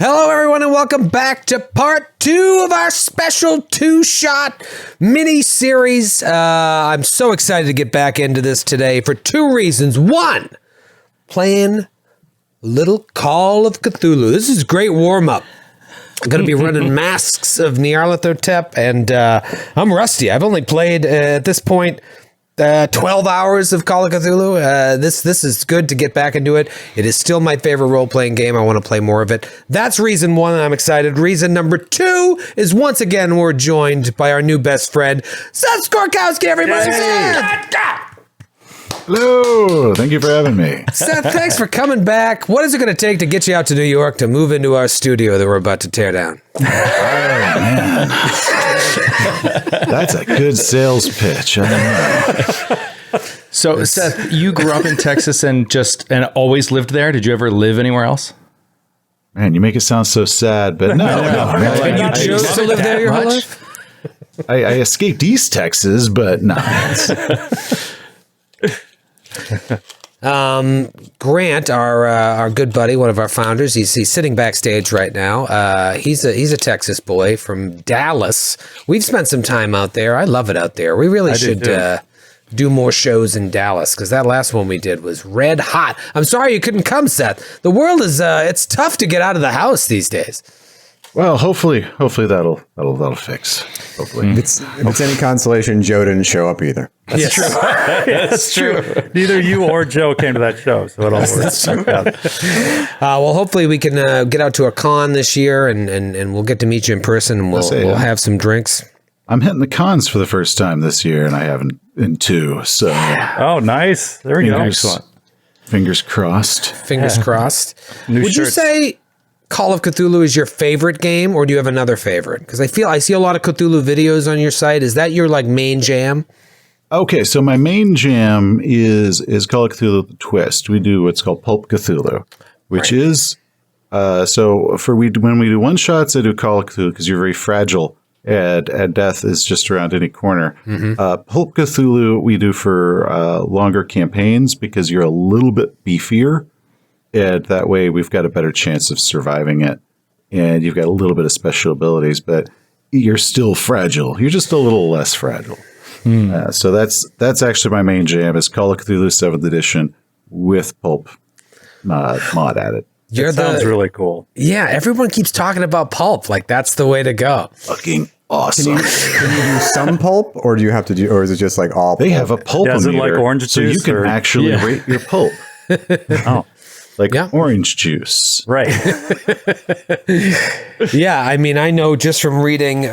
Hello, everyone, and welcome back to part 2 of our special 2-shot mini-series. I'm so excited to get back into this today for 2 reasons. 1, playing a little Call of Cthulhu. This is a great warm-up. I'm going to be running Masks of Nyarlathotep, and I'm rusty. I've only played, at this point, 12 hours of Call of Cthulhu. This is good to get back into it. It is still my favorite role-playing game. I want to play more of it. That's reason 1, and I'm excited. Reason number 2 is once again we're joined by our new best friend, Seth Skorkowski, everybody. Hello. Thank you for having me. Seth, thanks for coming back. What is it going to take to get you out to New York to move into our studio that we're about to tear down? Oh, man. That's a good sales pitch. I don't know. So, Seth, you grew up in Texas and always lived there. Did you ever live anywhere else? Man, you make it sound so sad, but no. And you chose to live there your whole life? I escaped East Texas, but no. Grant, our good buddy, one of our founders, he's sitting backstage right now. He's a Texas boy from Dallas. We've spent some time out there. I love it out there. We really should do more shows in Dallas, because that last one we did was red hot. I'm sorry you couldn't come, Seth. The world is it's tough to get out of the house these days. Well, hopefully that'll fix. Hopefully. If it's any consolation, Joe didn't show up either. That's true. That's true. Neither you or Joe came to that show, so it all works. Well, hopefully we can get out to a con this year, and we'll get to meet you in person, and we'll have some drinks. I'm hitting the cons for the first time this year, and I haven't in 2. So, oh, nice. There we go. Excellent. Fingers crossed. Fingers crossed. New Would shirts. you say Call of Cthulhu is your favorite game, or do you have another favorite? Because I see a lot of Cthulhu videos on your site. Is that your main jam? Okay, so my main jam is Call of Cthulhu with a twist. We do what's called Pulp Cthulhu, which is when we do one shots, I do Call of Cthulhu because you're very fragile and death is just around any corner. Mm-hmm. Pulp Cthulhu we do for longer campaigns because you're a little bit beefier, and that way we've got a better chance of surviving it. And you've got a little bit of special abilities, but you're still fragile. You're just a little less fragile. So that's actually my main jam is Call of Cthulhu 7th edition with Pulp mod added. That sounds really cool. Yeah, everyone keeps talking about Pulp. That's the way to go. Fucking awesome. Can you do some pulp, or do you have to do, or is it just all pulp? They have a pulp Is it like orange so you juice, can actually rate your pulp. Oh, Orange juice. right. Yeah, I mean, I know just from reading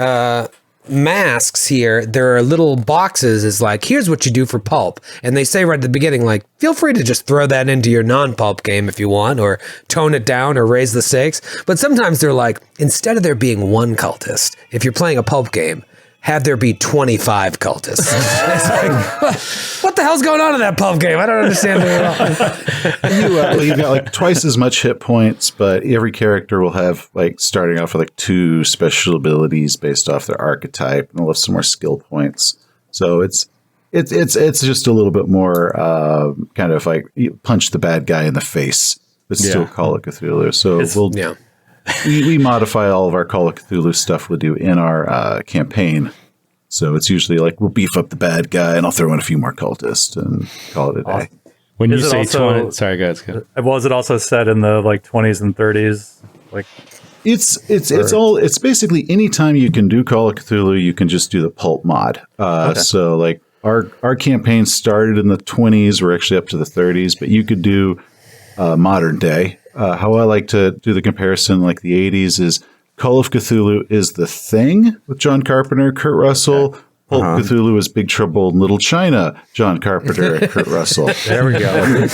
Masks here, there are little boxes is here's what you do for pulp. And they say right at the beginning, feel free to just throw that into your non-pulp game if you want, or tone it down or raise the stakes. But sometimes they're instead of there being 1 cultist, if you're playing a pulp game, have there be 25 cultists. It's what the hell's going on in that pulp game? I don't understand it at all. You've got twice as much hit points, but every character will have starting off with 2 special abilities based off their archetype, and they'll have some more skill points. So it's just a little bit more kind of you punch the bad guy in the face, but still Call of Cthulhu. So we modify all of our Call of Cthulhu stuff we'll do in our campaign. So it's usually we'll beef up the bad guy and I'll throw in a few more cultists and call it a day. When Is you it say also- 20, sorry, guys. Go. Was it also set in the 20s and 30s? It's basically any time you can do Call of Cthulhu, you can just do the pulp mod. So our campaign started in the 20s. We're actually up to the 30s, but you could do modern day. How I like to do the comparison, the 80s, is Call of Cthulhu is The Thing with John Carpenter, Kurt Russell. Pulp Cthulhu is Big Trouble in Little China, John Carpenter and Kurt Russell. There we go.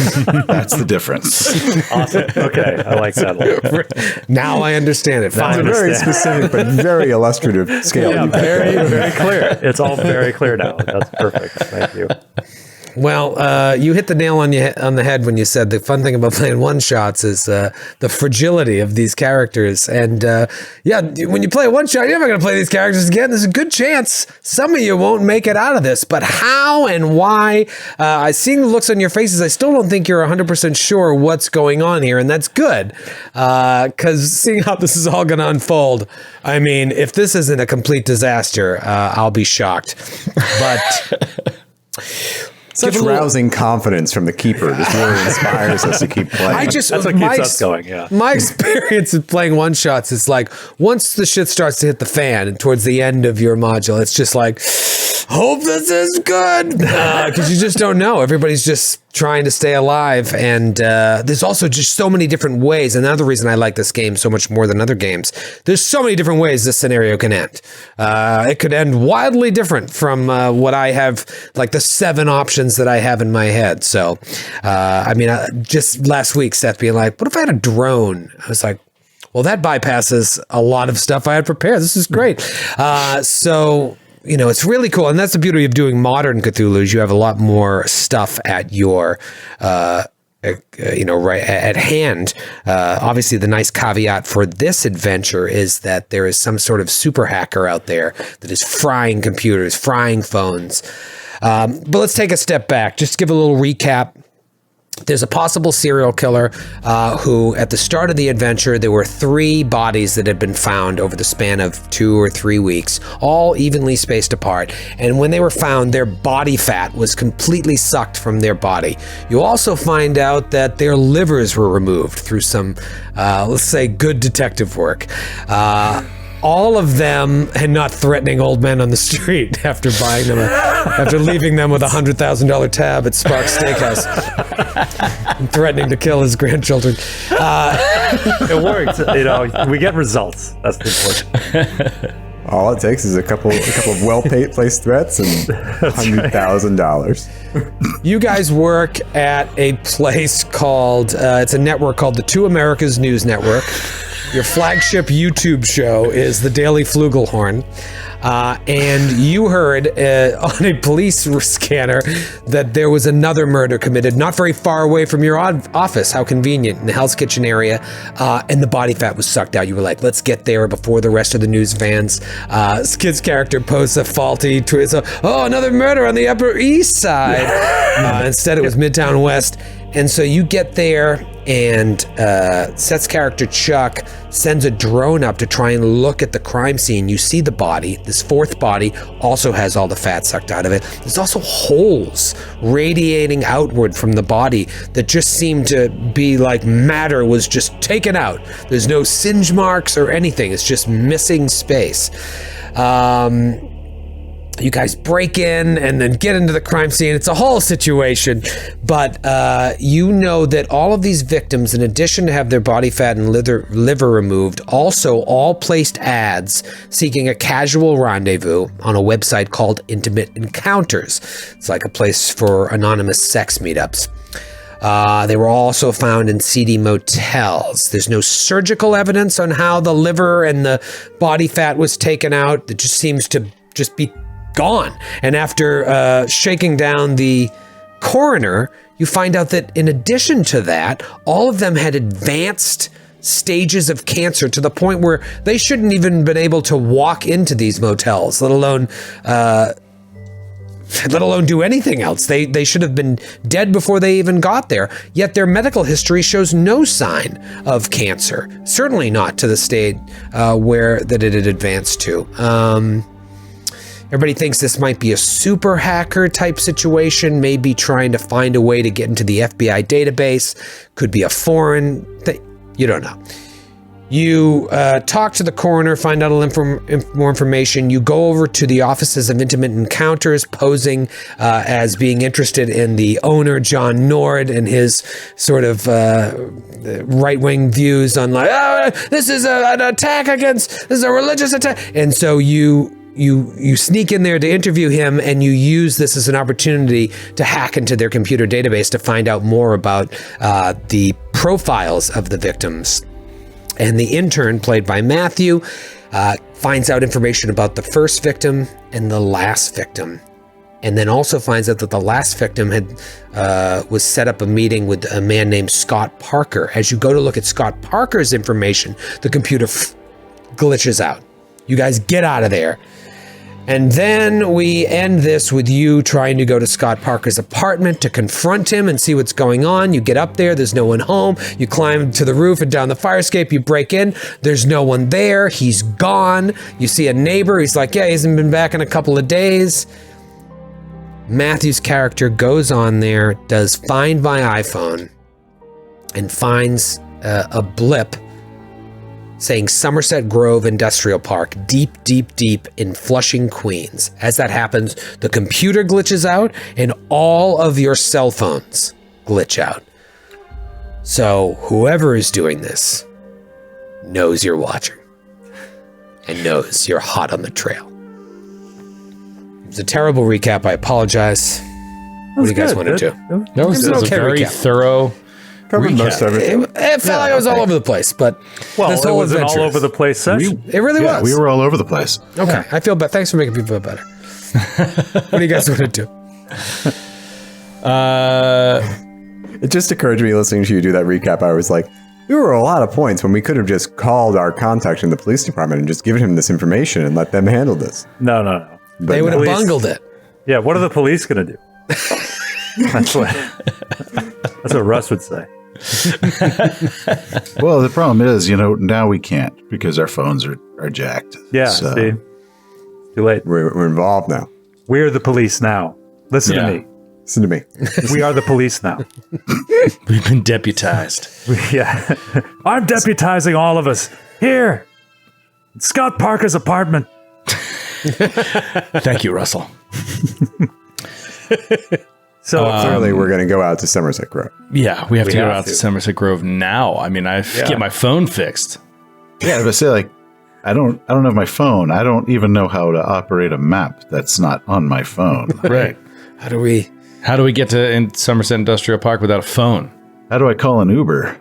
That's the difference. Awesome. Okay, I like that. Now I understand it. It's a Fine. very specific but very illustrative scale. Yeah, very, very clear. It's all very clear now. That's perfect. Thank you. Well, you hit the nail on the head when you said the fun thing about playing one-shots is the fragility of these characters. And when you play a one-shot, you're never going to play these characters again. There's a good chance some of you won't make it out of this. But how and why? I see the looks on your faces. I still don't think you're 100% sure what's going on here, and that's good. Because seeing how this is all going to unfold, I mean, if this isn't a complete disaster, I'll be shocked. But... Such rousing confidence from the keeper just really inspires us to keep playing. That's what keeps us going, yeah. My experience of playing one-shots is like, once the shit starts to hit the fan and towards the end of your module, it's just like, hope this is good. Because you just don't know. Everybody's just trying to stay alive. And there's also just so many different ways. Another reason I like this game so much more than other games, there's so many different ways this scenario can end. It could end wildly different from what I have, like the 7 options that I have in my head. So, just last week, Seth being like, what if I had a drone? I was like, well, that bypasses a lot of stuff I had prepared. This is great. So, it's really cool. And that's the beauty of doing modern Cthulhu is you have a lot more stuff at your, right at hand. Obviously, the nice caveat for this adventure is that there is some sort of super hacker out there that is frying computers, frying phones. But let's take a step back. Just to give a little recap. There's a possible serial killer who, at the start of the adventure, there were 3 bodies that had been found over the span of 2 or 3 weeks, all evenly spaced apart. And when they were found, their body fat was completely sucked from their body. You also find out that their livers were removed through some, let's say, good detective work. All of them and not threatening old men on the street after buying them, after leaving them with a $100,000 tab at Sparks Steakhouse and threatening to kill his grandchildren. It works. We get results. That's the important. All it takes is a couple of well-placed threats and $100,000. You guys work at a place called, it's a network called the Two Americas News Network. Your flagship YouTube show is The Daily Flugelhorn. And you heard on a police scanner that there was another murder committed not very far away from your office. How convenient, in the Hell's Kitchen area. And the body fat was sucked out. You were like, let's get there before the rest of the news vans. Skid's character posts a faulty tweet. So, another murder on the Upper East Side. Instead, it was Midtown West. And so you get there, and Seth's character Chuck sends a drone up to try and look at the crime scene. You see the body. This 4th body also has all the fat sucked out of it. There's also holes radiating outward from the body that just seem to be like matter was just taken out. There's no singe marks or anything. It's just missing space. You guys break in and then get into the crime scene. It's a whole situation, but you know that all of these victims, in addition to have their body fat and liver removed, also all placed ads seeking a casual rendezvous on a website called Intimate Encounters. It's like a place for anonymous sex meetups. They were also found in seedy motels. There's no surgical evidence on how the liver and the body fat was taken out. It just seems to just be gone. And after shaking down the coroner, you find out that in addition to that, all of them had advanced stages of cancer to the point where they shouldn't even been able to walk into these motels, let alone do anything else. They should have been dead before they even got there. Yet their medical history shows no sign of cancer. Certainly not to the state where that it had advanced to. Everybody thinks this might be a super hacker type situation, maybe trying to find a way to get into the FBI database. Could be a foreign thing. You don't know. You talk to the coroner, find out more information. You go over to the offices of Intimate Encounters, posing as being interested in the owner, John Nord, and his sort of right-wing views on like, this is an attack this is a religious attack. And so you sneak in there to interview him, and you use this as an opportunity to hack into their computer database to find out more about the profiles of the victims. And the intern, played by Matthew, finds out information about the first victim and the last victim. and then also finds out that the last victim was set up a meeting with a man named Scott Parker. As you go to look at Scott Parker's information, the computer glitches out. You guys get out of there. And then we end this with you trying to go to Scott Parker's apartment to confront him and see what's going on. You get up there, there's no one home. You climb to the roof and down the fire escape. You break in, there's no one there. He's gone. You see a neighbor. He's like, yeah, he hasn't been back in a couple of days. Matthew's character goes on there, does Find My iPhone, and finds a blip saying Somerset Grove Industrial Park, deep, deep, deep in Flushing, Queens. As that happens, the computer glitches out and all of your cell phones glitch out. So whoever is doing this knows you're watching and knows you're hot on the trail. It was a terrible recap. I apologize. What do you guys want to do? That was an a okay very recap. thorough Covered most of everything. It felt like I was all over the place, but Well, this it whole was an adventure all over the place session. It really was. We were all over the place. Okay, I feel better. Thanks for making me feel better. What do you guys want to do? It just occurred to me listening to you do that recap. I was like, there were a lot of points when we could have just called our contact in the police department and just given him this information and let them handle this. No. But They would have Police- bungled it. Yeah, what are the police going to do? That's what Russ would say. Well, the problem is, now we can't because our phones are jacked. Yeah, So, see? Too late. we're involved now. We're the police now. Listen Yeah. to me. Listen to me. We are the police now. we've been deputized. Yeah. I'm deputizing all of us. Here. Scott Parker's apartment. Thank you, Russell. So Clearly, we're going to go out to Somerset Grove. Yeah, we have to go have out to to. Somerset Grove now. I mean, I have to get my phone fixed. yeah, but say I don't have my phone. I don't even know how to operate a map that's not on my phone. Right. How do we? How do we get to Somerset Industrial Park without a phone? How do I call an Uber?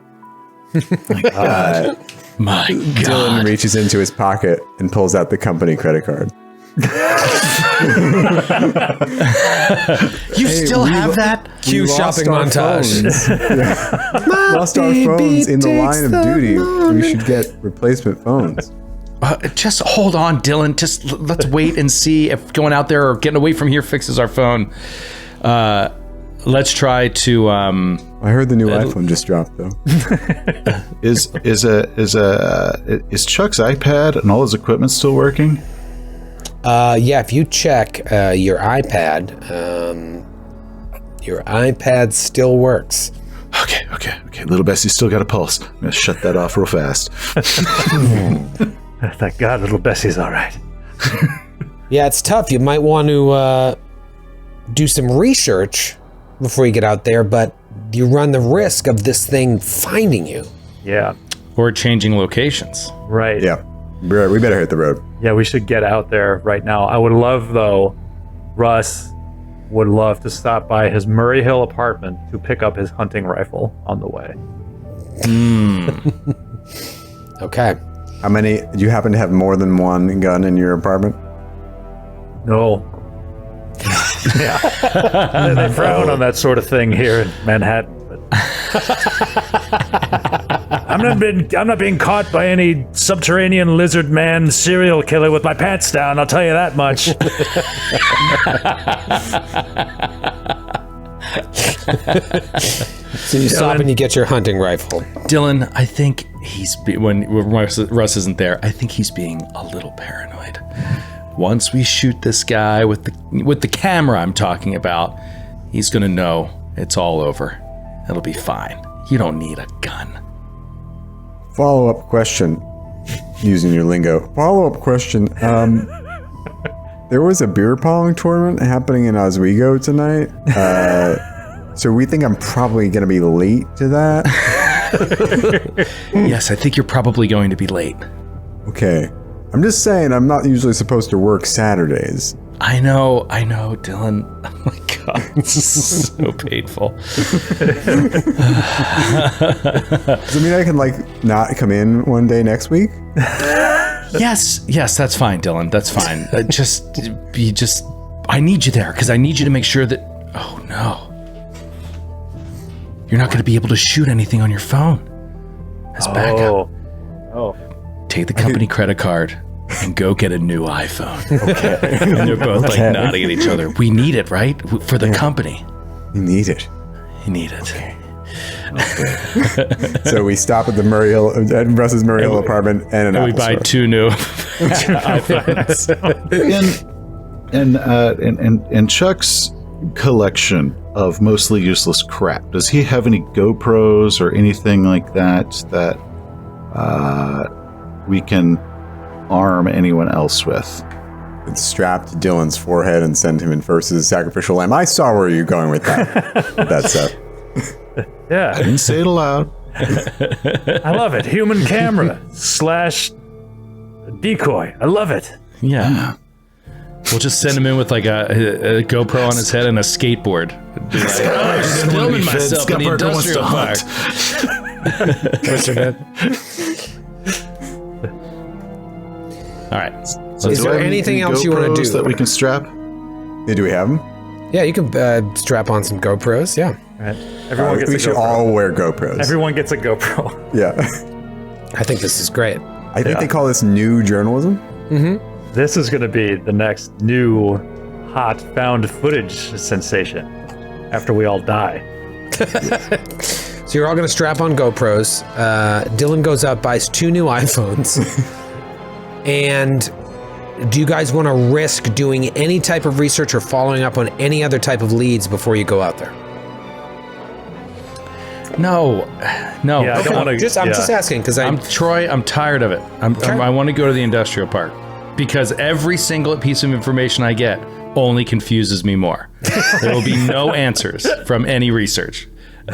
My Dylan God. reaches into his pocket and pulls out the company credit card. You still have that? Cue shopping lost our montage. phones. Lost our phones in the line of duty. We should get replacement phones. Just hold on, Dylan. Just let's wait and see if going out there or getting away from here fixes our phone. Let's try to. I heard the new iPhone just dropped, though. Is Chuck's iPad and all his equipment still working? Yeah, if you check your iPad still works. Okay. Little Bessie still got a pulse. I'm gonna shut that off real fast. thank God little Bessie's all right. Yeah, it's tough. You might want to do some research before you get out there, but you run the risk of this thing finding you. Yeah. Or changing locations. Right. Yeah. We better hit the road. Yeah, we should get out there right now. I would love, though, Russ would love to stop by his Murray Hill apartment to pick up his hunting rifle on the way. Okay. How many? Do you happen to have more than one gun in your apartment? No. Yeah. They frown on that sort of thing here in Manhattan. But I'm not being caught by any subterranean lizard man serial killer with my pants down, I'll tell you that much. So you stop and you get your hunting rifle. Dylan, I think when Russ isn't there, I think he's being a little paranoid. Once we shoot this guy with the camera I'm talking about, he's gonna know it's all over. It'll be fine. You don't need a gun. Follow-up question, using your lingo. Follow-up question. There was a beer pong tournament happening in Oswego tonight. So we think I'm probably going to be late to that. Yes, I think you're probably going to be late. Okay. I'm just saying I'm not usually supposed to work Saturdays. I know, Dylan. Oh my God, this is so painful. Does it mean I can not come in one day next week? Yes, that's fine, Dylan. That's fine. I need you there because I need you to make sure that. Oh no. You're not going to be able to shoot anything on your phone as backup. Oh. Take the company credit card and go get a new iPhone. Okay. And they're both like nodding at each other. We need it, right? For the company. You need it. You need it. So we stop at the at Russ's Murray Hill apartment and an And we Apple buy store. 2 new iPhones. And Chuck's collection of mostly useless crap. Does he have any GoPros or anything like that we can arm anyone else with? It's strapped to Dylan's forehead and send him in first as a sacrificial lamb. I saw where you're going with that. That's it. Yeah. Didn't say it aloud. I love it. Human camera / decoy. I love it. Yeah. We'll just send him in with like a GoPro on his head and a skateboard. Be like, I'm just filming myself in the industrial park. All right. Is there anything else you want to do that we can strap? Yeah, do we have them? Yeah, you can strap on some GoPros. Yeah. Right. Everyone gets We a should GoPro. all wear GoPros. Everyone gets a GoPro. Yeah. I think this is great. I think they call this new journalism. This is going to be the next new hot found footage sensation after we all die. So you're all going to strap on GoPros. Dylan goes out, buys 2 new iPhones. And do you guys want to risk doing any type of research or following up on any other type of leads before you go out there? No. Yeah, I don't want to. I'm just asking because I'm Troy. I'm tired of it. I want to go to the industrial park because every single piece of information I get only confuses me more. There will be no answers from any research.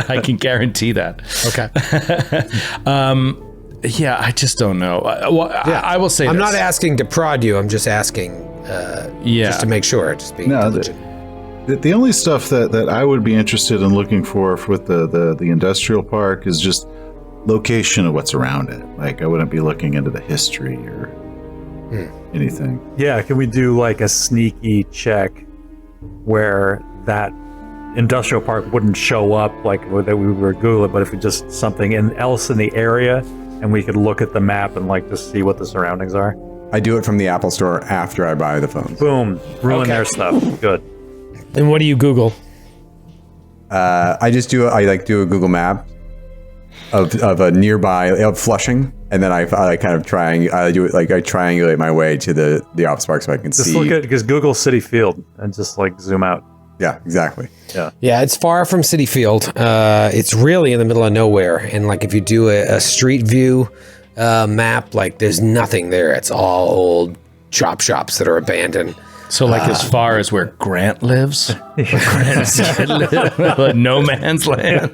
I can guarantee that. Okay. Yeah, I just don't know. I will say I'm this. not asking to prod you. I'm just asking just to make sure. Just being diligent. The only stuff that I would be interested in looking for with the industrial park is just location of what's around it. Like I wouldn't be looking into the history or anything. Yeah, can we do like a sneaky check where that industrial park wouldn't show up, like that we were Googling, but if we just something else in the area and we could look at the map and like just see what the surroundings are? I do it from the Apple store after I buy the phone. Boom, ruin their stuff. Good. And what do you Google? I just do I do a Google map of a nearby of Flushing, and then I kind of I triangulate my way to the office park so I can Just see. look at because Google City Field and just like zoom out. Yeah, exactly. Yeah, it's far from City Field. It's really in the middle of nowhere. And like if you do a street view map, like there's nothing there. It's all old chop shops that are abandoned. So like as far as where Grant lives? No man's land.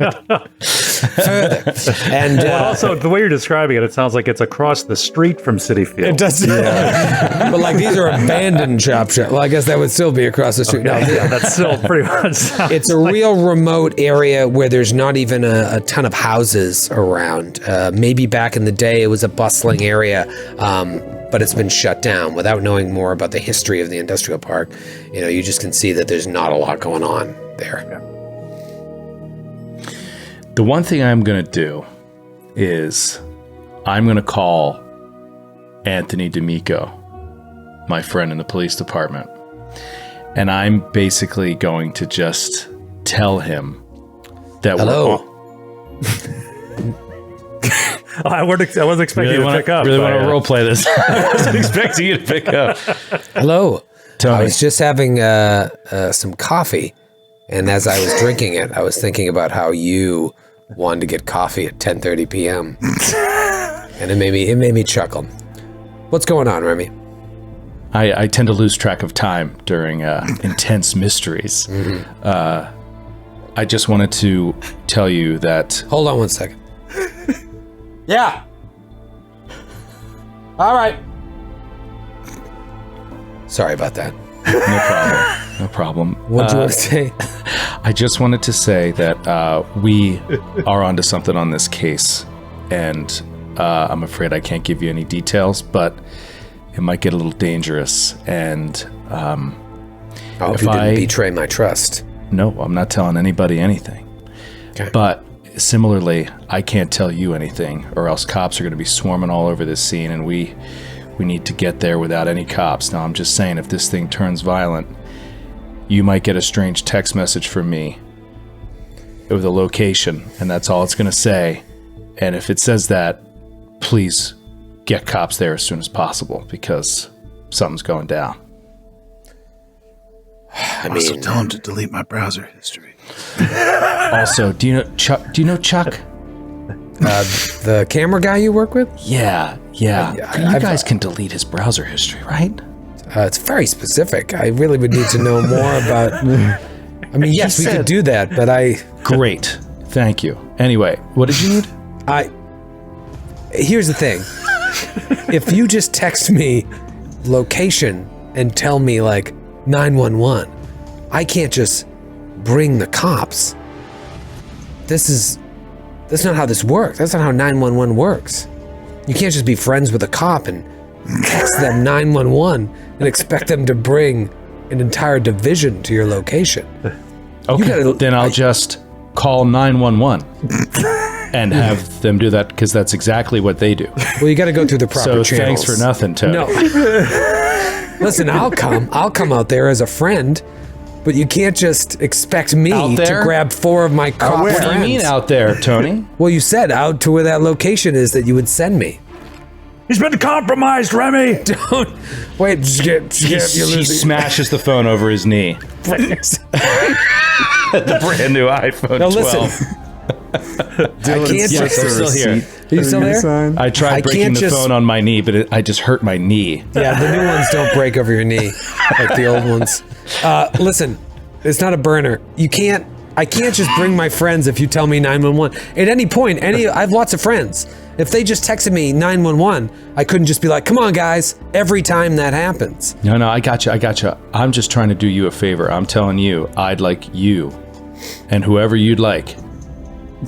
And Also, the way you're describing it, it sounds like it's across the street from City Field. it does. But like these are abandoned chop shops. Well, I guess that would still be across the street. No, Yeah, that's still pretty much. it's a real remote area where there's not even a ton of houses around. Maybe back in the day it was a bustling area, but it's been shut down. Without knowing more about the history of the industrial park, you just can see that there's not a lot going on there. The one thing I'm going to do is I'm going to call Anthony D'Amico, my friend in the police department, and I'm basically going to just tell him that Hello. I wasn't expecting you to pick up. Really want to role play this. I wasn't expecting you to pick up. Hello. Tell I me. was just having some coffee, and as I was drinking it, I was thinking about how you wanted to get coffee at 10:30 p.m. and it made me chuckle. What's going on, Remy? I tend to lose track of time during intense mysteries. I just wanted to tell you that. Hold on one second. Yeah. All right. Sorry about that. No problem. What do you want to say? I just wanted to say that we are onto something on this case, and I'm afraid I can't give you any details, but it might get a little dangerous. And I hope you didn't betray my trust. No, I'm not telling anybody anything. Okay. But similarly, I can't tell you anything, or else cops are going to be swarming all over this scene, and we need to get there without any cops. Now, I'm just saying, if this thing turns violent, you might get a strange text message from me with a location, and that's all it's going to say. And if it says that, please get cops there as soon as possible, because something's going down. I Also, mean, tell him to delete my browser history. Also, do you know Chuck? Do you know Chuck? the camera guy you work with? Yeah. You guys can delete his browser history, right? It's very specific. I really would need to know more about... I mean, yes, we could do that, but Great. Thank you. Anyway, what did you need? Here's the thing. If you just text me location and tell me, like, 911, I can't just bring the cops. That's not how this works. That's not how 911 works. You can't just be friends with a cop and text them 911 and expect them to bring an entire division to your location. Okay, then I'll just call 911 and have them do that, because that's exactly what they do. Well, you got to go through the proper So channels. thanks for nothing, Tony. No. Listen, I'll come out there as a friend, but you can't just expect me Out to there? grab 4 of my cop What friends. do you mean out there, Tony? Well, you said out to where that location is that you would send me. He's been compromised, Remy. Don't wait. He smashes the phone over his knee. The brand new iPhone 12. Now listen. I can't Yes, just. I'm still here. Are you still there? I tried breaking can't the just- phone on my knee, but I just hurt my knee. Yeah, the new ones don't break over your knee like the old ones. Listen, it's not a burner. I can't just bring my friends if you tell me 911. At any point, I have lots of friends. If they just texted me 911, I couldn't just be like, come on, guys, every time that happens. No, I gotcha. I'm just trying to do you a favor. I'm telling you, I'd like you and whoever you'd like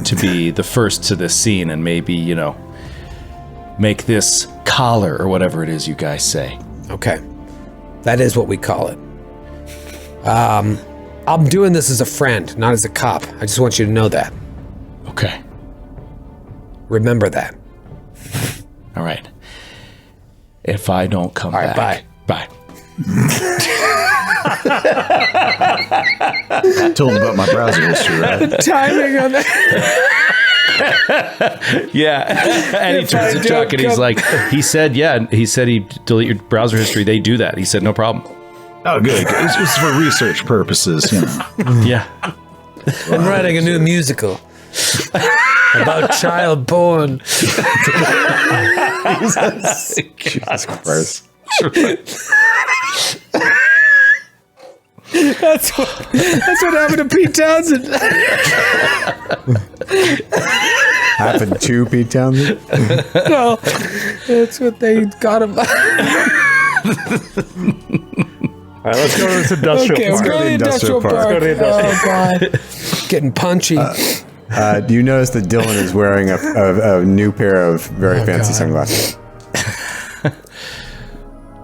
to be the first to this scene, and maybe, make this collar or whatever it is you guys say. Okay. That is what we call it. I'm doing this as a friend, not as a cop. I just want you to know that. Okay. Remember that. All right. If I don't come All right, back. Bye. Told him about my browser history, right? Timing on that. Yeah. And he turns to Chuck and he's like, he said he'd delete your browser history. They do that. He said, no problem. Oh, good. It's for research purposes, Yeah. I'm writing a new musical about child porn. Jesus Christ. That's what happened to Pete Townsend. Happened to Pete Townsend? No, that's what they got him. All right, let's go to this industrial Okay, park. let's go to the industrial park. Let's go to the industrial Oh, God. Getting punchy. Do you notice that Dylan is wearing a new pair of very fancy God. sunglasses?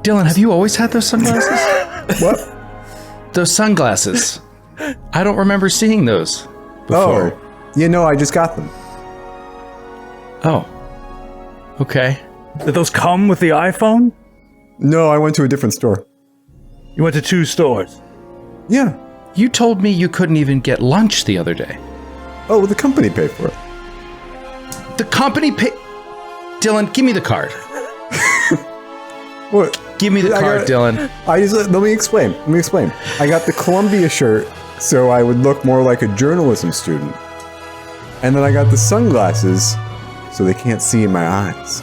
Dylan, have you always had those sunglasses? What? Those sunglasses. I don't remember seeing those before. Oh, I just got them. Oh. Okay. Did those come with the iPhone? No, I went to a different store. You went to 2 stores. Yeah. You told me you couldn't even get lunch the other day. Oh, well, the company paid for it. The company Dylan, give me the card. What? Give me the I card, got- Dylan. Let me explain. I got the Columbia shirt so I would look more like a journalism student. And then I got the sunglasses so they can't see in my eyes.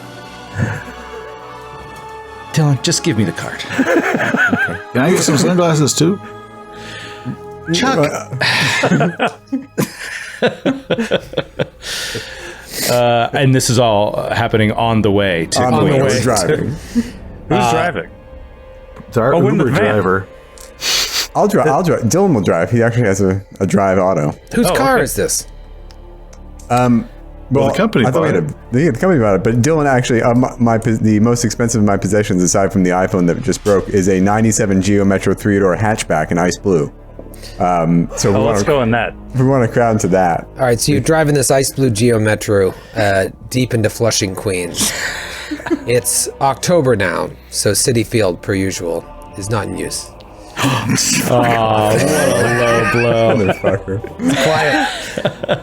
Dylan, just give me the card. Can I get some sunglasses too? Chuck. And this is all happening on the way to On the Queens. way driving. Who's driving? It's our in the Uber van. driver. I'll drive. Dylan will drive. He actually has a drive auto. Whose car okay. is this? Well, the company I thought bought it. the company bought it, but Dylan actually, the most expensive of my possessions, aside from the iPhone that just broke, is a '97 Geo Metro 3-door hatchback in ice blue. So let's go in that. we want to crowd to that. All right, so you're driving this ice blue Geo Metro deep into Flushing, Queens. It's October now, so City Field, per usual, is not in use. Oh, what a low blow. Motherfucker. Quiet.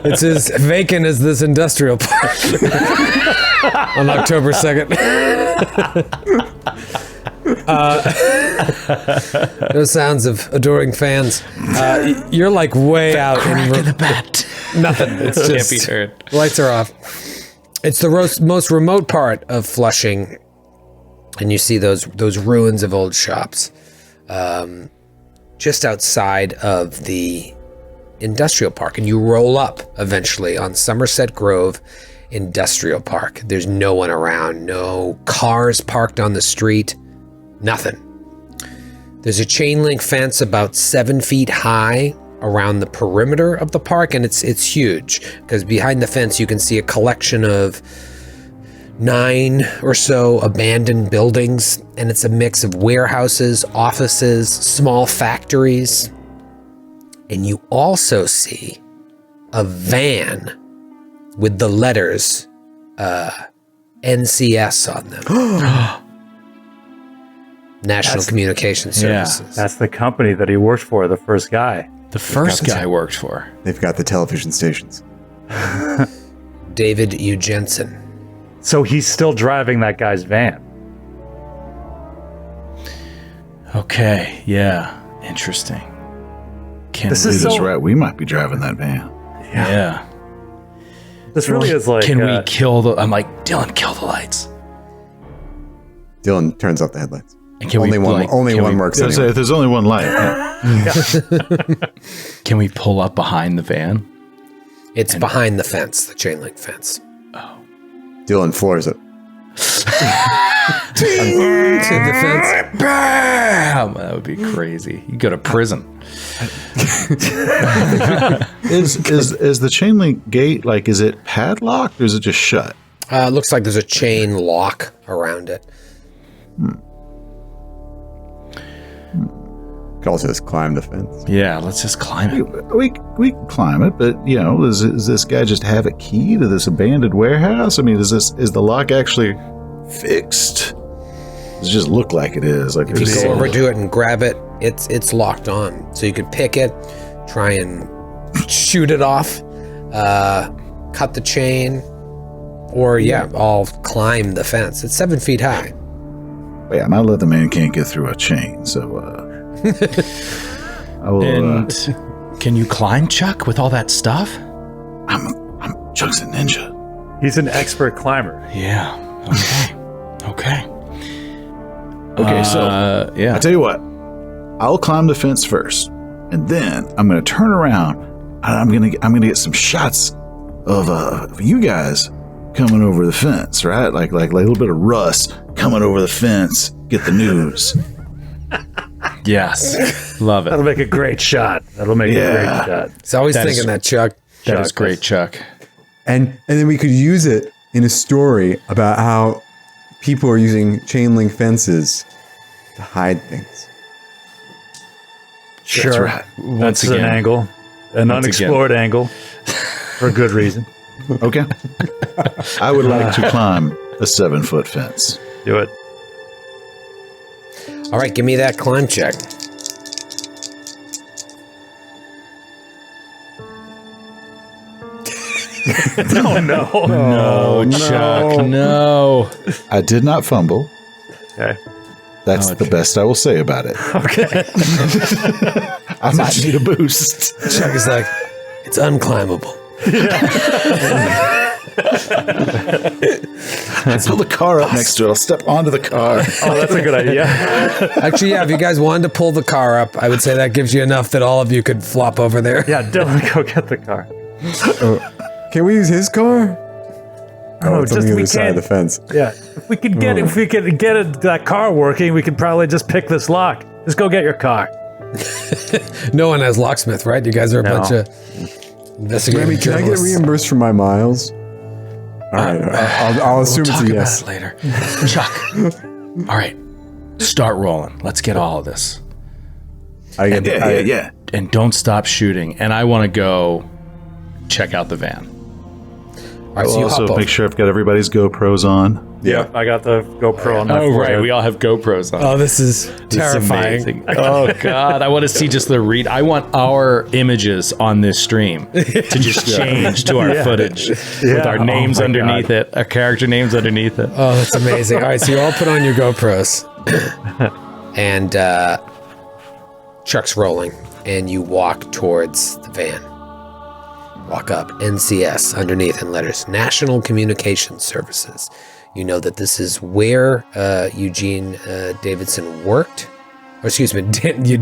It's as vacant as this industrial park on October 2nd. No sounds of adoring fans. You're like way out Crack in the bat. nothing. It's just Can't be heard. lights are off. It's the most remote part of Flushing, and you see those ruins of old shops. Just outside of the industrial park, and you roll up eventually on Somerset Grove Industrial Park. There's no one around, no cars parked on the street, nothing. There's a chain link fence about 7 feet high around the perimeter of the park, and it's huge because behind the fence you can see a collection of 9 or so abandoned buildings, and it's a mix of warehouses, offices, small factories. And you also see a van with the letters NCS on them. National Communication Services. That's the company that he worked for, the first guy. The first guy worked for. They've got the television stations. David Eugensen. So he's still driving that guy's van. Okay, yeah, interesting. This is That's so right. We might be driving that van. yeah. This really is like. Can we kill the? I'm like, Dylan, kill the lights. Dylan turns off the headlights. And can Only we, one. like, Only can one we- works. So Anyway. there's only one light. Yeah. Can we pull up behind the van? It's behind the fence, the chain link fence. Dylan floors it. To the fence. Bam! That would be crazy. You go to prison. Is the chain link gate, like, is it padlocked or is it just shut? It looks like there's a chain lock around it. Could also just climb the fence. Yeah, let's just climb it. We can climb it, but does this guy just have a key to this abandoned warehouse? I mean, is the lock actually fixed? Does it just look like it is? Like If you there's go over to it and grab it, it's locked on. So you could pick it, try and shoot it off, cut the chain, or I'll climb the fence. It's 7 feet high. yeah, my leather man can't get through a chain, so I will. And can you climb, Chuck, with all that stuff? I'm Chuck's a ninja. He's an expert climber. Yeah. Okay. Okay, so yeah. I tell you what, I'll climb the fence first, and then I'm going to turn around and I'm going to get some shots of you guys coming over the fence, right? Like a little bit of Russ coming over the fence, get the news. Yes. Love That'll it. make a great shot. That'll make a great shot. He's always That thinking is- that, Chuck. That is great, Chuck. And then we could use it in a story about how people are using chain link fences to hide things. Sure. That's right. Once That's again. an angle, an Once unexplored angle, for a good reason. Okay. I would like to climb a 7-foot fence. Do it. All right, give me that climb check. Oh no. No, Chuck, no. I did not fumble. Okay. That's the best I will say about it. Okay. I might need a boost. Chuck is like, it's unclimbable. Pull the car up next to it. I'll step onto the car. Oh, that's a good idea. Actually, if you guys wanted to pull the car up, I would say that gives you enough that all of you could flop over there. Yeah, Dylan, go get the car. Can we use his car? Oh, it's on just the we other side of the can't. fence. Yeah, if we could get that car working, we could probably just pick this lock. Just go get your car. No one has locksmith, right? You guys are a bunch of investigative Remy, can I get journalists. reimbursed for my miles? All right. I'll assume We'll it's talk a about yes. it later. Chuck. All right. Start rolling. Let's get all of this. Yeah. And don't stop shooting. And I want to go check out the van. All right, so I'll you also hop make over. sure I've got everybody's GoPros on. Yeah, I got the GoPro on my Oh, right. forehead. We all have GoPros on. Oh, this is This is terrifying. amazing. Oh, God. I want to see just the read. I want our images on this stream to just change to our footage with our names my underneath it, our character names underneath it. Oh, that's amazing. All right, so you all put on your GoPros. And Chuck's rolling, and you walk towards the van. Walk up, NCS, underneath in letters, National Communications Services. You know that this is where Eugene Davidson worked. Or excuse me, David U.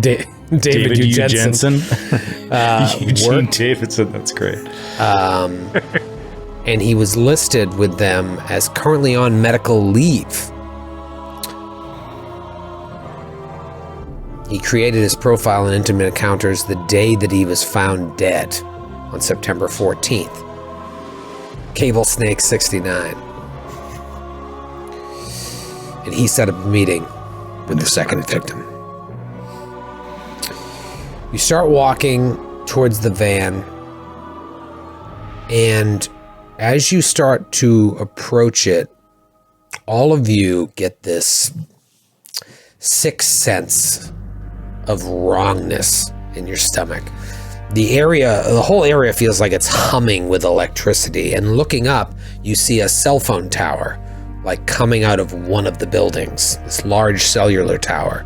Jensen. Eugene Worked. Davidson. That's great. And he was listed with them as currently on medical leave. He created his profile in Intimate Encounters the day that he was found dead on September 14th. Cable Snake 69. And he set up a meeting with the second victim. You start walking towards the van, and as you start to approach it, all of you get this sixth sense of wrongness in your stomach. The whole area feels like it's humming with electricity, and looking up, you see a cell phone tower, like coming out of one of the buildings, this large cellular tower.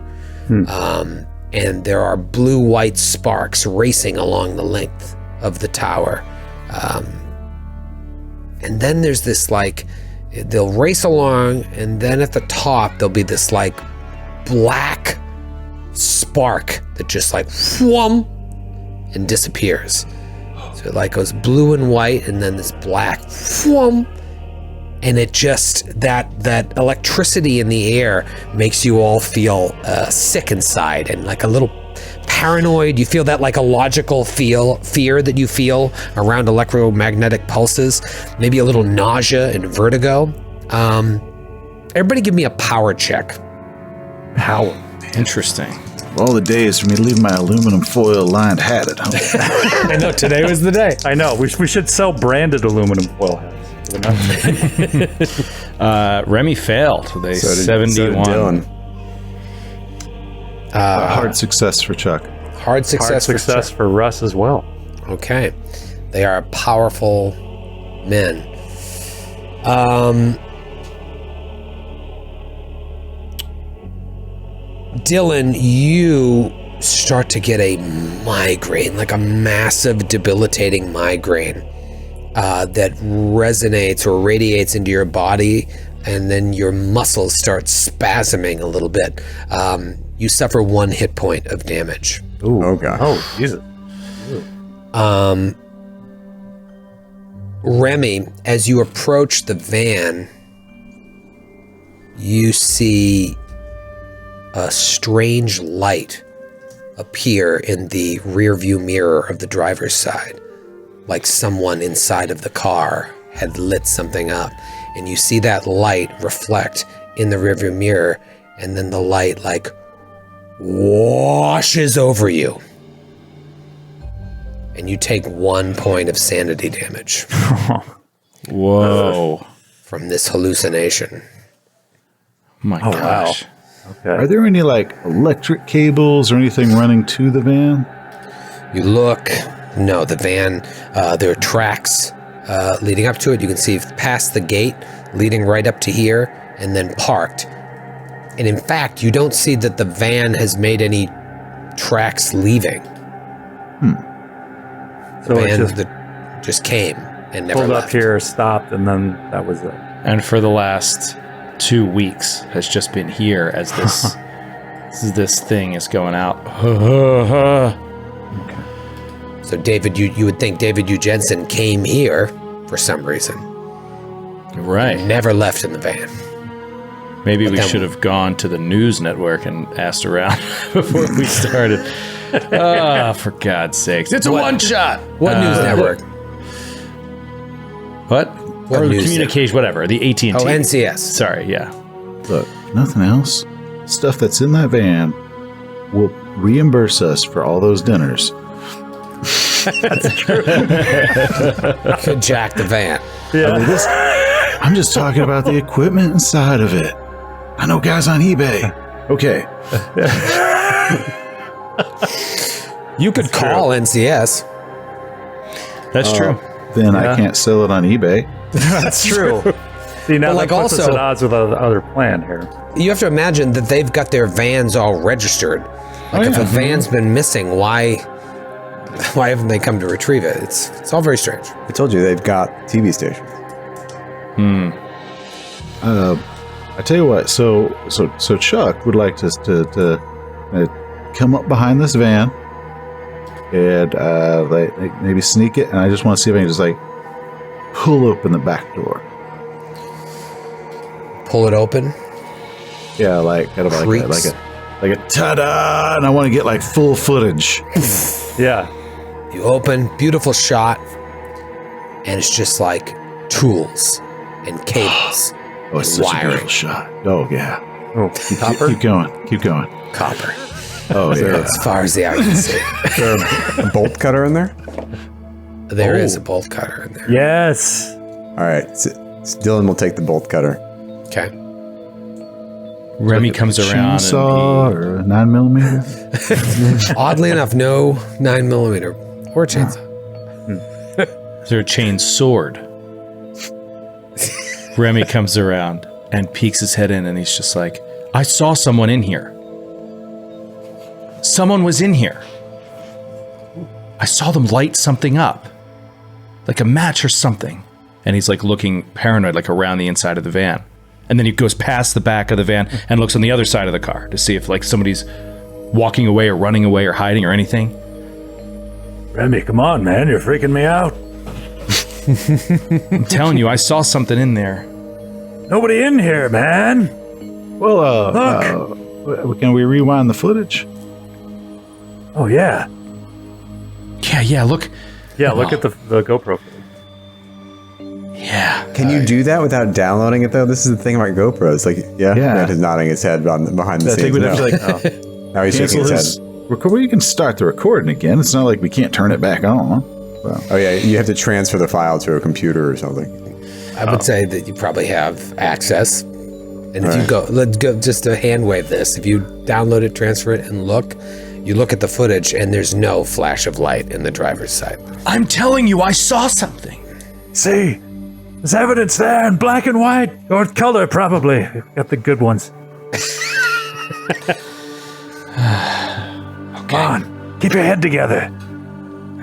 And there are blue-white sparks racing along the length of the tower. And then there's this, like, they'll race along, and then at the top, there'll be this, like, black spark that just, like, whoom, and disappears. So it, like, goes blue and white, and then this black whoom, and it just, that electricity in the air makes you all feel sick inside and like a little paranoid. You feel that psychological fear that you feel around electromagnetic pulses, maybe a little nausea and vertigo. Everybody give me a power check. Power. Interesting. All the days for me to leave my aluminum foil lined hat at home. I know, today was the day. I know. We should sell branded aluminum foil hats. Remy failed. They So did 71. Dylan. Hard success for Chuck. Hard success. Hard success for Russ as well. Okay. They are powerful men. Dylan, you start to get a migraine, like a massive debilitating migraine that resonates or radiates into your body, and then your muscles start spasming a little bit. You suffer 1 hit point of damage. Ooh. Oh, God. Oh, Jesus. Remy, as you approach the van, you see a strange light appear in the rear view mirror of the driver's side, like someone inside of the car had lit something up, and you see that light reflect in the rearview mirror, and then the light like washes over you, and you take 1 point of sanity damage Whoa. from this hallucination. My gosh. Okay. Are there any like electric cables or anything running to the van? You look, no, the van, there are tracks leading up to it. You can see past the gate leading right up to here and then parked. And in fact, you don't see that the van has made any tracks leaving. So The it van just that just came and never pulled left. up here, stopped, and then that was it. And for the last 2 weeks has just been here as this thing is going out. So David, you would think David U. Jensen came here for some reason. Right. Never left in the van. Maybe But we then- should have gone to the news network and asked around before we started. For God's sakes. It's a one shot. What news network? What? What or the news communication, whatever, the AT&T. Oh, NCS. Sorry, yeah. Look, nothing else. Stuff that's in that van will reimburse us for all those dinners. Could jack the van. I mean, I'm just talking about the equipment inside of it. I know guys on eBay. Okay. You could call NCS. That's true. Then I can't sell it on eBay. That's true. See, now But, that puts us also- at odds with the other plan here. You have to imagine that they've got their vans all registered. Like if a van's been missing, why haven't they come to retrieve it? It's all very strange. I told you they've got TV stations. I tell you what. So Chuck would like to come up behind this van and like maybe sneak it. And I just want to see if I can just like pull open the back door. Pull it open. Yeah, like kind of Creaks. like a ta-da, and I want to get like full footage. Yeah. You open, beautiful shot, and it's just like tools and cables, Oh, it's and such a wiring, beautiful shot. Oh yeah. Oh, Keep going. Keep going. copper, Oh yeah. as far as the eye can see. Is there a bolt cutter in there? There is a bolt cutter in there. yes. All right. So Dylan will take the bolt cutter. Okay. Remy comes around Chainsaw or a 9mm. Oddly enough, no 9mm or chainsaw. is there a chain sword? Remy comes around and peeks his head in, and he's just like, I saw someone in here. Someone was in here. I saw them light something up, like a match or something. And he's like looking paranoid, like around the inside of the van. And then he goes past the back of the van and looks on the other side of the car to see if like somebody's walking away or running away or hiding or anything. Remy, come on, man. You're freaking me out. I'm telling you, I saw something in there. Nobody in here, man. Well, can we rewind the footage? Oh, yeah. Yeah, look. Yeah, look at the GoPro footage. Yeah. Can you do that without downloading it though? This is the thing about GoPros. Like, yeah. Matt is nodding his head behind the I think scenes. we'd have to No. like Now he's shaking cancel his his head. record. Well, you can start the recording again. It's not like we can't turn it back on. So. Oh yeah, you have to transfer the file to a computer or something. I would say that you probably have access. And if you let's go just to hand wave this. If you download it, transfer it, and you look at the footage, and there's no flash of light in the driver's side. I'm telling you, I saw something. See, there's evidence there in black and white, or color probably. We've got the good ones. Come on, keep your head together.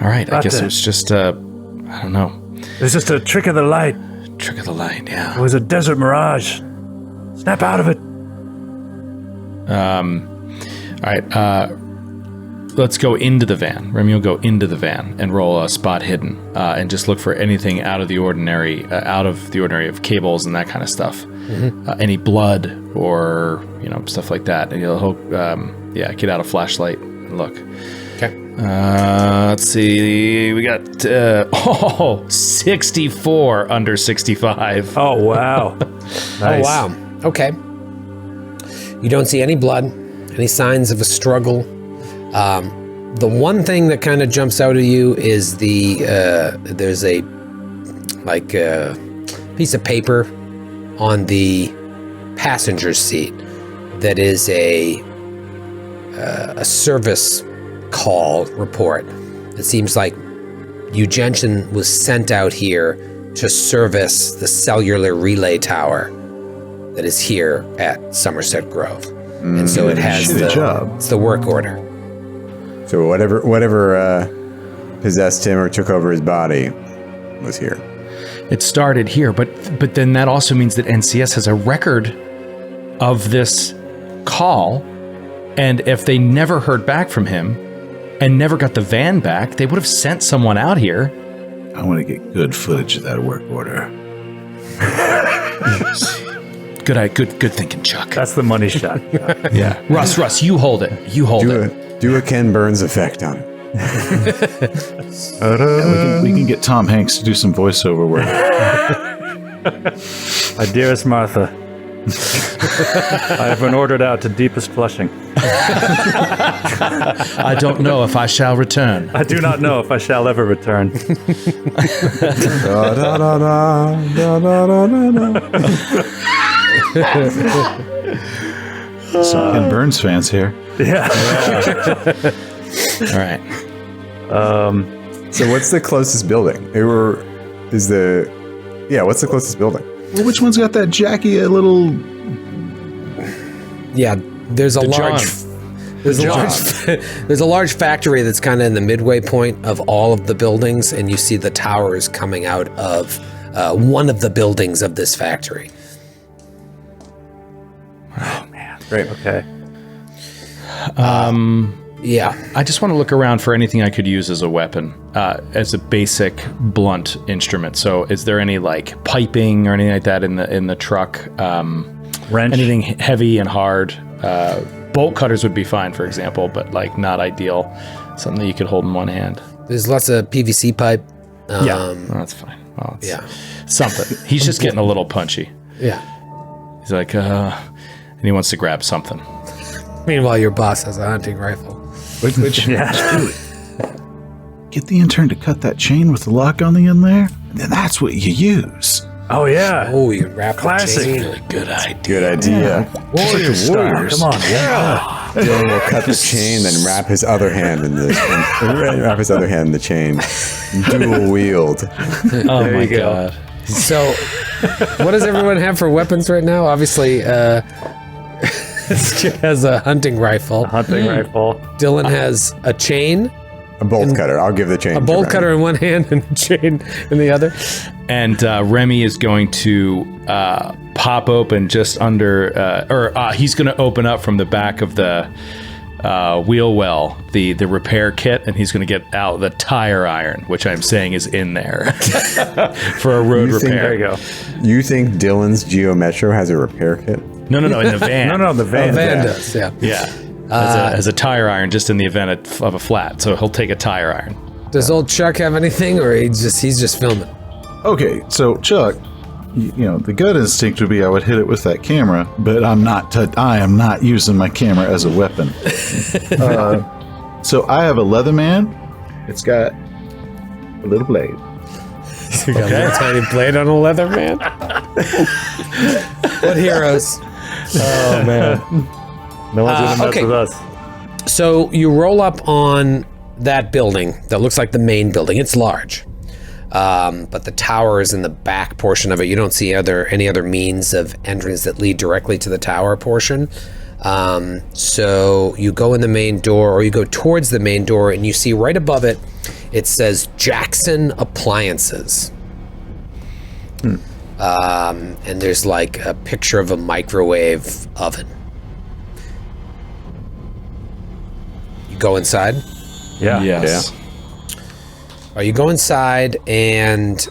All right, I Got guess that. it was just I don't know, It's just a trick of the light. trick of the light. It Yeah. was a desert mirage. Snap out of it. All right. Let's go into the van. Remy will go into the van and roll a spot hidden, and just look for anything out of the ordinary of cables and that kind of stuff. Any blood or stuff like that. And you'll hope, get out a flashlight and look. Okay. Let's see. We got 64 under 65. Oh, wow. Nice. Oh, wow. Okay. You don't see any blood, any signs of a struggle. The one thing that kind of jumps out at you is there's a piece of paper on the passenger seat that is a service call report. It seems like Eugention was sent out here to service the cellular relay tower that is here at Somerset Grove. And so it has shitty job. it's the work order. So whatever possessed him or took over his body was here. It started here, but then that also means that NCS has a record of this call, and if they never heard back from him and never got the van back, they would have sent someone out here. I want to get good footage of that work order. Good thinking, Chuck. That's the money shot. Yeah. Russ, you hold it. You hold it. Do a Ken Burns effect on it. We can get Tom Hanks to do some voiceover work. My dearest Martha, I have been ordered out to deepest Flushing. I don't know if I shall return. I do not know if I shall ever return. Da, da, da, da, da, da, da, da. Some Ken Burns fans here. Yeah. All right. So what's the closest building? What's the closest building? Well, which one's got that Jackie a little? Yeah, there's a large factory that's kind of in the midway point of all of the buildings, and you see the towers coming out of one of the buildings of this factory. Oh man. Great. Okay. Yeah. I just want to look around for anything I could use as a weapon, as a basic blunt instrument. So, is there any like piping or anything like that in the truck? Wrench. Anything heavy and hard? Bolt cutters would be fine, for example, but like not ideal. Something that you could hold in one hand. There's lots of PVC pipe. Oh, that's fine. Well, it's Yeah. something. He's just getting a little punchy. Yeah. He's like, and he wants to grab something. Meanwhile, your boss has a hunting rifle. Which Yeah. get the intern to cut that chain with the lock on the end there, and then that's what you use. Oh yeah. Oh, you wrap Classic. the chain. Really good idea. Good idea. Warriors. Come on. Yeah. Dylan will cut the chain, then wrap his other hand in the chain. Dual wield. Oh my you go. god. So, what does everyone have for weapons right now? Obviously, Stu has a hunting rifle. Hunting rifle. Dylan has a chain, A bolt cutter. I'll give the chain. a to bolt Remy. cutter in one hand and a chain in the other. And Remy is going to pop open just under, he's going to open up from the back of the wheel well, the repair kit, and he's going to get out the tire iron, which I'm saying is in there for a road You think- repair. There you go. You think Dylan's Geo Metro has a repair kit? No, in the van. No, the van. Van yeah. does, yeah. Yeah. As a tire iron just in the event of a flat. So he'll take a tire iron. Does old Chuck have anything, or he's just filming? Okay, so Chuck, you know the gut instinct would be I would hit it with that camera, but I am not using my camera as a weapon. So I have a Leatherman. It's got a little blade. You got a little tiny blade on a leather man. What heroes? Oh man. No one's gonna mess okay. with us. So you roll up on that building that looks like the main building. It's large, but the tower is in the back portion of it. You don't see any other means of entrance that lead directly to the tower portion. So you go in the main door, or you go towards the main door, and you see right above it, it says Jackson Appliances. And there's like a picture of a microwave oven. You go inside? Yeah. Yes. You go inside, and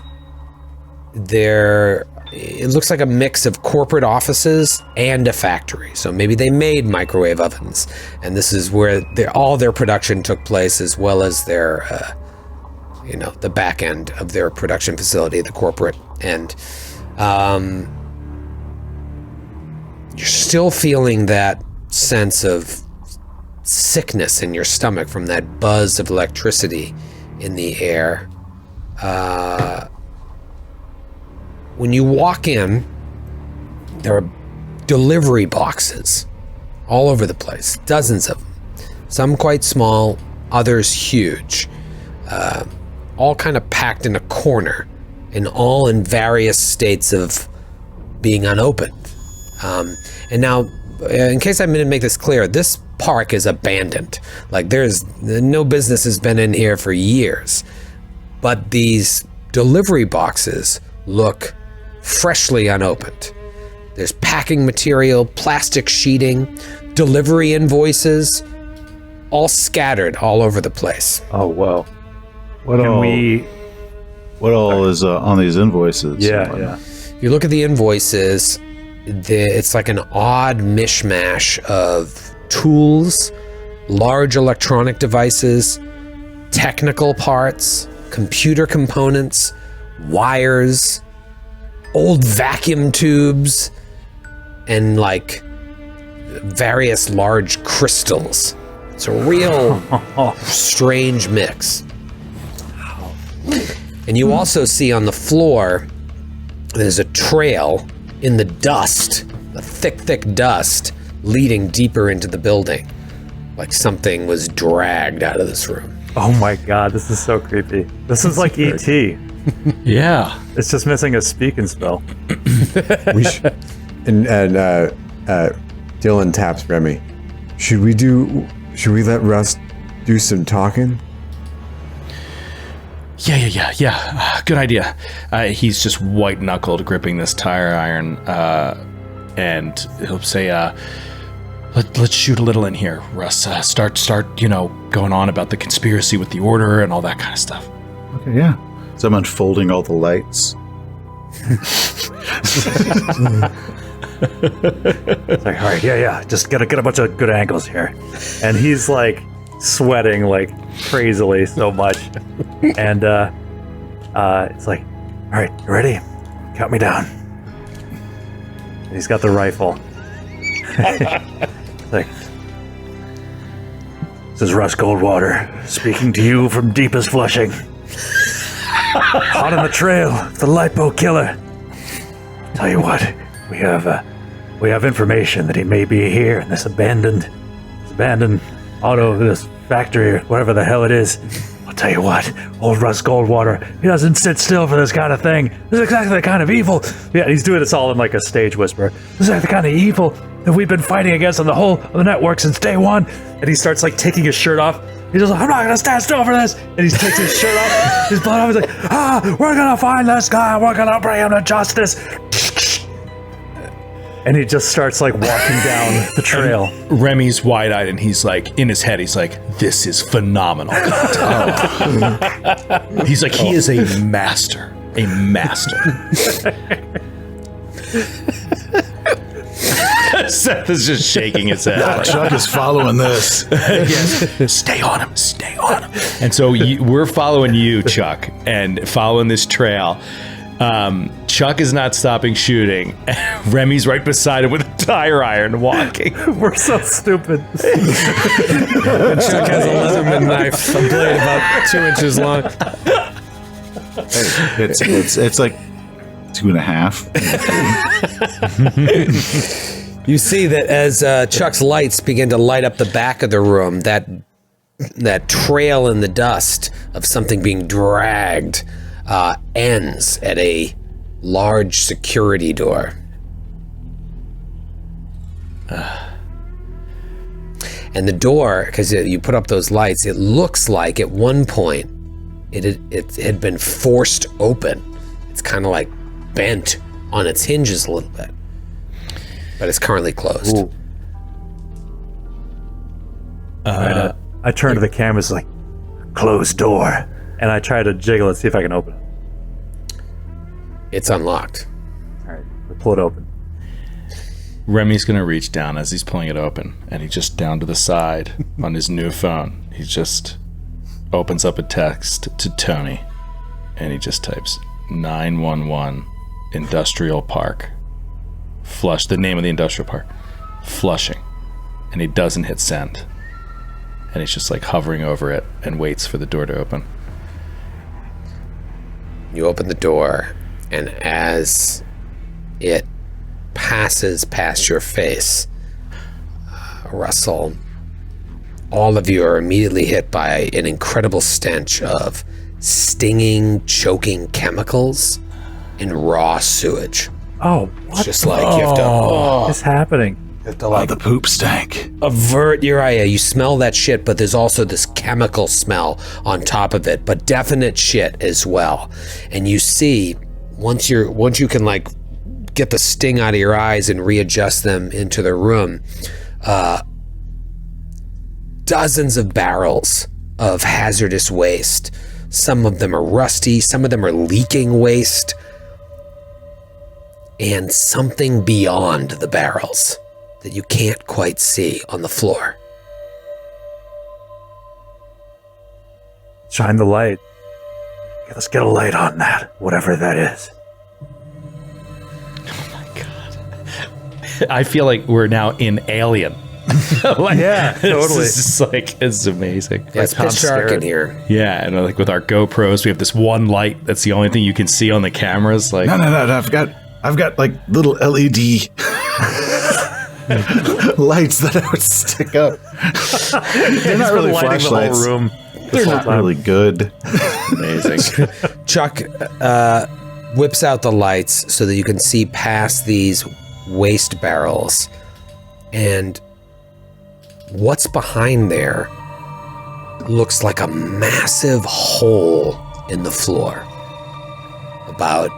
it looks like a mix of corporate offices and a factory. So maybe they made microwave ovens, and this is where all their production took place, as well as their, the back end of their production facility, the corporate end. You're still feeling that sense of sickness in your stomach from that buzz of electricity in the air. When you walk in, there are delivery boxes all over the place, dozens of them. Some quite small, others huge, all kind of packed in a corner, and all in various states of being unopened. And now, in case I didn't make this clear, this park is abandoned. Like, no business has been in here for years. But these delivery boxes look freshly unopened. There's packing material, plastic sheeting, delivery invoices, all scattered all over the place. Oh whoa. What Can all? we? What all is on these invoices? Yeah. If you look at the invoices, it's like an odd mishmash of tools, large electronic devices, technical parts, computer components, wires, old vacuum tubes and like various large crystals. It's a real strange mix. And you also see on the floor, there's a trail in the dust, a thick dust, leading deeper into the building. Like something was dragged out of this room. Oh my god, this is so creepy. This is like E.T. Yeah. It's just missing a speaking spell. We should, and Dylan taps Remy. Should we let Russ do some talking? Yeah. Good idea. He's just white knuckled, gripping this tire iron, and he'll say, let's shoot a little in here, Russ. Start, going on about the conspiracy with the order and all that kind of stuff. Okay, yeah. So I'm unfolding all the lights. It's like, all right, yeah. Just get a bunch of good angles here. And he's like sweating like crazily so much. And it's like, all right, you ready? Count me down. And he's got the rifle. It's like, this is Russ Goldwater speaking to you from deepest Flushing. Hot on the trail, the lipo killer. Tell you what, we have information that he may be here in this abandoned auto, this factory, or whatever the hell it is. I'll tell you what, old Russ Goldwater, he doesn't sit still for this kind of thing. This is exactly the kind of evil. Yeah, he's doing this all in like a stage whisper. This is like the kind of evil that we've been fighting against on the network since day one. And he starts like taking his shirt off. He's just like, I'm not gonna stand still for this. And he takes his shirt off, his blood off. He's like, we're gonna find this guy. We're gonna bring him to justice. And he just starts like walking down the trail. Remy's wide-eyed, and he's like, in his head, he's like, this is phenomenal. He's like, he is a master. Seth is just shaking his head. Chuck is following this. Yes. Stay on him. And so we're following you, Chuck, and following this trail. Chuck is not stopping shooting. Remy's right beside him with a tire iron walking. We're so stupid. Chuck has a Leatherman knife, a blade about 2 inches long. It's like 2.5. You see that as Chuck's lights begin to light up the back of the room, that trail in the dust of something being dragged ends at a large security door. And the door, because you put up those lights, it looks like at one point it had been forced open. It's kind of like bent on its hinges a little bit, but it's currently closed. I turn to the cameras like, closed door. And I try to jiggle it, see if I can open it. It's unlocked. All right, we pull it open. Remy's going to reach down as he's pulling it open, and he just down to the side on his new phone. He just opens up a text to Tony, and he just types 911 Industrial Park. Flush, the name of the industrial park. Flushing. And he doesn't hit send. And he's just like hovering over it and waits for the door to open. You open the door, and as it passes past your face, Russell, all of you are immediately hit by an incredible stench of stinging, choking chemicals and raw sewage. Oh, It's what just like you have to is happening? The poop stank. avert your eye. You smell that shit, but there's also this chemical smell on top of it, but definite shit as well. And you see, once you can like get the sting out of your eyes and readjust them into the room, dozens of barrels of hazardous waste. Some of them are rusty, some of them are leaking waste, and something beyond the barrels that you can't quite see on the floor. Shine the light. Let's get a light on that, whatever that is. I feel like we're now in Alien. Like, Yeah, totally. It's just like, it's amazing. Yeah, it's pitch dark in here. Yeah, and like with our GoPros, we have this one light that's the only thing you can see on the cameras. Like, No. I've got like little LED lights that I would stick up. They're not really lighting flashlights. the whole room. They're not really good. amazing. Chuck whips out the lights so that you can see past these waste barrels. And what's behind there looks like a massive hole in the floor, about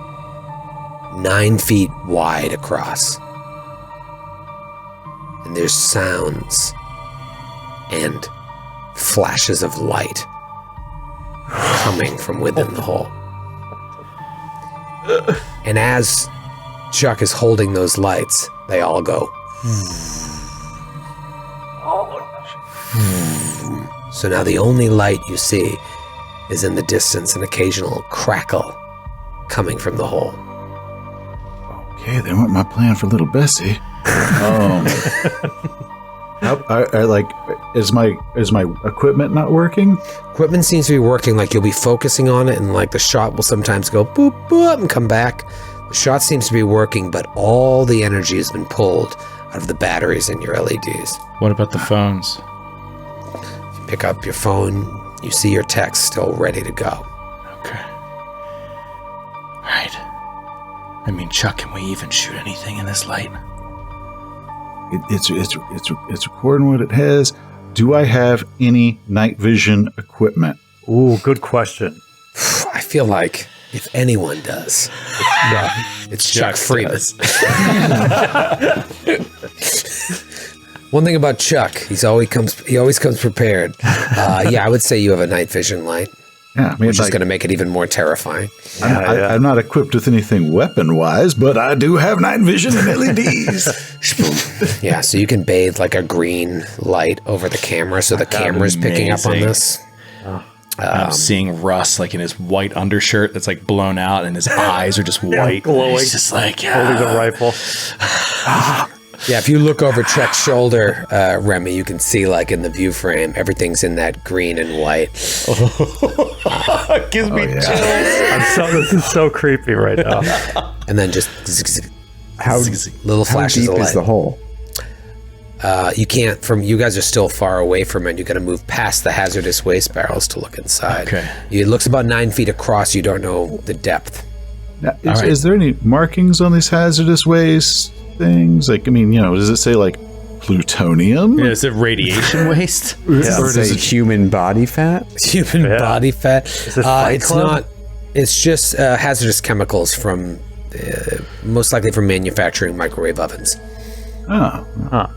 9 feet wide across. And there's sounds and flashes of light coming from within the hole. And as Chuck is holding those lights, they all go. So now the only light you see is in the distance, an occasional crackle coming from the hole. Okay, they want my plan for little Bessie. Is my equipment not working? Equipment seems to be working, like you'll be focusing on it and like the shot will sometimes go boop, boop and come back. The shot seems to be working, but all the energy has been pulled out of the batteries in your LEDs. What about the phones? You pick up your phone, you see your text still ready to go. Okay. Right. I mean, Chuck, can we even shoot anything in this light? It's recording what it has. Do I have any night vision equipment? Ooh, good question. I feel like if anyone does, it's Chuck Freeman. One thing about Chuck, he always comes prepared. Yeah, I would say you have a night vision light, Yeah, I mean, which is going to make it even more terrifying. I'm not equipped with anything weapon-wise, but I do have night vision and LEDs. Yeah, so you can bathe like a green light over the camera, so the camera's picking up on amazing. this. I'm seeing Russ like in his white undershirt that's like blown out, and his eyes are just white, glowing. He's just like, Holding the rifle. Yeah, if you look over Chuck's shoulder, Remy, you can see like in the view frame, everything's in that green and white. It gives me chills. This is so creepy right now. And then just How little flashes deep of light. is the hole? You can't, you guys are still far away from it. You got to move past the hazardous waste barrels to look inside. Okay. It looks about 9 feet across. You don't know the depth. Now, is there any markings on these hazardous waste things? Like, I mean, does it say like plutonium? Is it radiation waste? Does it say human body fat? Human body fat. Is it Fight It's Club? not. It's just hazardous chemicals from, most likely from manufacturing microwave ovens. Oh. Huh.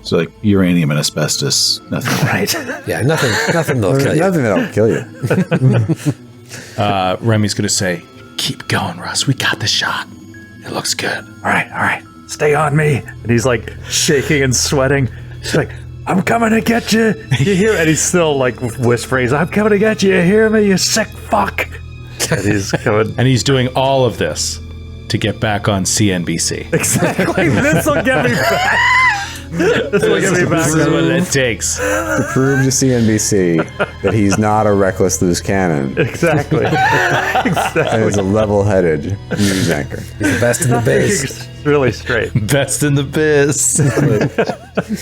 So like uranium and asbestos, nothing. Right. Yeah, nothing that'll kill you. Nothing that'll kill you. Remy's gonna say, "Keep going, Russ. We got the shot. It looks good." All right. Stay on me. And he's like shaking and sweating. He's like, I'm coming to get you. You hear? And he's still like whispering, I'm coming to get you. You hear me, you sick fuck? And he's coming. And he's doing all of this to get back on CNBC. Exactly. This will get me back. This will get me back. This is what it takes. To prove to CNBC that he's not a reckless loose cannon Exactly. and is a level-headed news anchor. He's the best in the biz. It's really straight. Best in the biz.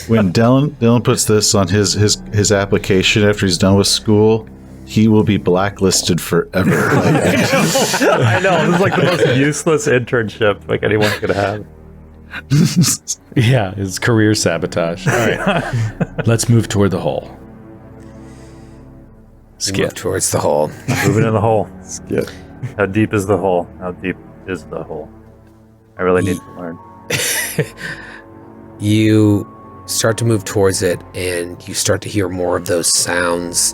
When Dylan puts this on his application after he's done with school, he will be blacklisted forever. I know. This is like the most useless internship like anyone could have. Yeah, his career sabotage. All right, let's move toward the hole. Move towards the hole. Moving in the hole. Skip. How deep is the hole? How deep is the hole? I really need to learn. You start to move towards it, and you start to hear more of those sounds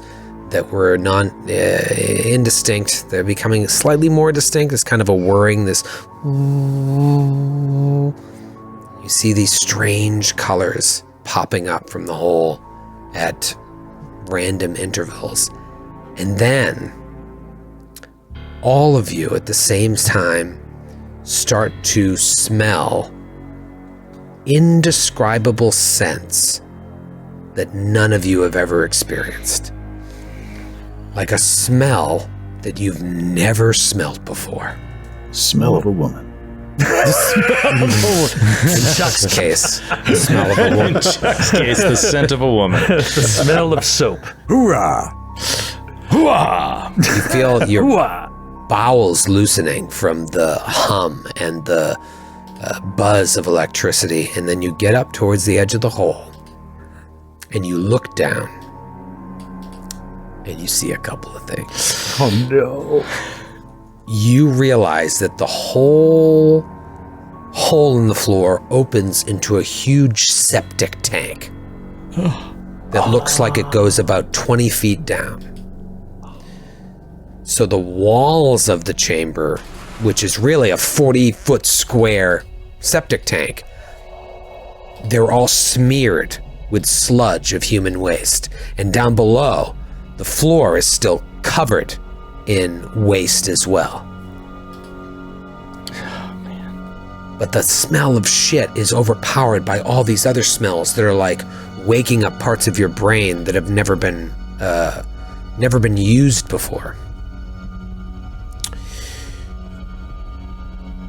that were indistinct. They're becoming slightly more distinct. It's kind of a whirring, this. You see these strange colors popping up from the hole at random intervals. And then all of you at the same time start to smell indescribable sense that none of you have ever experienced. Like a smell that you've never smelled before. Smell of a woman. In Chuck's case, the smell of a woman. In Chuck's case, the scent of a woman. The smell of soap. Hoorah! Hooah! You feel your Hooah! bowels loosening from the hum and the buzz of electricity, and then you get up towards the edge of the hole, and you look down, and you see a couple of things. Oh no. You realize that the whole hole in the floor opens into a huge septic tank that looks like it goes about 20 feet down. So the walls of the chamber, which is really a 40-foot square septic tank, they're all smeared with sludge of human waste. And down below, the floor is still covered in waste as well. Oh, man. But the smell of shit is overpowered by all these other smells that are like waking up parts of your brain that have never been used before.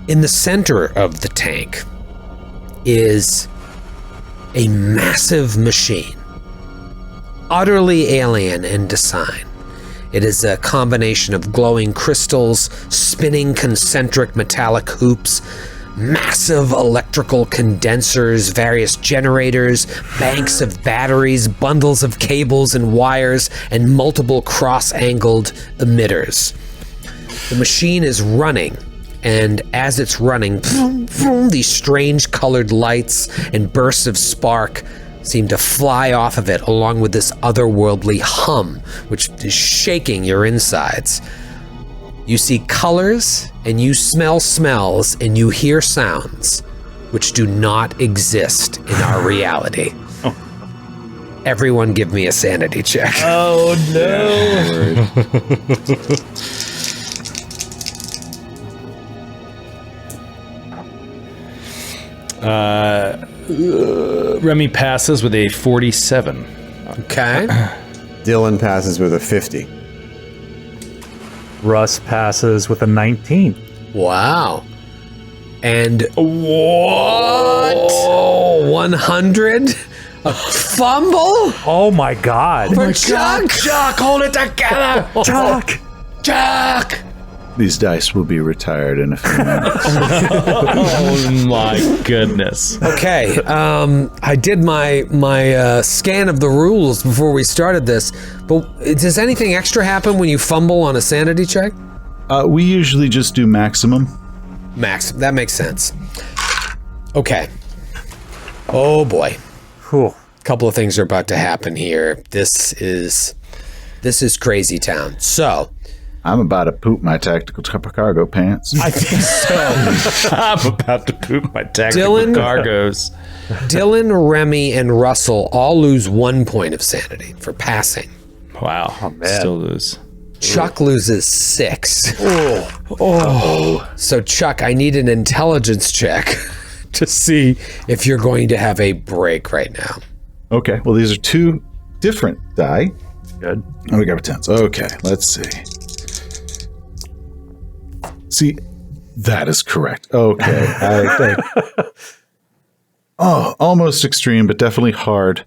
In the center of the tank is a massive machine, utterly alien in design. It is a combination of glowing crystals, spinning concentric metallic hoops, massive electrical condensers, various generators, banks of batteries, bundles of cables and wires, and multiple cross-angled emitters. The machine is running, and as it's running, these strange colored lights and bursts of spark seem to fly off of it, along with this otherworldly hum, which is shaking your insides. You see colors, and you smell smells, and you hear sounds, which do not exist in our reality. Everyone give me a sanity check. Oh no. Remy passes with a 47. Okay. Dylan passes with a 50. Russ passes with a 19. Wow. And what? 100? A fumble? Oh my god. For Chuck? Chuck, hold it together! Chuck! Chuck! These dice will be retired in a few minutes. Oh my goodness. Okay, I did my scan of the rules before we started this, but does anything extra happen when you fumble on a sanity check? We usually just do maximum. Max, that makes sense. Okay. Oh boy. Whew. Couple of things are about to happen here. This is crazy town. So, I'm about to poop my tactical cargo pants. I think so. I'm about to poop my tactical cargos. Dylan, Remy, and Russell all lose 1 point of sanity for passing. Wow. man. Still lose. Chuck loses 6. Oh. So Chuck, I need an intelligence check to see if you're going to have a break right now. Okay, well, these are two different die. Good. Oh, we got tens. Okay, let's see. See, that is correct. Okay. Almost extreme, but definitely hard,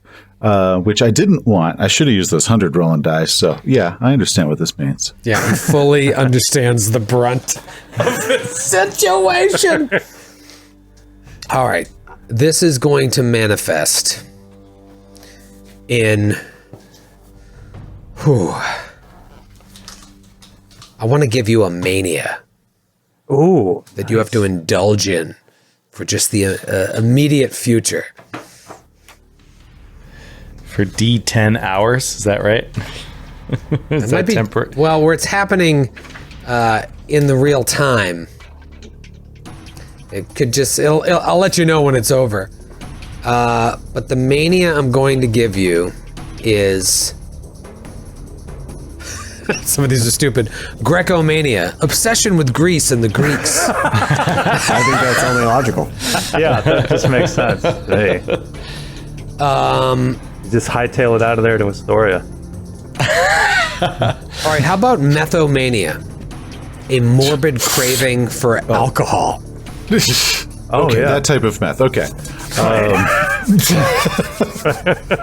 which I didn't want. I should have used those 100 rolling dice. So, yeah, I understand what this means. Yeah, he fully understands the brunt of the situation. All right. This is going to manifest in... I want to give you a mania. Ooh. That you have to indulge in for just the immediate future. For D10 hours, is that right? Is that temperate? Well, where it's happening in the real time, it could just, I'll let you know when it's over. But the mania I'm going to give you is Some of these are stupid. Grecomania, obsession with Greece and the Greeks. I think that's only logical. Yeah, that just makes sense. Hey. You just hightail it out of there to Astoria. All right, how about methomania? A morbid craving for alcohol. Oh, Okay, yeah. that type of meth. Okay.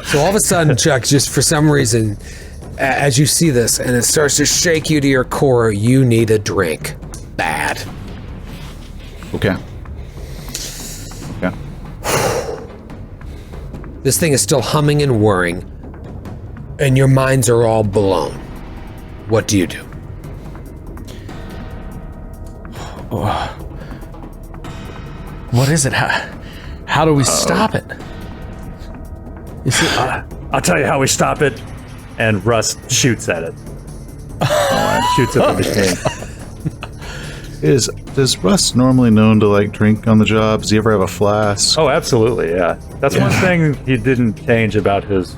So all of a sudden, Chuck, just for some reason, as you see this and it starts to shake you to your core, you need a drink. Bad. Okay. Okay. This thing is still humming and whirring, and your minds are all blown. What do you do? What is it? How do we stop it? Is it I'll tell you how we stop it. And Russ shoots at it. Shoots at the machine. Does Russ normally known to like drink on the job? Does he ever have a flask? Oh, absolutely, yeah. That's one thing he didn't change about his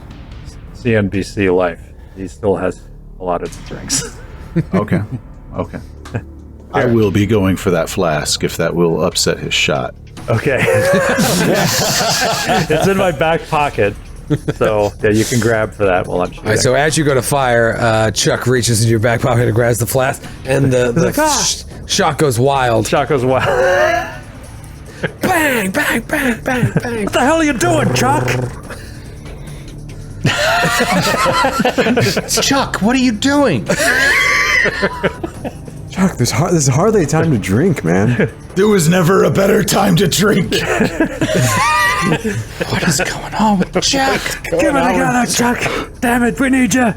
CNBC life. He still has a lot of drinks. Okay. Okay. I will be going for that flask if that will upset his shot. Okay. It's in my back pocket. So, yeah, you can grab for that while I'm shooting. All right, so as you go to fire, Chuck reaches into your back pocket and grabs the flask, and the shot goes wild. Shot goes wild. Bang, bang, bang, bang, bang. What the hell are you doing, Chuck? Chuck, what are you doing? Chuck, this is hardly a time to drink, man. There was never a better time to drink. What is going on with Chuck? Get it together, Chuck. Damn it, we need you.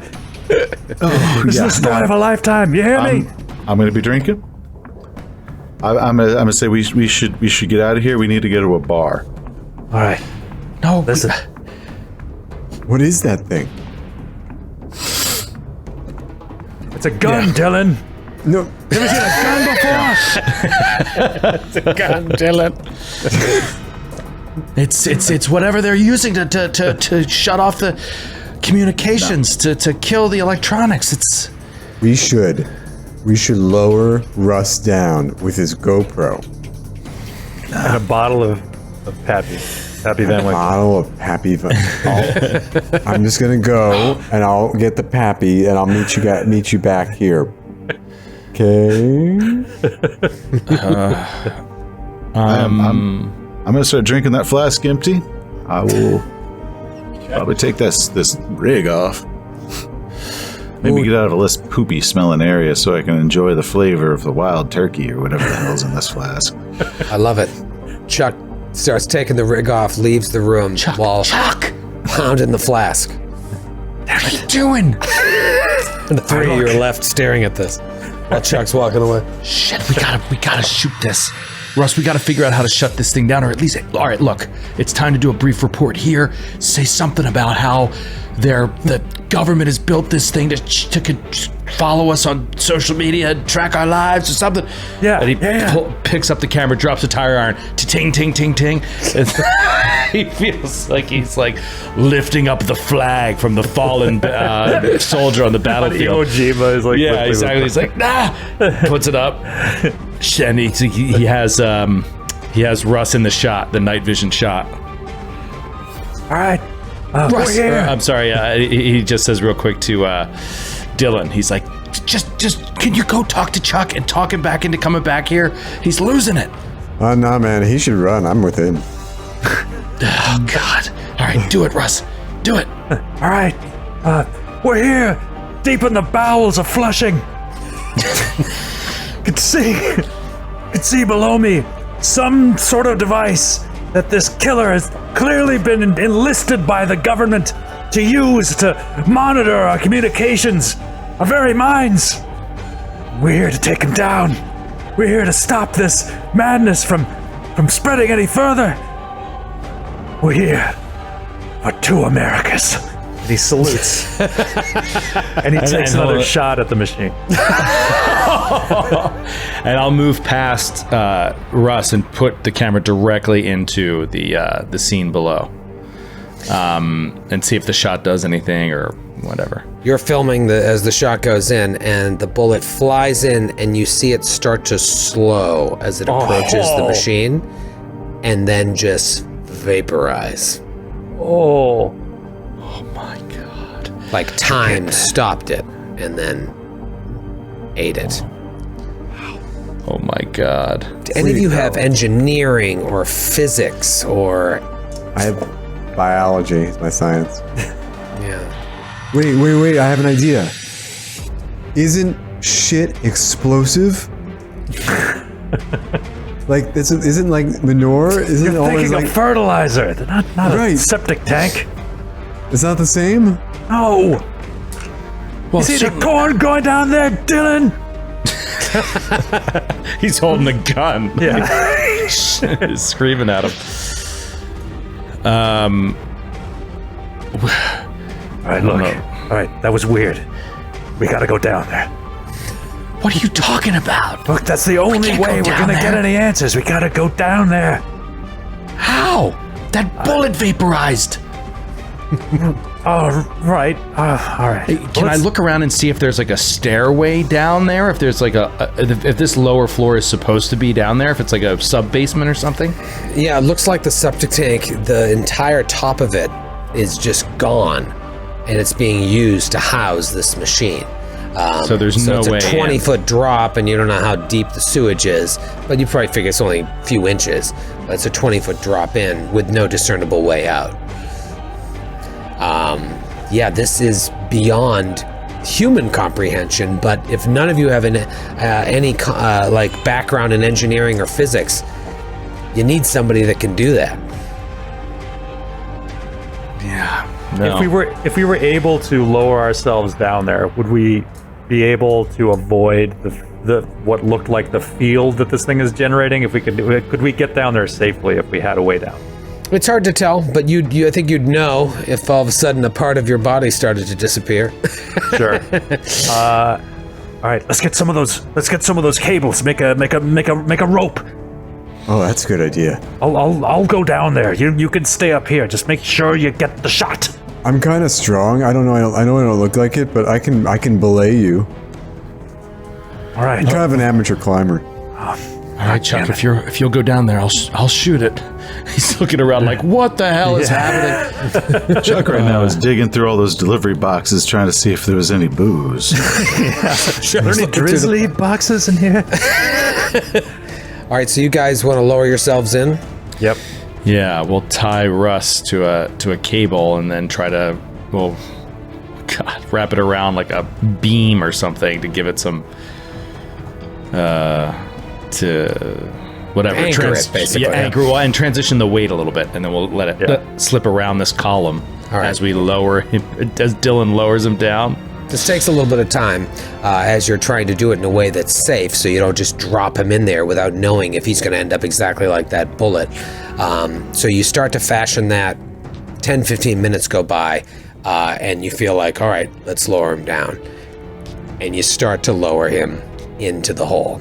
This is the story of a lifetime. You hear me? I'm going to be drinking. I'm gonna say we should get out of here. We need to go to a bar. All right. No, Listen. What is that thing? It's a gun, Dylan. No. Never seen a gun before? God, Dylan. It's whatever they're using to shut off the communications, to kill the electronics. It's We should lower Russ down with his GoPro. And a bottle of Pappy Van Winkle. Bottle of Pappy. I'm just gonna go and I'll get the Pappy and I'll meet you back here. Okay. I'm gonna start drinking that flask empty. I will probably take this rig off. Maybe get out of a less poopy smelling area so I can enjoy the flavor of the wild turkey or whatever the hell's in this flask. I love it. Chuck starts taking the rig off, leaves the room while Chuck. pounding the flask. What are you doing? And the three of you are left staring at this while Chuck's walking away. Shit, we gotta shoot this. Russ, we gotta figure out how to shut this thing down, or at least, all right, look, it's time to do a brief report here. Say something about how the government has built this thing to follow us on social media and track our lives or something. Yeah, And he yeah. picks up the camera, drops a tire iron, ting, ting, ting, ting. And he feels like he's like lifting up the flag from the fallen soldier on the battlefield. Iwo Jima is like... Yeah, exactly. He's like, nah, puts it up, and he has Russ in the shot, the night vision shot. All right. Russ, I'm sorry. He just says real quick to Dylan. He's like, just can you go talk to Chuck and talk him back into coming back here? He's losing it. Nah, man, he should run. I'm with him. Oh God! All right, do it, Russ. Do it. All right. We're here, deep in the bowels of Flushing. Could see below me some sort of device that this killer has clearly been enlisted by the government to use to monitor our communications, our very minds. We're here to take him down. We're here to stop this madness from spreading any further. We're here for 2 Americas. And he salutes. And he takes another shot at the machine. And I'll move past Russ and put the camera directly into the scene below, and see if the shot does anything or whatever. You're filming as the shot goes in, and the bullet flies in, and you see it start to slow as it approaches the machine, and then just vaporize. Oh. Oh my god. Like time stopped it, and then ate it. Oh my god. Do any of you have engineering or physics or... I have biology. It's my science. Yeah. Wait. I have an idea. Isn't shit explosive? Like, isn't like manure? Isn't it always Thinking like... of fertilizer. Not Right. a septic tank. It's not the same? No. Well, You see the corn going down there, Dylan? he's holding a gun. Yeah. He's screaming at him. All right, look. All right, that was weird. We gotta go down there. What are you talking about? Look, that's the only can't go way we're down gonna there. get any answers. We gotta go down there. How? That bullet vaporized. Oh, right. All right. Can I look around and see if there's like a stairway down there? If there's like if this lower floor is supposed to be down there? If it's like a sub basement or something? Yeah, it looks like the septic tank, the entire top of it is just gone, and it's being used to house this machine. So there's no it's way a in. 20-foot drop, and you don't know how deep the sewage is, but you probably figure it's only a few inches. But it's a 20-foot drop in with no discernible way out. Yeah, this is beyond human comprehension, but if none of you have any like background in engineering or physics, you need somebody that can do that. Yeah. No. If we were able to lower ourselves down there, would we be able to avoid the what looked like the field that this thing is generating? If we could we get down there safely if we had a way down? It's hard to tell, but I think you'd know if all of a sudden a part of your body started to disappear. Sure. All right, let's get some of those cables. Make a rope. Oh, that's a good idea. I'll go down there. You can stay up here. Just make sure you get the shot. I'm kind of strong. I don't know. I know I don't look like it, but I can belay you. All right. I'm kind of an amateur climber. All right, Chuck. If you'll go down there, I'll shoot it. He's looking around like, what the hell is happening? Chuck right now is digging through all those delivery boxes trying to see if there was any booze. Are there any drizzly boxes in here? All right, so you guys want to lower yourselves in? Yep. Yeah, we'll tie Russ to a cable and then try to wrap it around like a beam or something to give it some whatever Anchor it, basically. Yeah, anchor and transition the weight a little bit, and then we'll let it slip around this column as we lower him, as Dylan lowers him down. This takes a little bit of time as you're trying to do it in a way that's safe, so you don't just drop him in there without knowing if he's going to end up exactly like that bullet. So you start to fashion that. 10-15 minutes go by, and you feel like, all right, let's lower him down. And you start to lower him into the hole.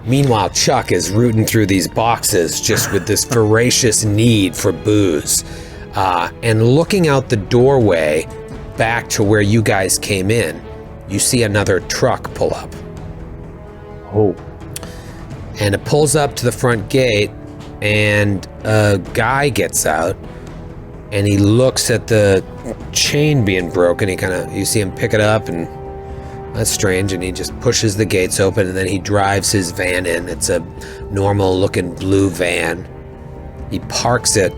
Meanwhile, Chuck is rooting through these boxes just with this voracious need for booze. And looking out the doorway back to where you guys came in, you see another truck pull up. Oh. And it pulls up to the front gate, and a guy gets out, and he looks at the chain being broken. You see him pick it up, and that's strange, and he just pushes the gates open, and then he drives his van in. It's a normal-looking blue van. He parks it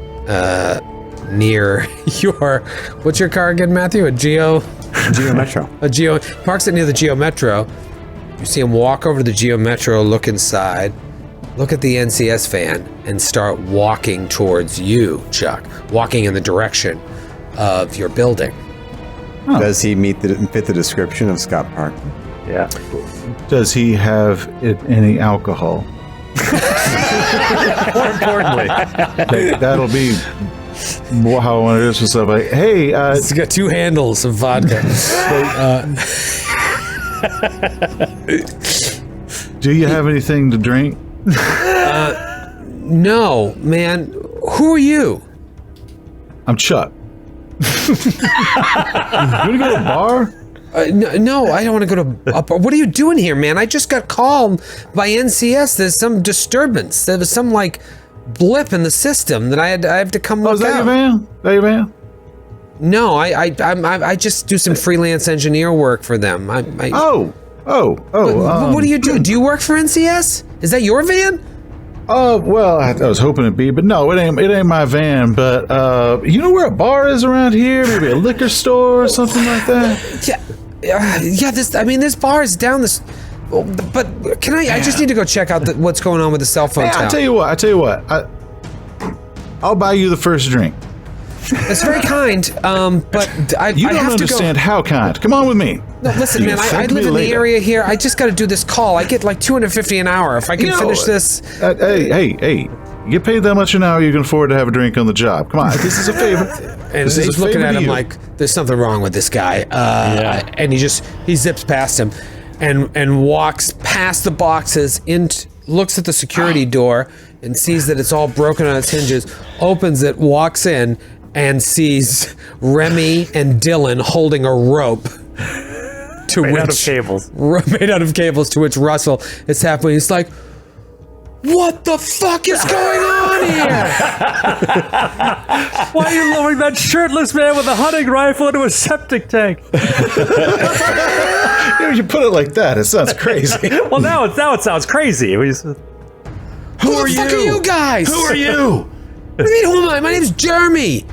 near what's your car again, Matthew? A Geo Metro. Parks it near the Geo Metro. You see him walk over to the Geo Metro, look inside, look at the NCS van, and start walking towards you, Chuck. Walking in the direction of your building. Oh. Does he fit the description of Scott Park? Yeah. Does he have any alcohol? More importantly, That'll be how I want to do this. So like, hey, It's got 2 handles of vodka. do you have anything to drink? No, man. Who are you? I'm Chuck. You want to go to a bar? No, I don't want to go to a bar. What are you doing here, man? I just got called by NCS. There's some disturbance. There was some like blip in the system that I have to come look Is that out. your van? That your van? No, I just do some freelance engineer work for them. What do you do? Do you work for NCS? Is that your van? Oh, well, I was hoping it'd be, but no, it ain't my van. But you know where a bar is around here? Maybe a liquor store or something like that. Yeah. This bar is down this. But can I just need to go check out what's going on with the cell phone tower. I tell you what. I'll buy you the first drink. That's very kind. But I You don't have understand to go. how kind. Come on with me. No, listen, You man. can I thank live me in later. the area here. I just got to do this call. I get like $250 an hour. If I can finish this. Hey. You get paid that much an hour, you can afford to have a drink on the job. Come on, this is a favor. And This is he's a looking favor at to him you. like there's something wrong with this guy. And he zips past him, and walks past the boxes, looks at the security door, and sees that it's all broken on its hinges. Opens it, walks in, and sees Remy and Dylan holding a rope. Made out of cables. Made out of cables. To which Russell is halfway. He's like, "What the fuck is going on here?" Why are you lowering that shirtless man with a hunting rifle into a septic tank? You put it like that, it sounds crazy. Well, now it sounds crazy. Who the fuck are you guys? Who are you? What do you mean, who am I? My name's Jeremy.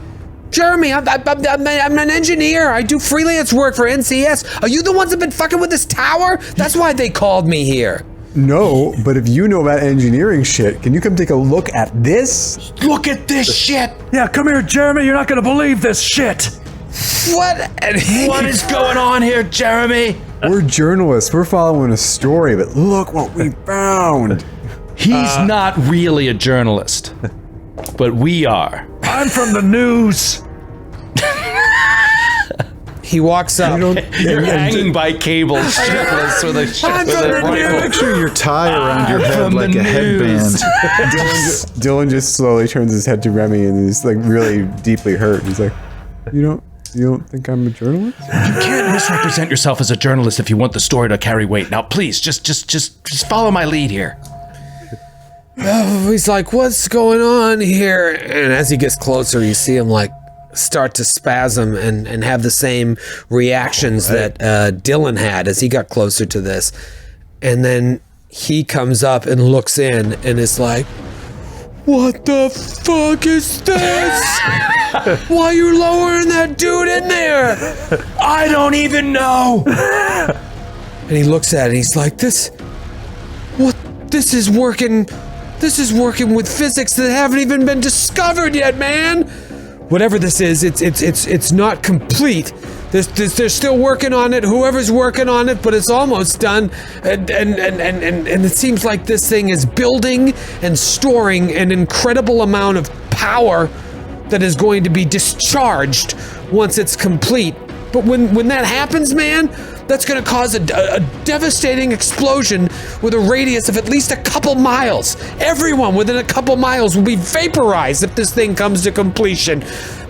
Jeremy, I'm an engineer. I do freelance work for NCS. Are you the ones that been fucking with this tower? That's why they called me here. No, but if you know about engineering shit, can you come take a look at this? Look at this shit. Yeah, come here, Jeremy. You're not gonna believe this shit. What? What is going on here, Jeremy? We're journalists. We're following a story, but look what we found. He's not really a journalist, but we are. I'm from the news. He walks up. You're hanging by cables, shirtless with a rifle. Picture your tie around your head from like the a headband. news. Dylan just slowly turns his head to Remy and he's like really deeply hurt. He's like, You don't think I'm a journalist? You can't misrepresent yourself as a journalist if you want the story to carry weight. Now, please, just follow my lead here. He's like, "What's going on here?" And as he gets closer, you see him like start to spasm and have the same reactions that Dylan had as he got closer to this. And then he comes up and looks in and is like, "What the fuck is this? Why are you lowering that dude in there?" I don't even know. And he looks at it and he's like, This is working with physics that haven't even been discovered yet, man. Whatever this is, it's not complete. They're still working on it. Whoever's working on it, but it's almost done. And it seems like this thing is building and storing an incredible amount of power that is going to be discharged once it's complete. But when that happens, man, that's going to cause a devastating explosion with a radius of at least a couple miles. Everyone within a couple miles will be vaporized if this thing comes to completion.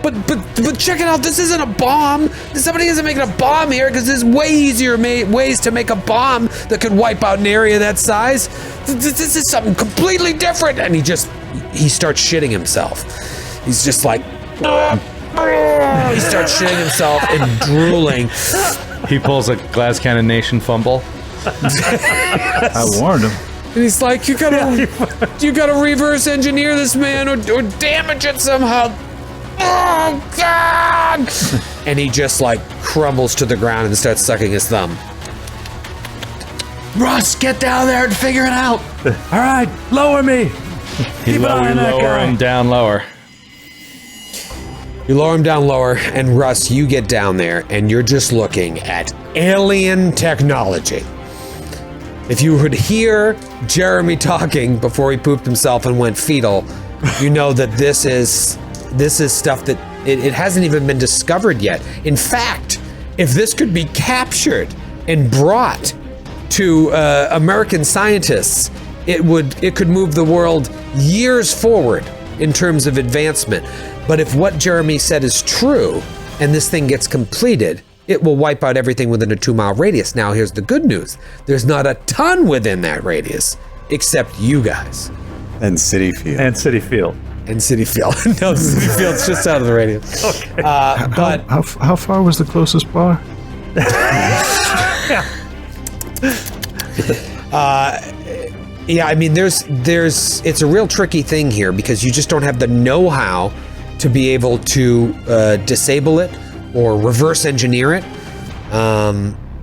But check it out. This isn't a bomb. Somebody isn't making a bomb here because there's way easier ways to make a bomb that could wipe out an area that size. This is something completely different. And he starts shitting himself. He's just like... He starts shitting himself and drooling. He pulls a glass cannon nation fumble. I warned him. And he's like, you gotta reverse engineer this man or damage it somehow. Oh God! And he just like crumbles to the ground and starts sucking his thumb. Russ, get down there and figure it out. All right, lower me. You lower him down lower. You lower him down lower, and Russ, you get down there, and you're just looking at alien technology. If you would hear Jeremy talking before he pooped himself and went fetal, you know that this is stuff that it hasn't even been discovered yet. In fact, if this could be captured and brought to American scientists, it could move the world years forward in terms of advancement. But if what Jeremy said is true, and this thing gets completed, it will wipe out everything within a 2-mile radius. Now, here's the good news. There's not a ton within that radius, except you guys. And City Field. And City Field. And City Field. No, City Field's just out of the radius. Okay. But How far was the closest bar? yeah, I mean, it's a real tricky thing here because you just don't have the know-how to be able to disable it or reverse engineer it.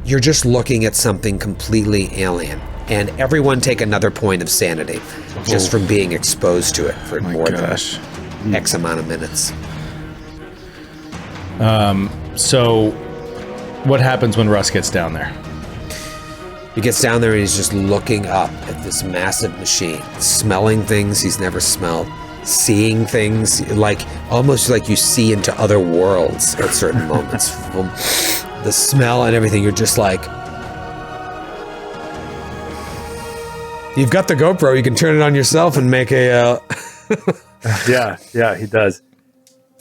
You're just looking at something completely alien. And everyone take another point of sanity just from being exposed to it for more than X amount of minutes. So what happens when Russ gets down there? He gets down there and he's just looking up at this massive machine, smelling things he's never smelled, seeing things almost like you see into other worlds at certain moments. The smell and everything, you're just like, you've got the GoPro, you can turn it on yourself and make a... Yeah, he does.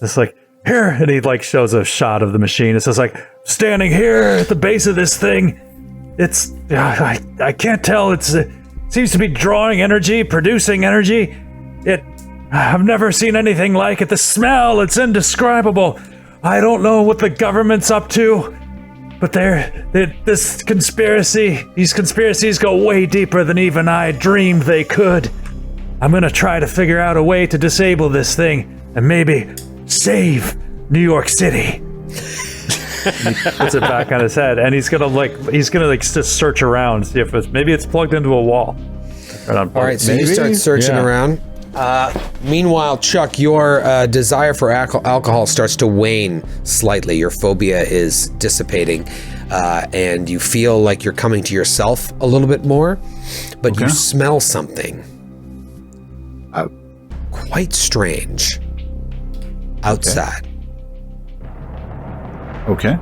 It's like, here, and he shows a shot of the machine. It's just like, standing here at the base of this thing, it's, I can't tell, it seems to be drawing energy, producing energy. I've never seen anything like it. The smell, it's indescribable. I don't know what the government's up to, but these conspiracies go way deeper than even I dreamed they could. I'm gonna try to figure out a way to disable this thing and maybe save New York City. He puts it back on his head, and he's gonna just search around, see if maybe it's plugged into a wall. All right, so you start searching around. Meanwhile, Chuck, your desire for alcohol starts to wane slightly. Your phobia is dissipating, and you feel like you're coming to yourself a little bit more, but you smell something quite strange outside. Okay.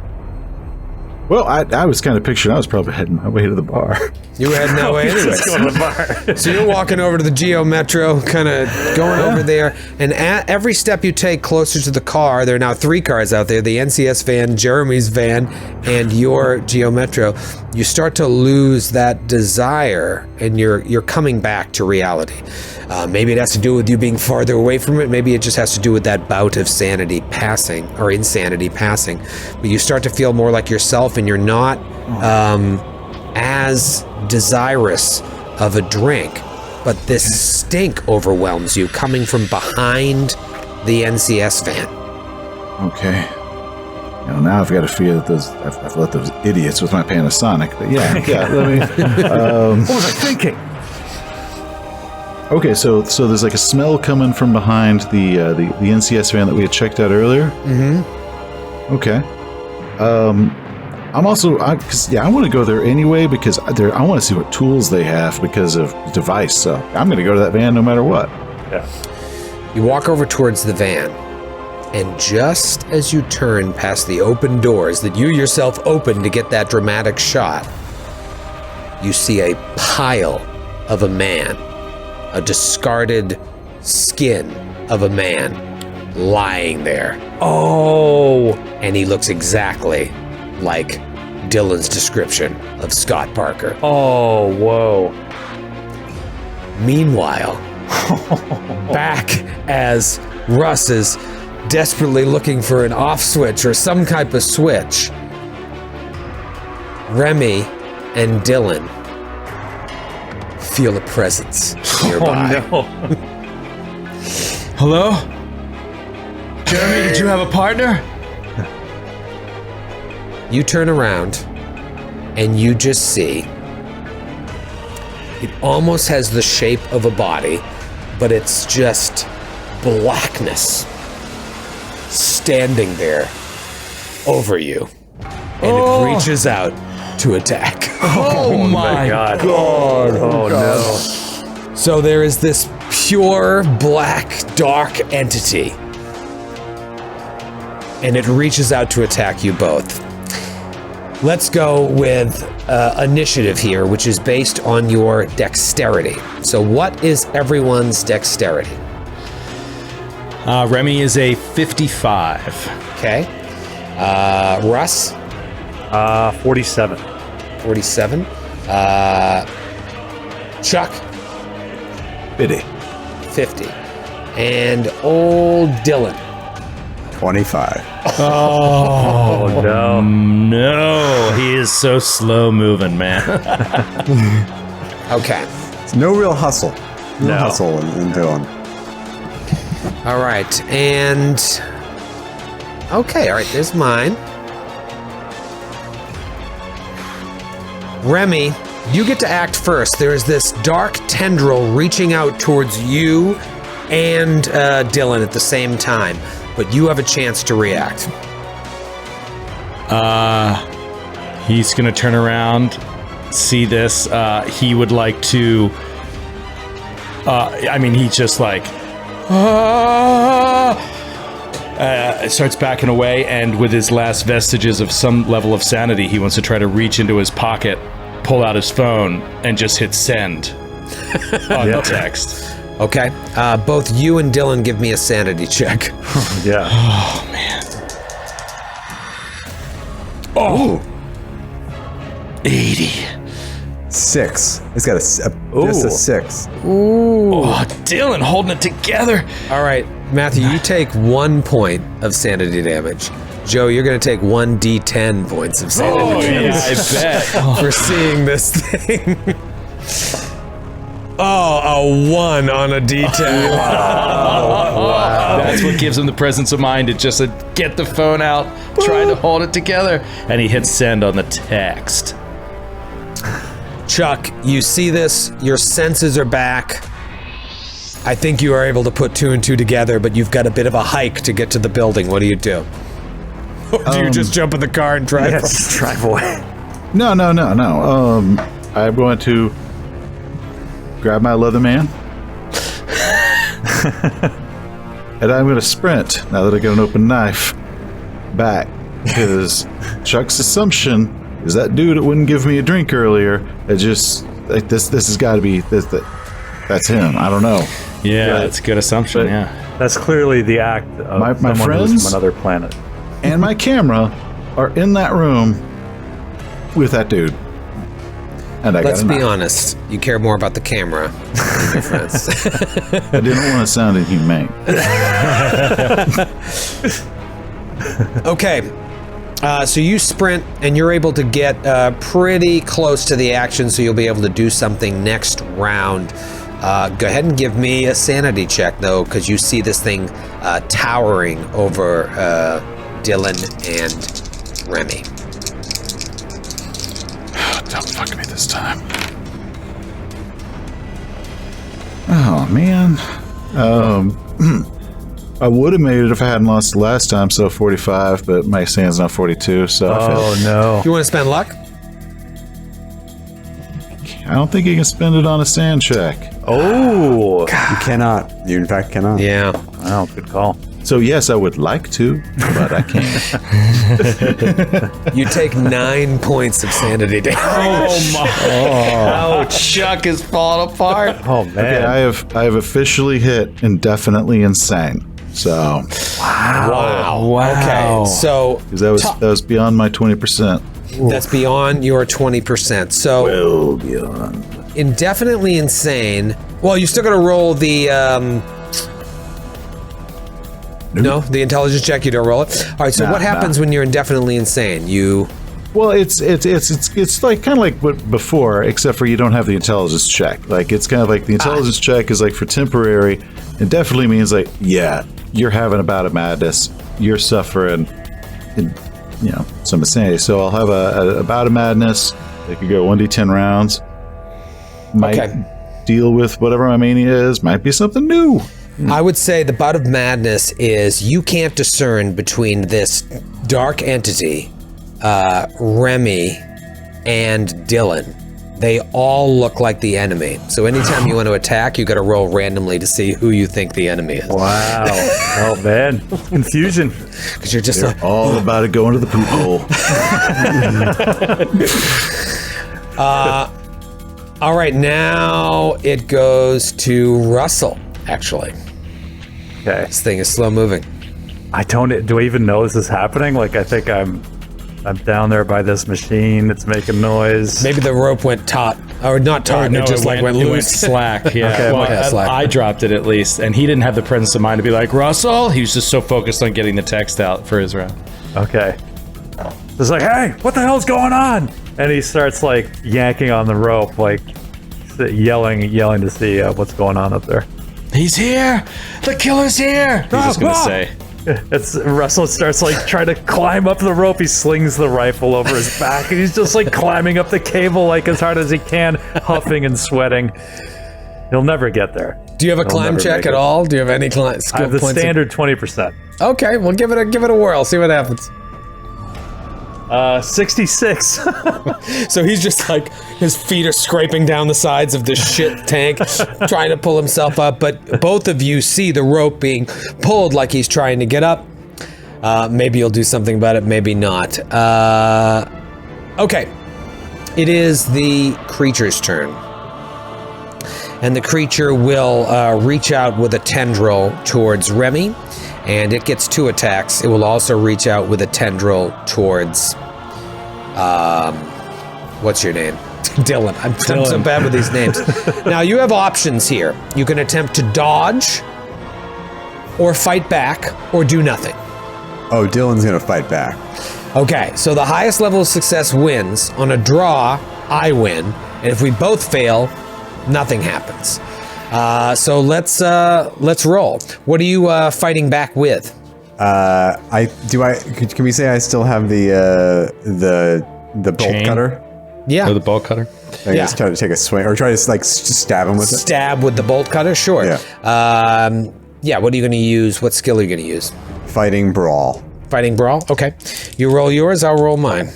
Well, I was kind of picturing I was probably heading my way to the bar. You were heading that way anyway. Going to the bar. So you're walking over to the Geo Metro, kind of going over there, and at every step you take closer to the car, there are now 3 cars out there, the NCS van, Jeremy's van, and your Geo Metro. You start to lose that desire, and you're coming back to reality. Maybe it has to do with you being farther away from it. Maybe it just has to do with that bout of sanity passing, or insanity passing. But you start to feel more like yourself, and you're not as desirous of a drink, but this stink overwhelms you coming from behind the NCS van. Okay. Now I've got a fear that I've let those idiots with my Panasonic. But let me. What was I thinking? Okay, so there's a smell coming from behind the NCS van that we had checked out earlier. Mm-hmm. Okay. I'm also, I want to go there anyway because I want to see what tools they have because of the device. So I'm going to go to that van no matter what. Yeah. You walk over towards the van, and just as you turn past the open doors that you yourself opened to get that dramatic shot, you see a pile of a man, a discarded skin of a man lying there. Oh. And he looks exactly like Dylan's description of Scott Parker. Oh, whoa. Meanwhile, back as Russ is desperately looking for an off switch or some type of switch, Remy and Dylan feel a presence nearby. Oh, no. Hello? Jeremy, did you have a partner? You turn around and you just see it almost has the shape of a body, but it's just blackness standing there over you, and it reaches out to attack. Oh my God. Oh no. So there is this pure black dark entity, and it reaches out to attack you both. Let's go with initiative here, which is based on your dexterity. So what is everyone's dexterity? Remy is a 55. Okay. Russ, 47. 47. Chuck, 50. 50. And old Dylan. 25. Oh, no. No, he is so slow moving, man. Okay. It's no real hustle. No No. hustle in Dylan. All right. And okay. All right. There's mine. Remy, you get to act first. There's this dark tendril reaching out towards you and Dylan at the same time, but you have a chance to react. He's gonna turn around, see this. He would like to. He's just like. Starts backing away, and with his last vestiges of some level of sanity, he wants to try to reach into his pocket, pull out his phone, and just hit send on the text. Okay. Both you and Dylan give me a sanity check. Yeah. Oh, man. Oh. 80. 6. It's got just a 6. Oh, Dylan holding it together. All right, Matthew, you take 1 point of sanity damage. Joe, you're going to take 1d10 points of sanity damage I bet. for seeing this thing. Oh, a 1 on a d10. Wow. That's what gives him the presence of mind to just get the phone out, try to hold it together, and he hits send on the text. Chuck, you see this, your senses are back. I think you are able to put 2 and 2 together, but you've got a bit of a hike to get to the building. What do you do? Or do you just jump in the car and drive? Yes, drive away. No. I'm going to grab my leather man. And I'm going to sprint, now that I got an open knife, back. Because Chuck's assumption is that dude that wouldn't give me a drink earlier. It just, like, this has got to be, that's him. I don't know. Yeah, But- that's a good assumption, but- yeah. That's clearly the act of My someone who's friends- from another planet. And my camera are in that room with that dude. And I Let's got a be knife. honest. You care more about the camera than your friends. I didn't want to sound inhumane. Okay. So you sprint and you're able to get pretty close to the action, so you'll be able to do something next round. Go ahead and give me a sanity check, though, because you see this thing towering over Dylan and Remy. Don't fuck me this time. Oh, man. I would have made it if I hadn't lost the last time, so 45, but my sand's now 42, so Oh, no. You want to spend luck? I don't think you can spend it on a sand check. Oh. You cannot. You, in fact, cannot. Yeah. Wow, good call. So, yes, I would like to, but I can't. You take 9 points of sanity damage. Oh, my. Oh, Chuck is falling apart. Oh, man. Okay, I have officially hit indefinitely insane. So, Wow. Wow. Okay. So because that was beyond my 20%. that's beyond your 20%. So Well beyond. indefinitely insane. Well, you're still going to roll the no, the intelligence check. You don't roll it. All right. So Nah, what happens when you're indefinitely insane? You Well, it's like kind of like what before, except for you don't have the intelligence check. Like it's kind of like the intelligence check is like for temporary. It definitely means like, yeah, you're having a bout of madness, you're suffering, some insanity. So I'll have a bout of madness. It could go 1d10 rounds. Might Okay. deal with whatever my mania is. Might be something new. I would say the bout of madness is you can't discern between this dark entity, Remy, and Dylan. They all look like the enemy. So anytime you want to attack, you got to roll randomly to see who you think the enemy is. Wow. Oh, man. Confusion. Because you're just like, All about to go into the poop hole. all right, now it goes to Russell, actually. Okay. This thing is slow moving. Do I even know this is happening? Like, I think I'm down there by this machine. It's making noise. Maybe the rope went taut, or not taut. No, it just went it went loose. slack. Yeah, Okay, well, okay, slack. I dropped it at least, and he didn't have the presence of mind to be like, Russell. He was just so focused on getting the text out for his round. Okay. It's like, hey, what the hell's going on? And he starts like yanking on the rope, like yelling to see what's going on up there. He's here. The killer's here. He's just gonna say. Russell starts like trying to climb up the rope. He slings the rifle over his back, and he's just like climbing up the cable like as hard as he can, huffing and sweating. He'll never get there. Do you have a climb check at all? Do you have any skill I have the points? standard 20%. Okay, well give it a whirl. See what happens. 66. So he's just like, his feet are scraping down the sides of this shit tank, trying to pull himself up. But both of you see the rope being pulled like he's trying to get up. Maybe you'll do something about it, maybe not. Okay. It is the creature's turn. And the creature will reach out with a tendril towards Remy. And it gets 2 attacks. It will also reach out with a tendril towards, what's your name? Dylan. I'm so bad with these names. Now, you have options here. You can attempt to dodge, or fight back, or do nothing. Oh, Dylan's going to fight back. Okay, so the highest level of success wins. On a draw, I win. And if we both fail, nothing happens. So let's roll. What are you fighting back with? Can we say I still have the bolt Chain? cutter? Yeah. Oh, the bolt cutter. I just try to take a swing or try to like stab him with it. Stab with the bolt cutter? Sure. Yeah. Yeah, what are you going to use? What skill are you going to use? Fighting brawl. Fighting brawl? Okay. You roll yours, I'll roll mine.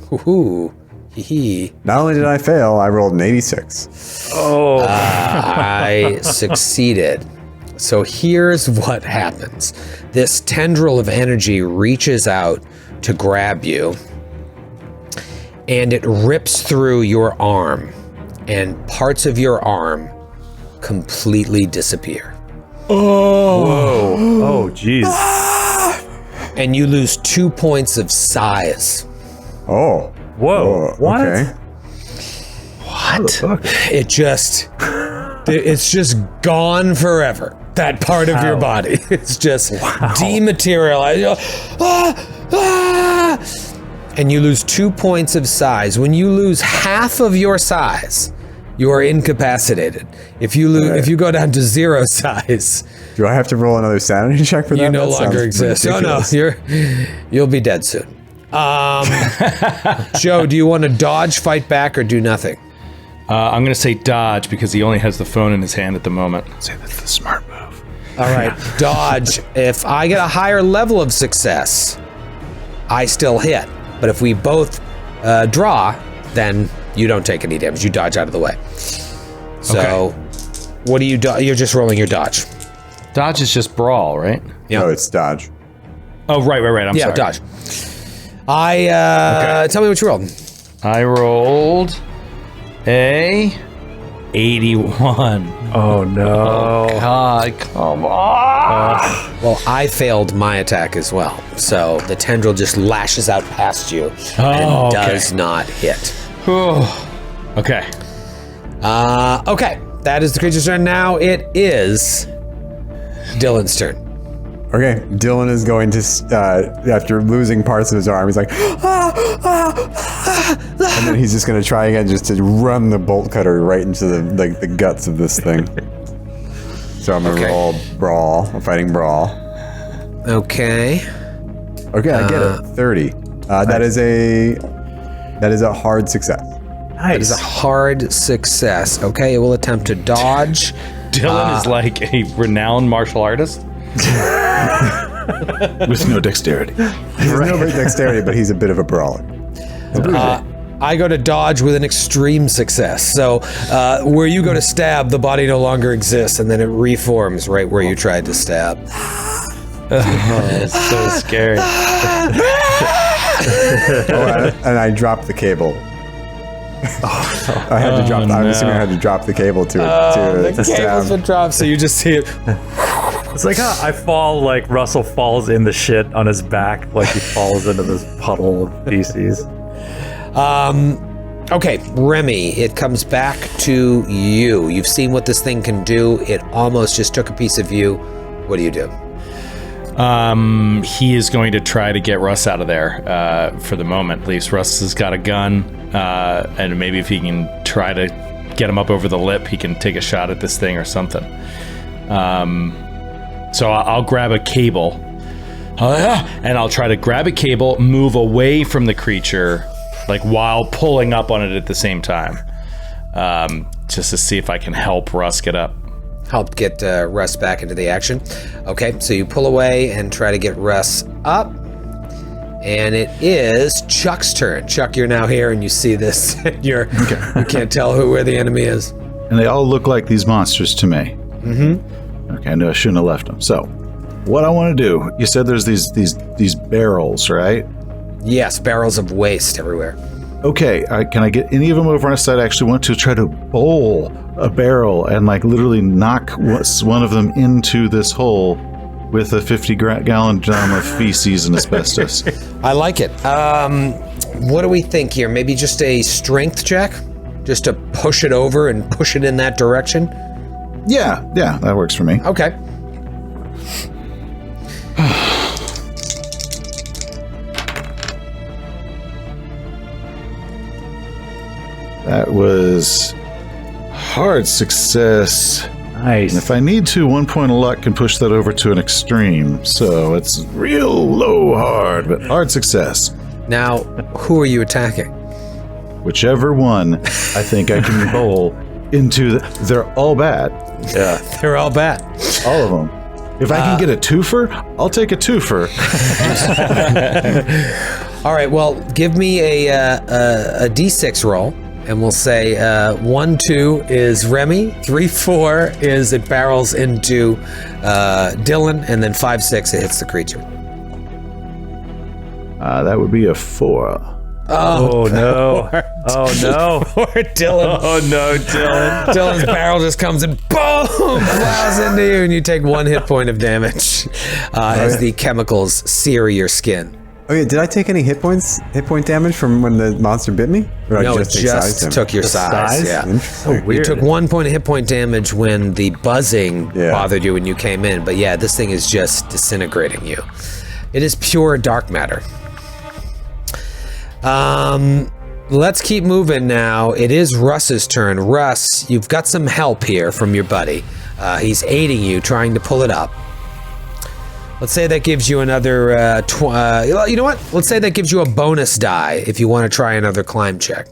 Hoo-hoo. Hee-hee. Not only did I fail, I rolled an 86. Oh. I succeeded. So here's what happens. This tendril of energy reaches out to grab you, and it rips through your arm, and parts of your arm completely disappear. Oh, jeez. And you lose 2 points of size. Oh. Whoa. What? Okay. What? It's just gone forever. That part of your body. It's just dematerialized. And you lose 2 points of size. When you lose half of your size, you are incapacitated. If you go down to 0 size, Do I have to roll another sanity check for that? you no That longer sounds exist. Oh no, ridiculous. you'll be dead soon. Joe, do you want to dodge, fight back, or do nothing? I'm going to say dodge because he only has the phone in his hand at the moment. Say that's the smart move. All right, dodge. If I get a higher level of success, I still hit. But if we both draw, then you don't take any damage. You dodge out of the way. So, what do you do? You're just rolling your dodge. Dodge is just brawl, right? Yeah. No, it's dodge. Oh, right. I'm Yeah, sorry. dodge. Tell me what you rolled. I rolled a 81. Oh, no. God, come on. Well, I failed my attack as well. So the tendril just lashes out past you and does not hit. Okay. Okay, that is the creature's turn. Now it is Dylan's turn. Okay, Dylan is going to, after losing parts of his arm, he's like, and then he's just going to try again just to run the bolt cutter right into the guts of this thing. So I'm going to roll brawl, a fighting brawl. Okay. Okay, I get it. 30. That is a hard success. That is a hard success. Okay, it will attempt to dodge. Dylan is like a renowned martial artist. With no dexterity. He has no great dexterity, but he's a bit of a brawler. I go to dodge with an extreme success. So where you go to stab, the body no longer exists, and then it reforms right where you tried to stab. It's so scary. And I dropped the cable. I had to drop. I'm assuming I had to drop the cable to The cable's stab. been dropped, so you just see it It's like I fall, like Russell falls in the shit on his back, like he falls into this puddle of feces. Okay, Remy, it comes back to you. You've seen what this thing can do. It almost just took a piece of you. What do you do? He is going to try to get Russ out of there, for the moment. At least Russ has got a gun, and maybe if he can try to get him up over the lip, he can take a shot at this thing or something. So I'll grab a cable, and I'll try to grab a cable, move away from the creature, like while pulling up on it at the same time, just to see if I can help Russ get up. Help get Russ back into the action. Okay, so you pull away and try to get Russ up. And it is Chuck's turn. Chuck, you're now here and you see this. You can't tell where the enemy is. And they all look like these monsters to me. Mm-hmm. Okay, I knew I shouldn't have left them. So, what I want to do, you said there's these barrels, right? Yes, barrels of waste everywhere. Okay, can I get any of them over on the side? I actually want to try to bowl a barrel and like literally knock one of them into this hole with a 50-gallon drum of feces and asbestos. I like it. What do we think here? Maybe just a strength check? Just to push it over and push it in that direction? Yeah, that works for me. Okay. That was hard success. Nice. And if I need to, 1 point of luck can push that over to an extreme. So it's real low hard, but hard success. Now, who are you attacking? Whichever one I think I can bowl into. They're all bad. Yeah. They're all bad. All of them. If I can get a twofer, I'll take a twofer. All right, well, give me a D6 roll. And we'll say 1, 2 is Remy, 3, 4 is it barrels into Dylan, and then 5, 6 it hits the creature. That would be a 4. Oh no! Oh no! Poor Dylan. Oh no, Dylan! Dylan's barrel just comes and boom, plows into you, and you take 1 hit point of damage as the chemicals sear your skin. Oh yeah, did I take any hit point damage from when the monster bit me? Or No, I it just took your size. size? Yeah. So You weird. took 1 point of hit point damage when the buzzing bothered you when you came in, but yeah, this thing is just disintegrating you. It is pure dark matter. Let's keep moving now. It is Russ's turn. Russ, you've got some help here from your buddy. He's aiding you, trying to pull it up. Let's say that gives you another, you know what? Let's say that gives you a bonus die if you want to try another climb check.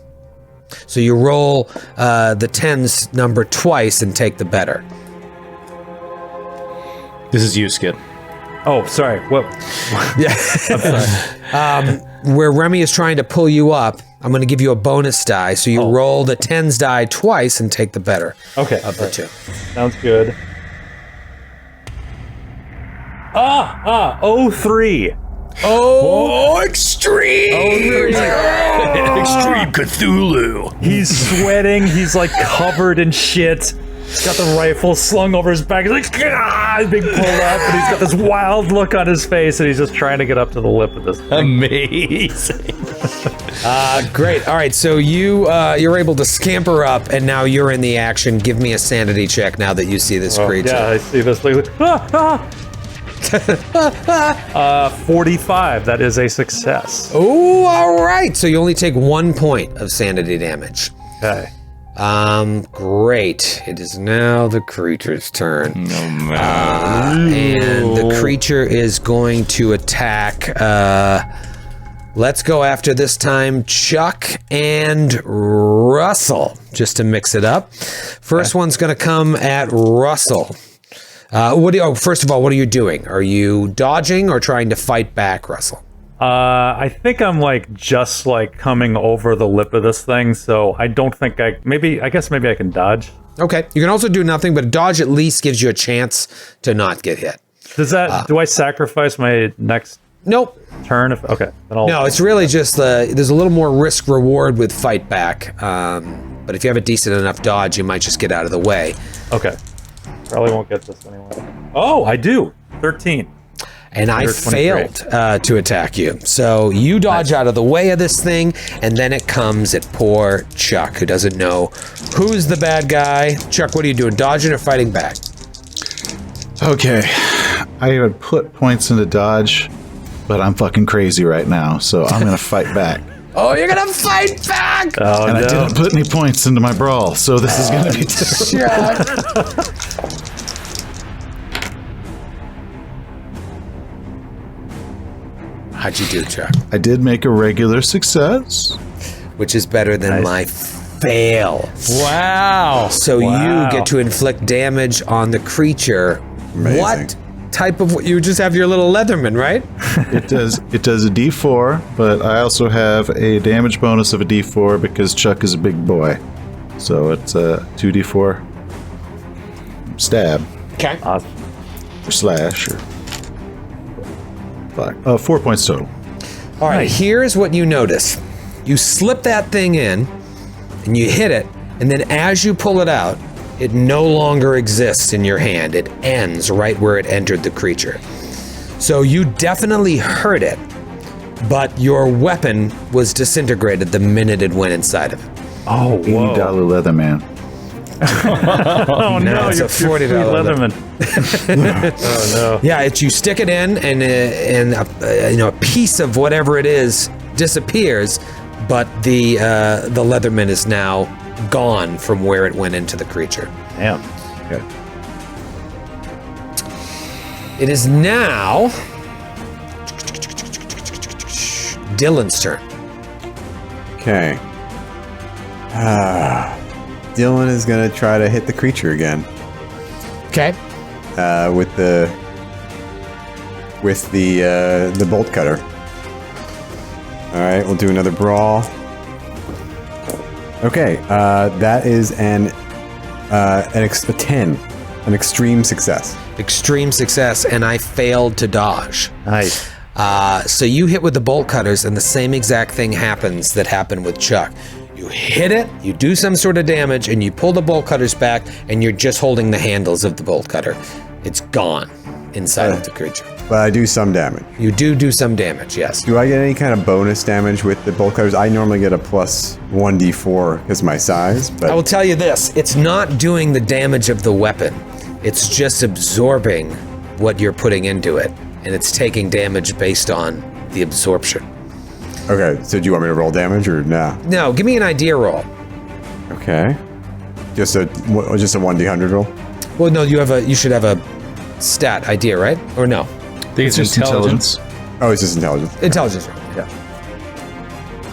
So you roll the 10's number twice and take the better. This is you, Skid. Oh, sorry. What? Yeah. I'm sorry. Where Remy is trying to pull you up, I'm going to give you a bonus die. So you roll the 10's die twice and take the better Okay. of the two. Sounds good. 03. Oh, extreme! Extreme Cthulhu. He's sweating. He's like covered in shit. He's got the rifle slung over his back. He's like, he's being pulled up, and he's got this wild look on his face, and he's just trying to get up to the lip of this thing. Amazing. Great. All right, so you're able to scamper up, and now you're in the action. Give me a sanity check now that you see this creature. Yeah, I see this thing. 45. That is a success. Oh, all right. So you only take 1 point of sanity damage. Okay. Great. It is now the creature's turn. No man. And the creature is going to attack. Let's go after this time Chuck and Russell, just to mix it up. First one's going to come at Russell. First of all, what are you doing? Are you dodging or trying to fight back, Russell? I think I'm like just like coming over the lip of this thing, so I don't think I guess maybe I can dodge. Okay. You can also do nothing, but dodge at least gives you a chance to not get hit. Does that do I sacrifice my next Nope. turn? Okay. Then I'll, No, it's really just there's a little more risk reward with fight back. But if you have a decent enough dodge, you might just get out of the way. Okay. Probably won't get this anyway. Oh, I do. 13. And I You're 23. failed to attack you. So you dodge out of the way of this thing, and then it comes at poor Chuck, who doesn't know who's the bad guy. Chuck, what are you doing? Dodging or fighting back? Okay. I would put points into dodge, but I'm fucking crazy right now, so I'm going to fight back. Oh, you're going to fight back! Oh, And no. I didn't put any points into my brawl, so this is going to be terrible. Chuck. How'd you do, Chuck? I did make a regular success. Which is better than my fail. Wow. So Wow. you get to inflict damage on the creature. Amazing. What type of... You just have your little Leatherman, right? It does a D4, but I also have a damage bonus of a D4 because Chuck is a big boy. So it's a 2D4 stab Okay. Awesome. or slash or 4 points total. All right, here's what you notice. You slip that thing in, and you hit it, and then as you pull it out, it no longer exists in your hand. It ends right where it entered the creature. So you definitely hurt it, but your weapon was disintegrated the minute it went inside of it. Oh, whoa. $80 leather man. Oh, no. it's a You're $40 Leatherman. Oh, no. Yeah, you stick it in, and a piece of whatever it is disappears, but the Leatherman is now gone from where it went into the creature. Damn. Okay. It is now Dylan's turn. Okay. Dylan is gonna try to hit the creature again Okay. with the bolt cutter. All right, we'll do another brawl. Okay, that is a 10, an extreme success. Extreme success, and I failed to dodge. Nice. So you hit with the bolt cutters, and the same exact thing happens that happened with Chuck. You hit it, you do some sort of damage, and you pull the bolt cutters back, and you're just holding the handles of the bolt cutter. It's gone inside of the creature. But I do some damage. You do some damage, yes. Do I get any kind of bonus damage with the bolt cutters? I normally get a plus 1d4 because of my size, but I will tell you this, it's not doing the damage of the weapon. It's just absorbing what you're putting into it, and it's taking damage based on the absorption. okay. So do you want me to roll damage or nah? No, give me an idea roll. Okay. Just a 1d100 roll. Well, no, you should have a stat idea, right? Or no? I think it's Just intelligence. Oh, it's just intelligence. Intelligence roll. Yeah.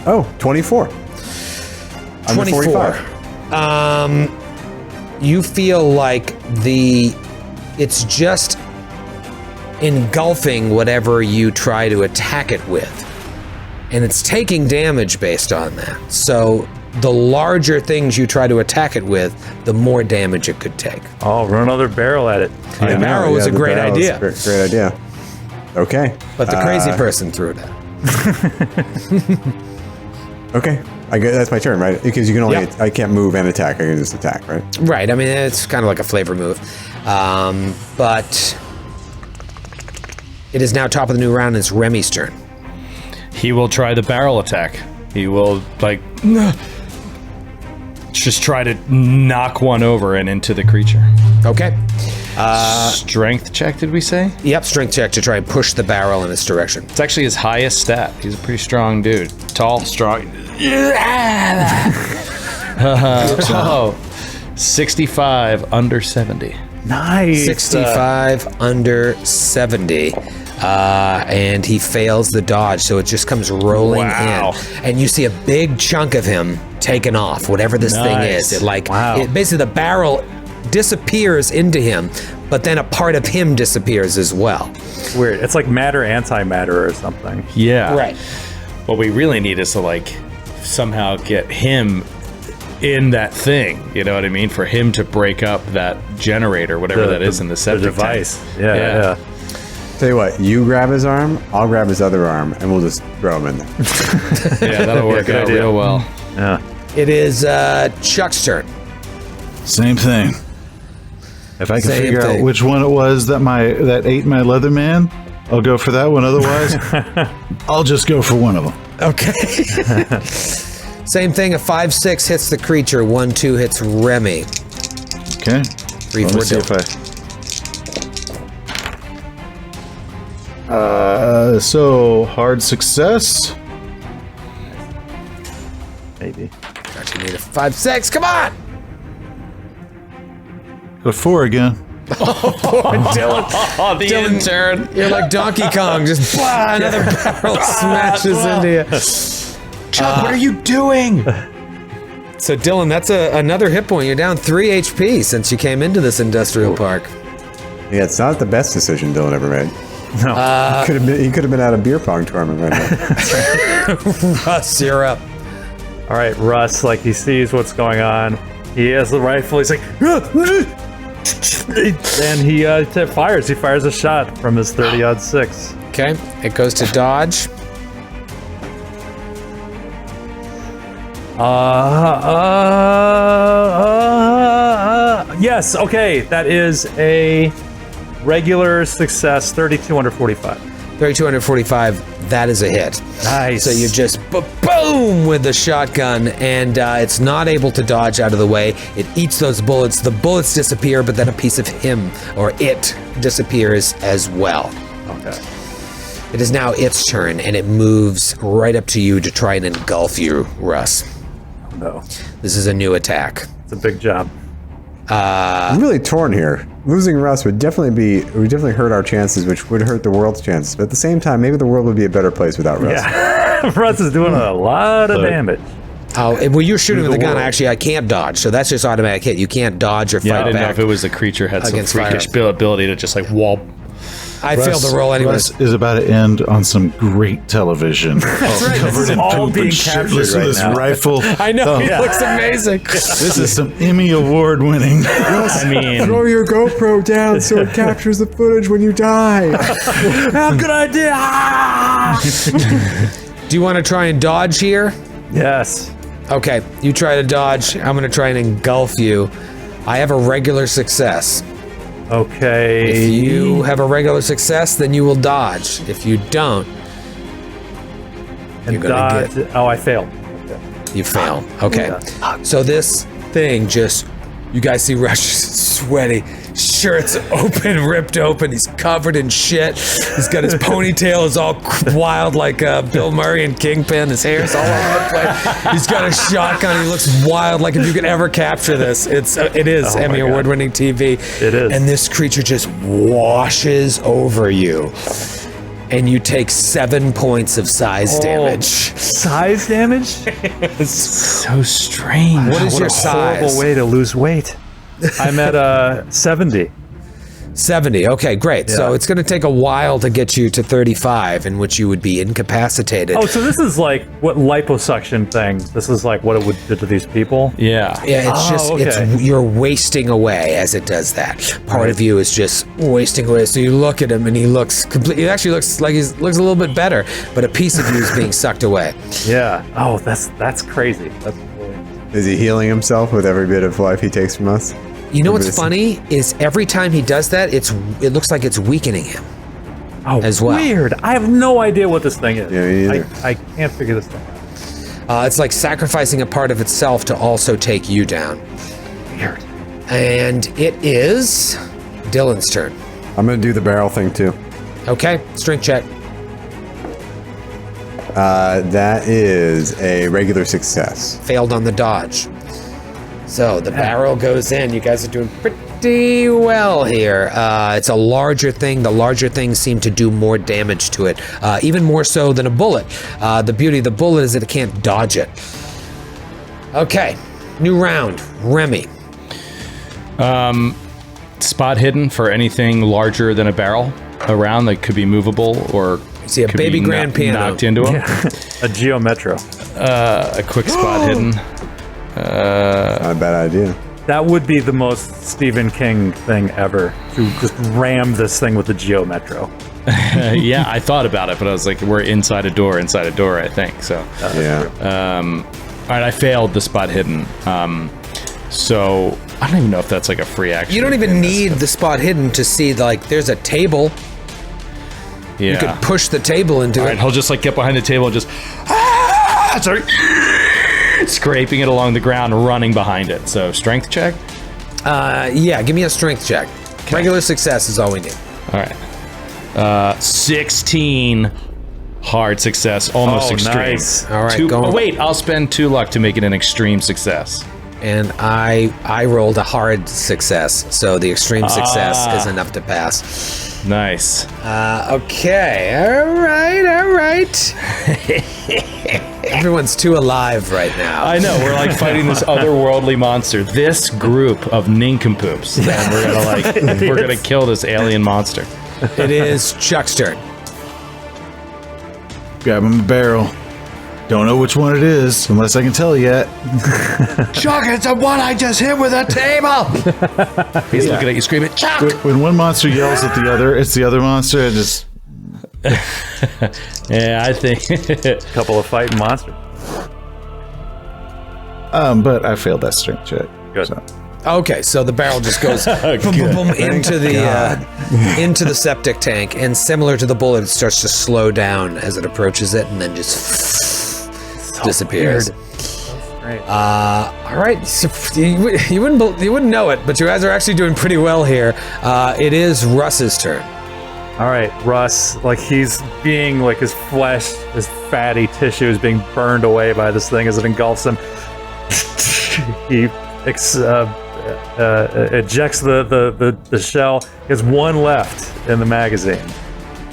Oh, 24. Under 24. 45. You feel like it's just engulfing whatever you try to attack it with. And it's taking damage based on that. So the larger things you try to attack it with, the more damage it could take. Oh, run another barrel at it. The barrel was a the great barrel is idea. a great idea. Okay. But the crazy person threw it out. Okay. That's my turn, right? Because you can only, Yep. I can't move and attack. I can just attack, right? Right. I mean, it's kind of like a flavor move. But it is now top of the new round, and it's Remy's turn. He will try the barrel attack. He will, just try to knock one over and into the creature. Okay. Strength check, did we say? Yep, strength check to try and push the barrel in its direction. It's actually his highest stat. He's a pretty strong dude. Tall, strong. Oh, 65 under 70. Nice. 65 under 70. And he fails the dodge, so it just comes rolling Wow. in. And you see a big chunk of him taken off, whatever this thing Nice. is. Wow. Basically the barrel disappears into him, but then a part of him disappears as well. Weird. It's like matter, antimatter or something. Yeah. Right. What we really need is to somehow get him in that thing. You know what I mean? For him to break up that generator, whatever that is in the septic device. tank. Yeah. Tell you what, you grab his arm, I'll grab his other arm, and we'll just throw him in there. Yeah, that'll work good out idea. real well. Yeah. It is Chuck's turn. Same thing. If I can Same figure thing. out which one it was that ate my leather man, I'll go for that one. Otherwise, I'll just go for one of them. Okay. Same thing. A 5-6 hits the creature. 1-2 hits Remy. Okay. 3-4 Let me see Dylan. if so hard success. Maybe. Got you need a 5-6. Come on. Go 4 again. Dylan. Oh, the intern. You're like Donkey Kong. Just blah, another barrel smashes into you. Chuck, what are you doing? So Dylan, that's another hit point. You're down 3 HP since you came into this industrial park. Yeah, it's not the best decision Dylan ever made. No. He could have been at a beer pong tournament right now. Russ, you're up. All right, Russ, like he sees what's going on. He has the rifle. He's like, and he fires. He fires a shot from his 30-06. Okay, it goes to dodge. Yes. Okay, that is a regular success. 3245. 3245. That is a hit. Nice. So you just boom with the shotgun, and it's not able to dodge out of the way. It eats those bullets. The bullets disappear, but then a piece of him or it disappears as well. Okay. It is now its turn, and it moves right up to you to try and engulf you, Russ. No, This is a new attack. it's a big job. I'm really torn here. Losing Russ would definitely hurt our chances, which would hurt the world's chances. But at the same time, maybe the world would be a better place without Russ. Yeah, Russ is doing a lot of damage. Oh, well, you're shooting with a gun. world. Actually, I can't dodge, so that's just automatic hit. You can't dodge or Yeah, I fight didn't know back. if it was the creature had some Against freakish fire. ability to just like wall. I failed the roll anyways. Russ is about to end on some great television. Covered in all poop being and captured shirtless with right this now. rifle. I know, Oh, he looks amazing. This is some Emmy Award winning. I mean, Throw your GoPro down so it captures the footage when you die. How could I do? Do you want to try and dodge here? Yes. Okay, you try to dodge. I'm going to try and engulf you. I have a regular success. Okay. If you have a regular success, then you will dodge. If you don't, and you're gonna dodge. Oh, I failed. you fail. Okay. So this thing just, you guys see Rush sweaty, shirt's open, ripped open. He's covered in shit. He's got his ponytail is all wild like Bill Murray and Kingpin. His hair's all over the place. He's got a shotgun. He looks wild. Like if you could ever capture this, it is Emmy God. award-winning TV. It is. And this creature just washes over you. And you take 7 points of size damage. Size damage? so strange. What is your Horrible size? way to lose weight. I'm at 70. 70. Okay, great. So Yeah. it's going to take a while to get you to 35, in which you would be incapacitated. Oh, so this is like what liposuction thing. This is like what it would do to these people. Yeah. Yeah, it's just okay. you're wasting away as it does that. Part of you is just wasting away. So you look at him and he looks completely. He actually looks like he looks a little bit better, but a piece of you is being sucked away. Yeah. Oh, that's crazy. That's really... Is he healing himself with every bit of life he takes from us? You know what's funny is every time he does that, it looks like it's weakening him. Oh, as well. Weird. I have no idea what this thing is. Yeah, me neither. I can't figure this thing out. It's like sacrificing a part of itself to also take you down. Weird. And it is Dylan's turn. I'm going to do the barrel thing too. Okay, strength check. That is a regular success. Failed on the dodge. So the barrel goes in. You guys are doing pretty well here. It's a larger thing. The larger things seem to do more damage to it, even more so than a bullet. The beauty of the bullet is that it can't dodge it. Okay, new round. Remy. Spot hidden for anything larger than a barrel around that could be movable or See a could baby be grand piano. knocked into him. A Geo Metro. A quick spot hidden. Not a bad idea. That would be the most Stephen King thing ever, to just ram this thing with the Geo Metro. Yeah, I thought about it, but I was like, we're inside a door, I think. So, Yeah. all right, I failed the spot hidden. So I don't even know if that's like a free action. You don't even need the spot hidden to see, like, there's a table. Yeah. You could push the table into All it. right, he'll just like get behind the table and just start scraping it along the ground, running behind it. So strength check. Yeah, give me a strength check. Regular success is all we need. All right. 16 hard success, almost extreme. Nice. All right, go on. wait, I'll spend 2 luck to make it an extreme success. And I rolled a hard success, so the extreme success is enough to pass. Nice. Okay, all right. Everyone's too alive right now. I know, we're like fighting this otherworldly monster, this group of nincompoops, and we're gonna kill this alien monster. It is Chuck's turn. Grab him a barrel. Don't know which one it is, unless I can tell yet. Chuck, it's the one I just hit with a table. He's looking at you screaming, Chuck! When one monster yells at the other, it's the other monster. And just Yeah, I think. Couple of fighting monsters. but I failed that strength check. Good. So. Okay, so the barrel just goes boom, boom, boom, into the septic tank, and similar to the bullet, it starts to slow down as it approaches it, and then just disappears. Great. All right, so you wouldn't know it, but you guys are actually doing pretty well here. It is Russ's turn. All right, Russ, like he's being like his flesh, his fatty tissue is being burned away by this thing as it engulfs him. He ejects the shell. He has one left in the magazine.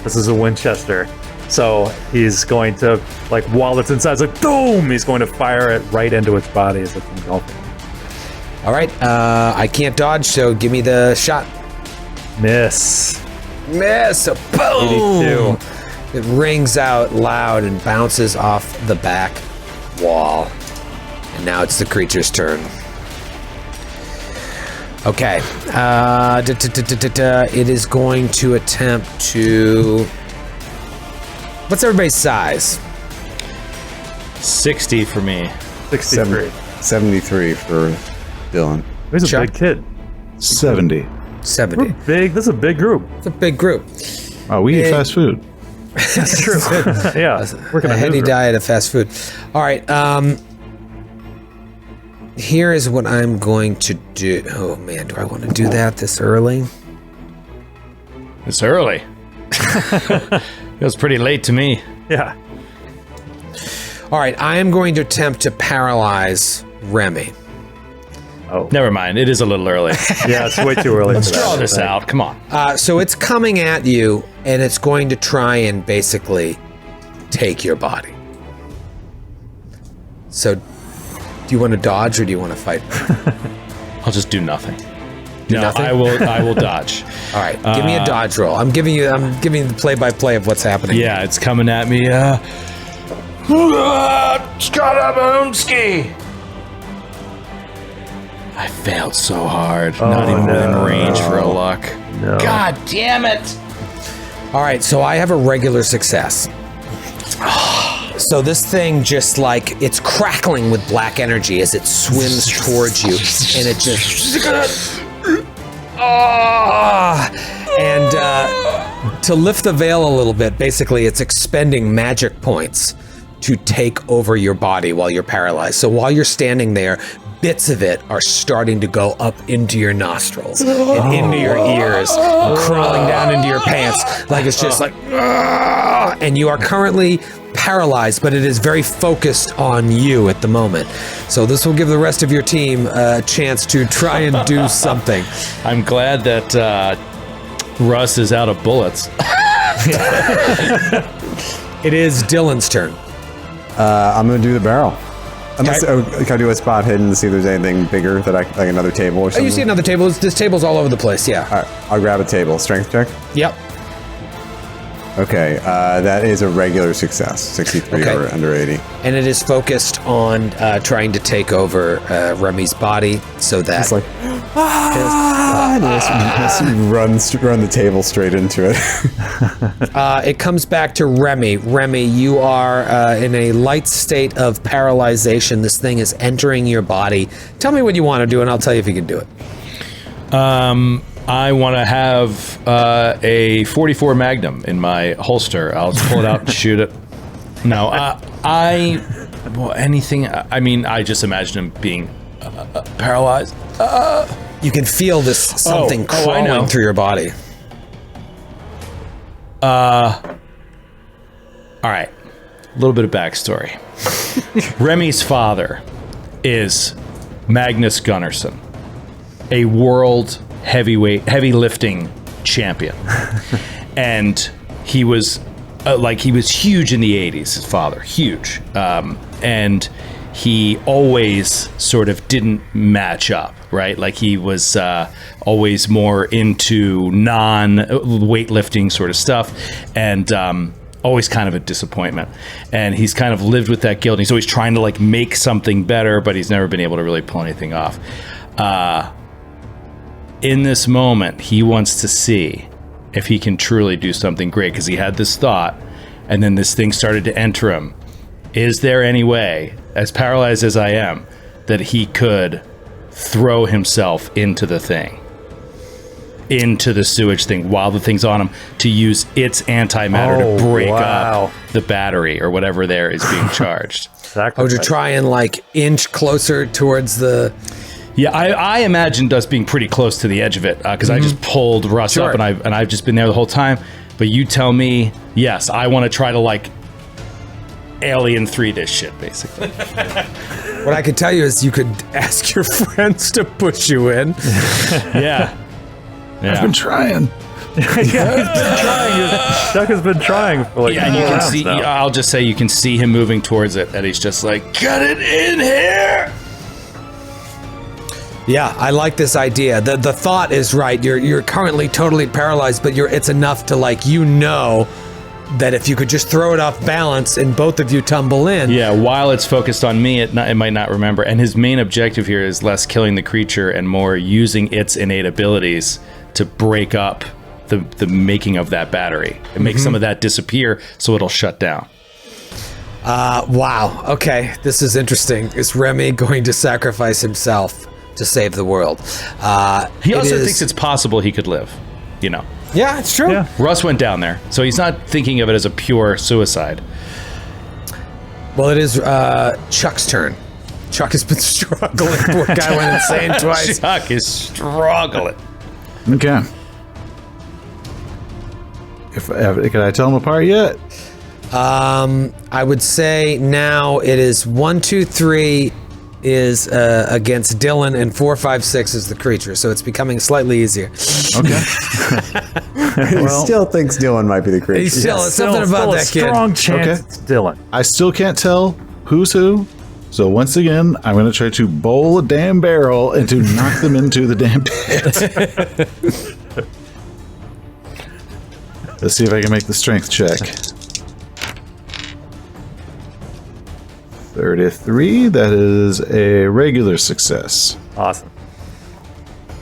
This is a Winchester. So he's going to, like, while it's inside, it's like, boom! He's going to fire it right into its body as it's engulfing. All right, I can't dodge, so give me the shot. Miss. Miss! Boom! 82. It rings out loud and bounces off the back wall. And now it's the creature's turn. Okay. It is going to attempt to... What's everybody's size? 60 for me. 63. 73 for Dylan. He's a Chuck? big kid. 70. 70. Big. This is a big group. It's a big group. Oh, we eat fast food. That's true. Yeah. We're A gonna heady move. diet of fast food. All right. Here is what I'm going to do. Oh, man. Do I want to do that this early? It's early. Feels pretty late to me. Yeah. All right. I am going to attempt to paralyze Remy. Never mind. It is a little early. Yeah, it's way too early. Let's for that, draw I this think. out. Come on. So it's coming at you, and it's going to try and basically take your body. So, do you want to dodge or do you want to fight? I'll just do nothing. nothing? I will dodge. All right, give me a dodge roll. I'm giving you the play-by-play of what's happening. Yeah, it's coming at me. Skadabomski! I failed so hard. Not even within range for a luck. No. God damn it! All right, so I have a regular success. So this thing just like, it's crackling with black energy as it swims towards you, and it just... And to lift the veil a little bit, basically it's expending magic points to take over your body while you're paralyzed. So while you're standing there, bits of it are starting to go up into your nostrils and into your ears, and crawling down into your pants, like it's just like, and you are currently paralyzed, but it is very focused on you at the moment. So this will give the rest of your team a chance to try and do something. I'm glad that Russ is out of bullets. It is Dylan's turn. I'm going to do the barrel. Unless, can I do a spot hidden to see if there's anything bigger that like another table or Oh, something? you see another table. This table's all over the place, yeah. All right, I'll grab a table. Strength check. Yep. Okay, that is a regular success. 63 Okay. or under 80. And it is focused on trying to take over Remy's body so that It's like, and just run the table straight into it. it comes back to Remy. Remy, you are in a light state of paralyzation. This thing is entering your body. Tell me what you want to do, and I'll tell you if you can do it. I want to have a 44 Magnum in my holster. I'll just pull it out and shoot it. No, anything. I mean, I just imagine him being paralyzed. You can feel this something I know. crawling through your body. All right, a little bit of backstory. Remy's father is Magnus Gunnarsson, a world heavy lifting champion, and he was huge in the 80s. His father, huge, and he always sort of didn't match up, right? Like he was always more into non-weightlifting sort of stuff, and always kind of a disappointment. And he's kind of lived with that guilt. And he's always trying to like make something better, but he's never been able to really pull anything off. In this moment, he wants to see if he can truly do something great, because he had this thought, and then this thing started to enter him. Is there any way, as paralyzed as I am, that he could throw himself into the thing, into the sewage thing while the thing's on him, to use its antimatter to break up the battery or whatever there is being charged? To try and like inch closer towards the... Yeah, I imagined us being pretty close to the edge of it, because I just pulled Russ up, and I've just been there the whole time. But you tell me, yes, I want to try to like Alien 3 this shit, basically. What I could tell you is you could ask your friends to push you in. Yeah. I've been trying. Chuck has been trying for like And you can see. I'll just say you can see him moving towards it, and he's just like, "Get it in here!" Yeah, I like this idea. The thought is right. You're currently totally paralyzed, but it's enough to like that if you could just throw it off balance and both of you tumble in. Yeah, while it's focused on me, it might not remember. And his main objective here is less killing the creature and more using its innate abilities to break up the making of that battery and make some of that disappear so it'll shut down. Wow. Okay, this is interesting. Is Remy going to sacrifice himself to save the world? He also thinks it's possible he could live, you know. Yeah, it's true. Yeah. Russ went down there, so he's not thinking of it as a pure suicide. Well, it is Chuck's turn. Chuck has been struggling. Poor guy went insane twice. Chuck is struggling. Okay. Can I tell them apart yet? I would say now it is 1, 2, 3 is against Dylan, and 4, 5, 6 is the creature. So it's becoming slightly easier. Okay. He still thinks Dylan might be the creature. He's still something about that kid. Strong chance Okay. it's Dylan. I still can't tell who's who. So once again, I'm going to try to bowl a damn barrel and to knock them into the damn pit. Let's see if I can make the strength check. 33. That is a regular success. Awesome.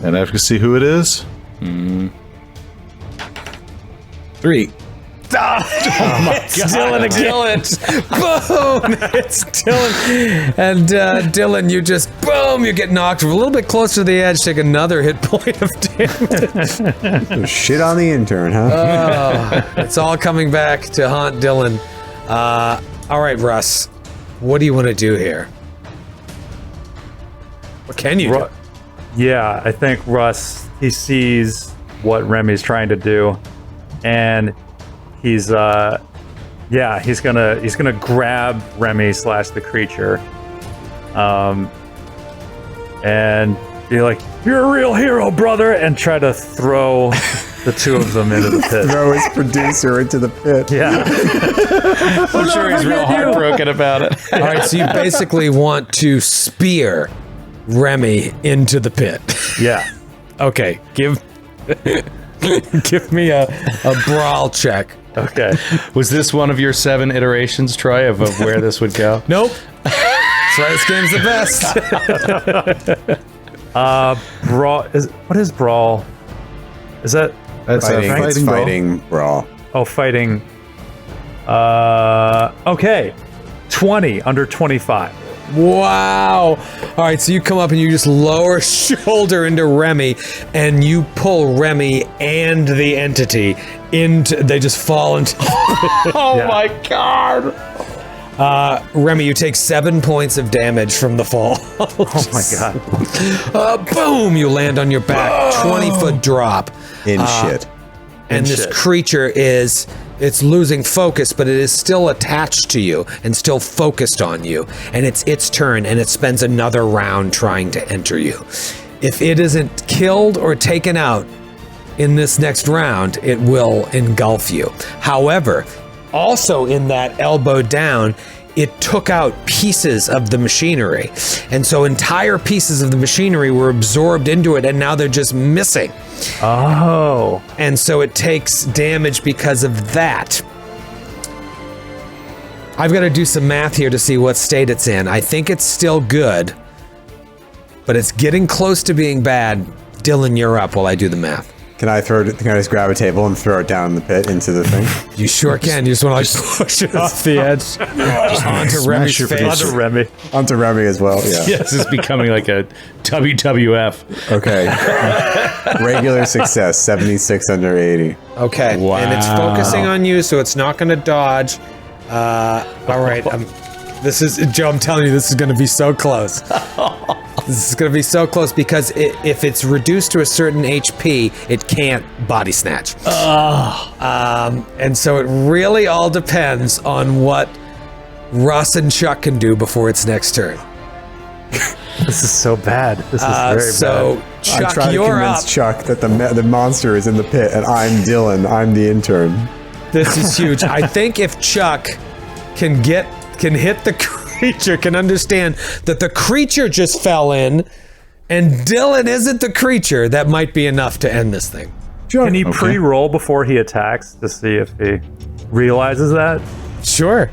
And I have to see who it is. 3. Dylan again. Boom! It's Dylan. And Dylan, you just, boom, you get knocked a little bit closer to the edge, take another hit point of damage. Shit on the intern, huh? It's all coming back to haunt Dylan. All right, Russ, what do you want to do here? What can you do? Yeah, I think Russ, he sees what Remy's trying to do, and he's gonna grab Remy / the creature, and be like, "You're a real hero, brother," and try to throw the two of them into the pit. Throw his producer into the pit. Yeah. I'm sure he's real heartbroken about it. All right, so you basically want to spear Remy into the pit. Yeah. Okay, give me a brawl check. Okay. Was this one of your 7 iterations, Troy, of where this would go? Nope. That's why this game's the best. Brawl. What is brawl? Is that That's Fighting brawl. fighting? Okay. 20 under 25. Wow. All right, so you come up and you just lower shoulder into Remy, and you pull Remy and the entity into. They just fall into. My God. Remy, you take 7 points of damage from the fall. Oh my God. Boom! You land on your back. 20-foot drop. In shit. And this shit. creature it's losing focus, but it is still attached to you and still focused on you. And it's its turn, and it spends another round trying to enter you. If it isn't killed or taken out in this next round, it will engulf you. However, also in that elbow down, it took out pieces of the machinery. And so entire pieces of the machinery were absorbed into it, and now they're just missing. Oh. And so it takes damage because of that. I've got to do some math here to see what state it's in. I think it's still good, but it's getting close to being bad. Dylan, you're up while I do the math. Can I just grab a table and throw it down in the pit into the thing? You sure can. You just want to push it off the edge onto Remy's your face. Under Remy. Onto Remy as well, yeah. Yes, it's becoming like a WWF. Okay. Regular success, 76 under 80. Okay, and it's focusing on you, so it's not going to dodge. All right, this is Joe. I'm telling you, this is going to be so close. This is going to be so close because if it's reduced to a certain HP, it can't body snatch. And so it really all depends on what Russ and Chuck can do before its next turn. This is so bad. This is very So bad. Chuck, I try to you're convince up. Chuck that the monster is in the pit, and I'm Dylan. I'm the intern. This is huge. I think if Chuck can hit the creature, can understand that the creature just fell in, and Dylan isn't the creature, that might be enough to end this thing. Can he pre-roll before he attacks to see if he realizes that? Sure.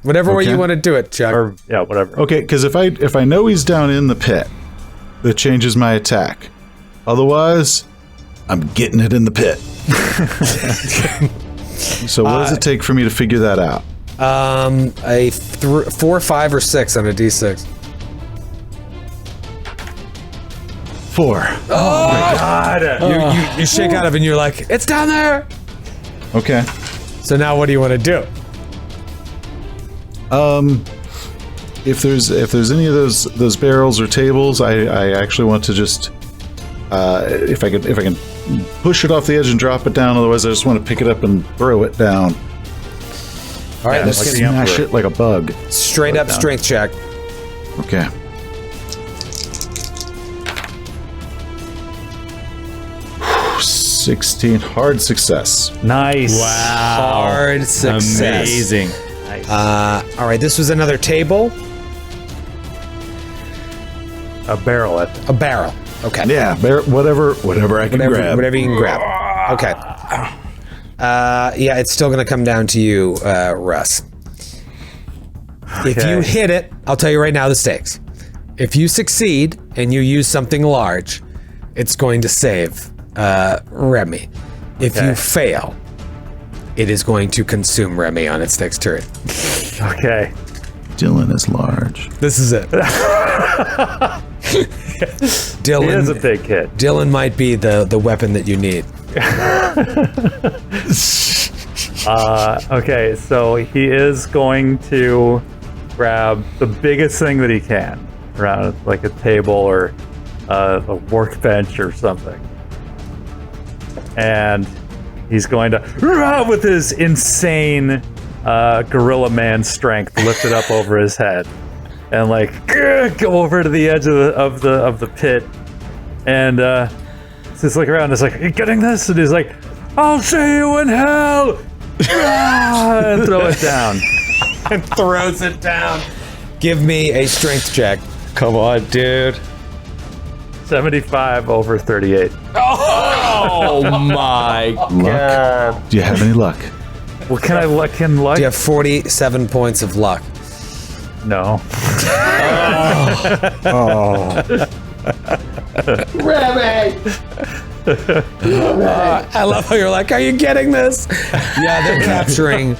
Whatever way Okay. you want to do it, Chuck. Or, yeah, whatever. Okay, because if I know he's down in the pit, that changes my attack. Otherwise, I'm getting it in the pit. So what does it take for me to figure that out? A 4, 5, or 6 on a D6. 4. You shake out of it and you're like, it's down there. Okay. So now what do you want to do? If there's any of those barrels or tables, I actually want to just if I can push it off the edge and drop it down. Otherwise, I just want to pick it up and throw it down. All right, Yeah, let's like get the Emperor. Smash it like a bug. straight up strength check. Okay. Whew, 16 hard success. Nice. Hard success. Amazing. All right, this was another table. A barrel at them. A barrel. Okay. Yeah, whatever I can grab. Whatever you can grab. Okay. Yeah, it's still going to come down to you, Russ. If you hit it, I'll tell you right now the stakes. If you succeed and you use something large, it's going to save Remy. If you fail, it is going to consume Remy on its next turn. Okay. Dylan is large. This is it. Dylan, He is a big kid. Dylan might be the weapon that you need. Okay, so he is going to grab the biggest thing that he can around, like a table or a workbench or something. And he's going to, with his insane gorilla man strength, lift it up over his head and like go over to the edge of the pit and just look around. It's like, are you getting this? And he's like, I'll see you in hell. And throw it down. And throws it down. Give me a strength check. Come on, dude. 75 over 38. Oh! Oh my god. Do you have any luck? What can I luck in luck? You have 47 points of luck. No. I love how you're like, are you getting this? Yeah, they're capturing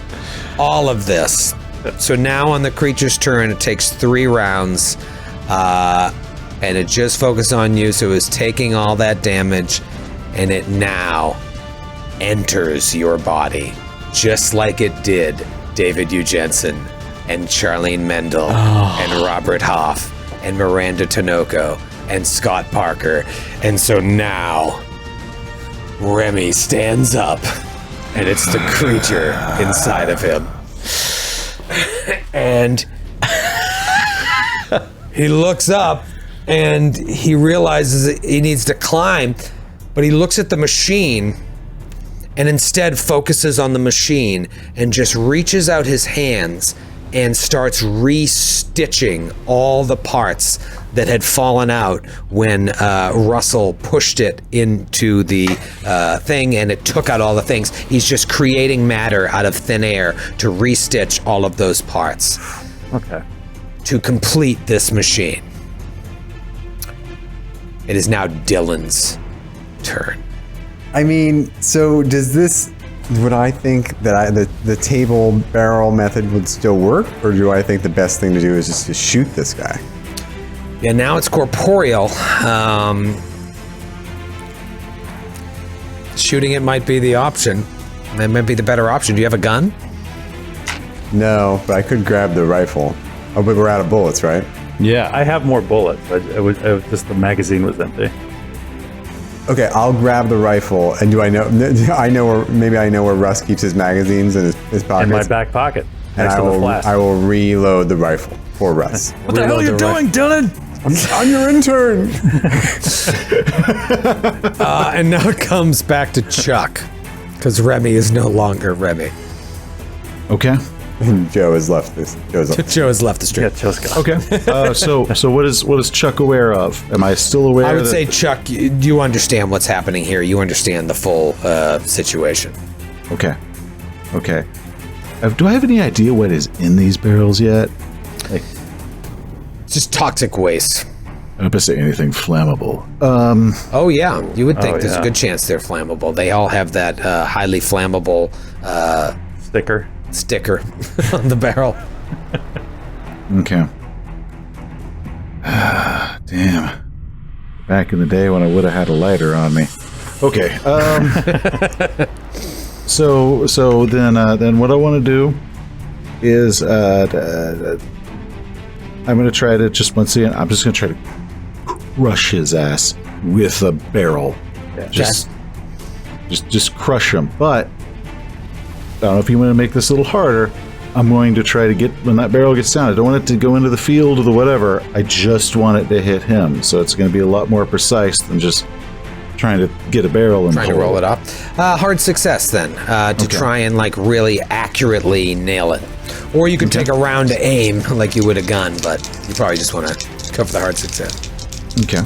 all of this. So now on the creature's turn, it takes 3 rounds, and it just focused on you, so it's taking all that damage, and it now enters your body, just like it did David U. Jensen and Charlene Mendel and Robert Hoff and Miranda Tinoco and Scott Parker. And so now Remy stands up, and it's the creature inside of him. And he looks up and he realizes that he needs to climb, but he looks at the machine and instead focuses on the machine and just reaches out his hands and starts re-stitching all the parts that had fallen out when Russell pushed it into the thing, and it took out all the things. He's just creating matter out of thin air to re-stitch all of those parts. Okay. To complete this machine. It is now Dylan's turn. I mean, so does this? Would I think that the table barrel method would still work, or do I think the best thing to do is just to shoot this guy? Yeah, now it's corporeal. Shooting it might be the option. That might be the better option. Do you have a gun? No, but I could grab the rifle. Oh, but we're out of bullets, right? Yeah. I have more bullets. It was just the magazine was empty. Okay, I'll grab the rifle. And do I know? I know where. Maybe I know where Russ keeps his magazines in his pockets. In my back pocket. And Next to the flask. I will reload the rifle for Russ. What the hell are you doing, Dylan? I'm your intern. And now it comes back to Chuck, because Remy is no longer Remy. Okay. And Joe has left this. Joe has left the street. Yeah, just go. Okay. So what is Chuck aware of? Am I still aware? I would that- say, Chuck, you understand what's happening here. You understand the full situation. Okay. Okay. Do I have any idea what is in these barrels yet? Like, It's just toxic waste. I hope I say anything flammable. Oh, yeah. You would think Oh, there's a yeah. good chance they're flammable. They all have that highly flammable Sticker. sticker on the barrel. Okay. Damn. Back in the day when I would have had a lighter on me. Okay. So then what I want to do is I'm going to try to just once again I'm just going to try to crush his ass with a barrel. Yeah. Just crush him. But I don't know if you want to make this a little harder. I'm going to try to get, when that barrel gets down, I don't want it to go into the field or the whatever. I just want it to hit him. So it's going to be a lot more precise than just trying to get a barrel and Trying to roll it up. Hard success then, to try and like really accurately nail it. Or you could take a round to aim like you would a gun, but you probably just want to go for the hard success. Okay.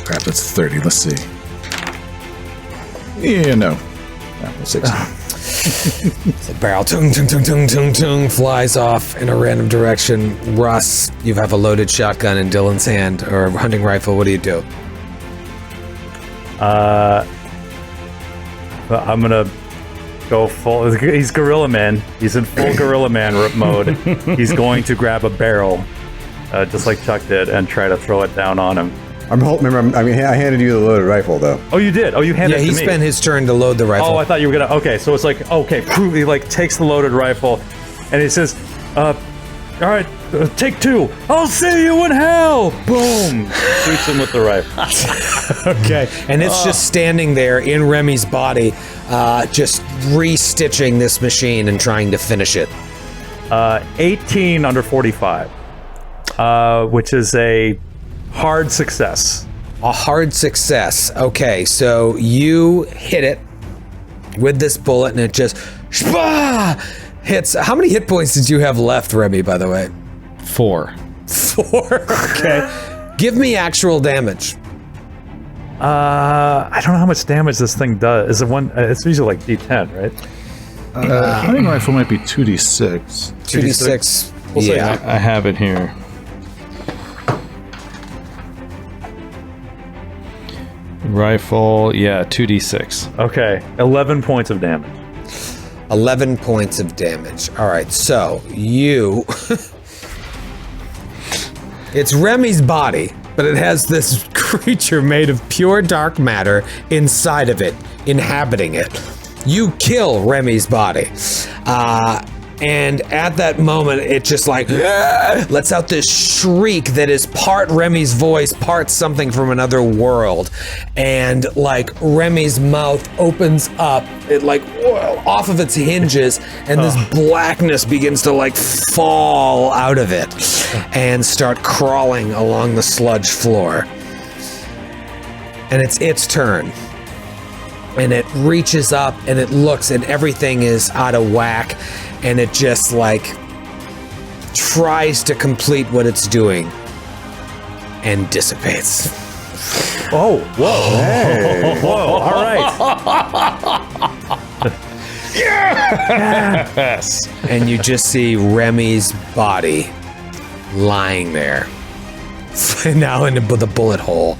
Crap, that's 30. Let's see. Yeah, no. No, 60. The barrel tung tung tung tung tung tung flies off in a random direction. Russ, you have a loaded shotgun in Dylan's hand or a hunting rifle. What do you do? I'm gonna go full. He's Gorilla Man. He's in full Gorilla Man mode. He's going to grab a barrel, just like Chuck did, and try to throw it down on him. I handed you the loaded rifle though. Oh, you did? Oh, you handed Yeah, it to he me. spent his turn to load the rifle. Oh, I thought you were gonna. Okay, so it's like okay. He like takes the loaded rifle, and he says, "All right, take 2. I'll see you in hell." Boom! Shoots him with the rifle. Okay, and it's just standing there in Remy's body, just re-stitching this machine and trying to finish it. 18 under 45, which is a hard success. A hard success. Okay, so you hit it with this bullet, and it just hits. How many hit points did you have left, Remy, by the way? 4. 4. Okay. Give me actual damage. I don't know how much damage this thing does. Is it one? It's usually like D10, right? Hunting rifle might be 2d6. 2d6. We'll say Yeah. I have it here. Rifle, yeah, 2d6. Okay, 11 points of damage. 11 points of damage. All right, so you... It's Remy's body, but it has this creature made of pure dark matter inside of it, inhabiting it. You kill Remy's body. And at that moment, it just like lets out this shriek that is part Remy's voice, part something from another world. And like Remy's mouth opens up, it like off of its hinges, and this blackness begins to like fall out of it and start crawling along the sludge floor. And it's its turn. And it reaches up and it looks, and everything is out of whack. And it just like tries to complete what it's doing and dissipates. Oh, whoa. Hey. Whoa, all right. Yes! And you just see Remy's body lying there, now in the bullet hole,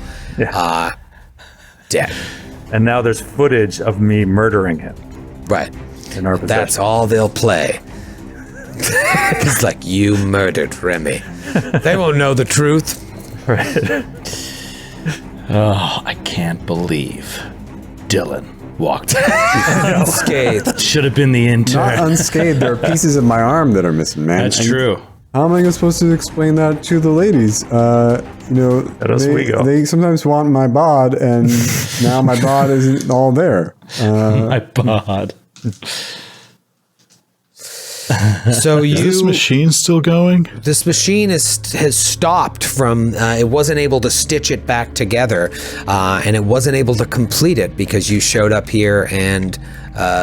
dead. And now there's footage of me murdering him Right. in our possession. That's all they'll play. It's like, you murdered Remy. They won't know the truth. Right. Oh, I can't believe Dylan walked. Unscathed. Should have been the intern. Not unscathed. There are pieces of my arm that are missing, man. That's And true. How am I supposed to explain that to the ladies? Let us we go. They sometimes want my bod, and now my bod isn't all there. My bod. So Is this you, machine still going? this machine has stopped from, it wasn't able to stitch it back together, and it wasn't able to complete it because you showed up here and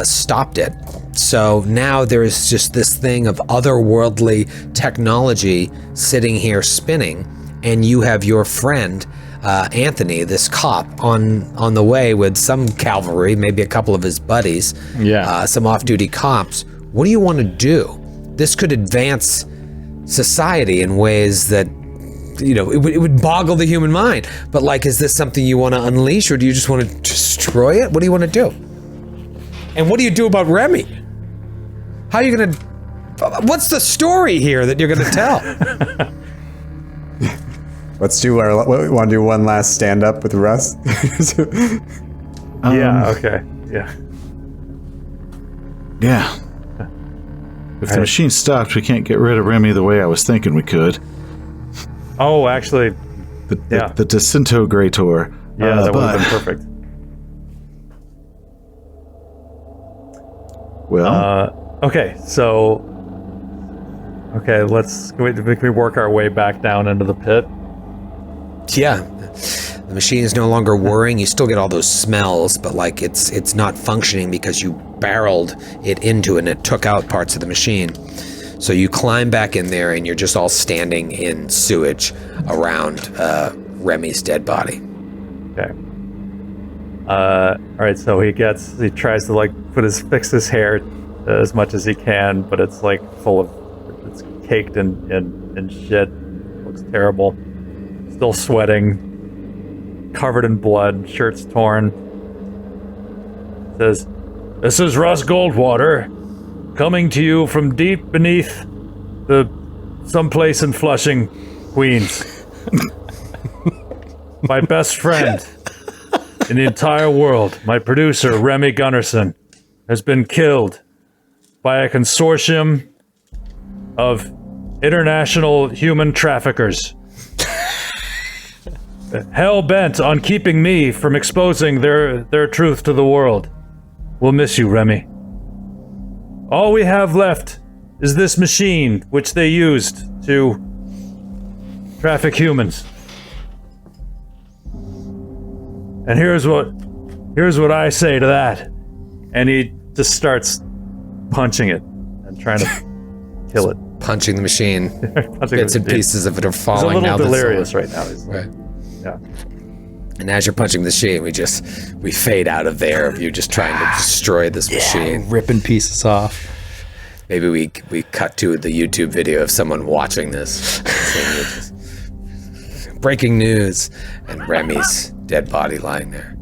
stopped it. So now there is just this thing of otherworldly technology sitting here spinning, and you have your friend, Anthony, this cop, on the way with some cavalry, maybe a couple of his buddies, some off-duty cops. What do you want to do? This could advance society in ways that, it would boggle the human mind. But like, is this something you want to unleash, or do you just want to destroy it? What do you want to do? And what do you do about Remy? How are you going to... What's the story here that you're going to tell? Let's do our. Want to do one last stand up with Russ? Yeah, okay. Yeah. Yeah. If the machine stopped, we can't get rid of Remy the way I was thinking we could. Oh, actually, The disintegrator. yeah, that would but- have been perfect. Well, Okay, so... Okay, can we work our way back down into the pit? Yeah. The machine is no longer whirring. You still get all those smells, but like it's not functioning because you barreled it into it and it took out parts of the machine. So you climb back in there and you're just all standing in sewage around Remy's dead body. Okay. All right, so he tries to like fix his hair as much as he can, but it's like it's caked in shit. Looks terrible. Still sweating, covered in blood, shirt's torn. Says, "This is Russ Goldwater, coming to you from deep beneath someplace in Flushing, Queens. My best friend in the entire world, my producer, Remy Gunnarsson, has been killed by a consortium of international human traffickers. Hell-bent on keeping me from exposing their truth to the world. We'll miss you, Remy. All we have left is this machine which they used to traffic humans. And here's what I say to that." And he just starts punching it and trying to kill it. Punching the machine. Punching Bits it. and pieces of it are He's a falling little now. delirious right now. Right. Yeah. And as you're punching the machine, we fade out of there of you just trying to destroy this machine. Ripping pieces off. Maybe we cut to the YouTube video of someone watching this. Breaking news, and Remy's dead body lying there.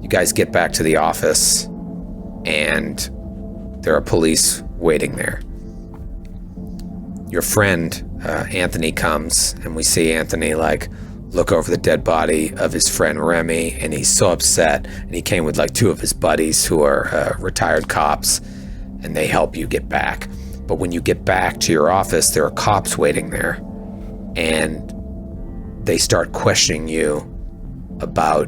You guys get back to the office, and there are police waiting there. Your friend, Anthony, comes, and we see Anthony, look over the dead body of his friend Remy, and he's so upset, and he came with, two of his buddies who are retired cops, and they help you get back. But when you get back to your office, there are cops waiting there, and they start questioning you about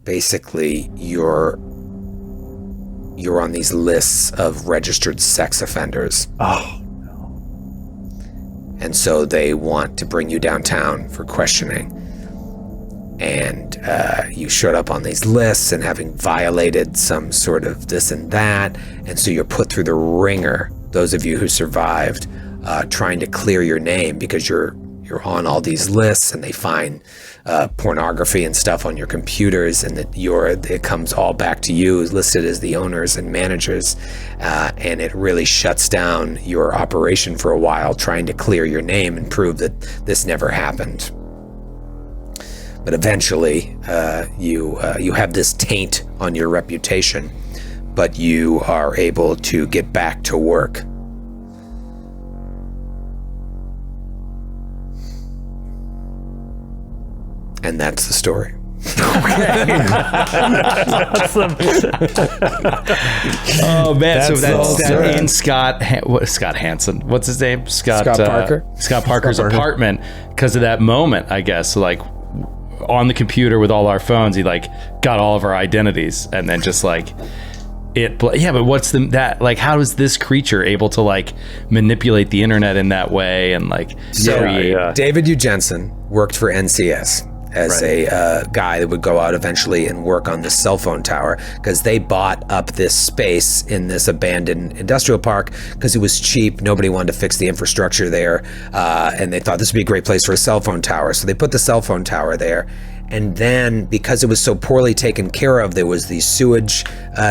basically you're on these lists of registered sex offenders. Oh, no. And so they want to bring you downtown for questioning. And you showed up on these lists and having violated some sort of this and that. And so you're put through the ringer, those of you who survived, trying to clear your name because you're on all these lists, and they find pornography and stuff on your computers, and that it comes all back to you listed as the owners and managers, and it really shuts down your operation for a while, trying to clear your name and prove that this never happened. But eventually you have this taint on your reputation, but you are able to get back to work. And that's the story. Oh man, so that's awesome. in Scott Hansen. What's his name? Scott Parker. Scott Parker's apartment, because of that moment, I guess. So on the computer with all our phones, he got all of our identities, and then just but what's how is this creature able to manipulate the internet in that way and create? David U. Jensen worked for NCS as a guy that would go out eventually and work on this cell phone tower, because they bought up this space in this abandoned industrial park because it was cheap. Nobody wanted to fix the infrastructure there, and they thought this would be a great place for a cell phone tower. So they put the cell phone tower there. And then, because it was so poorly taken care of, there was these sewage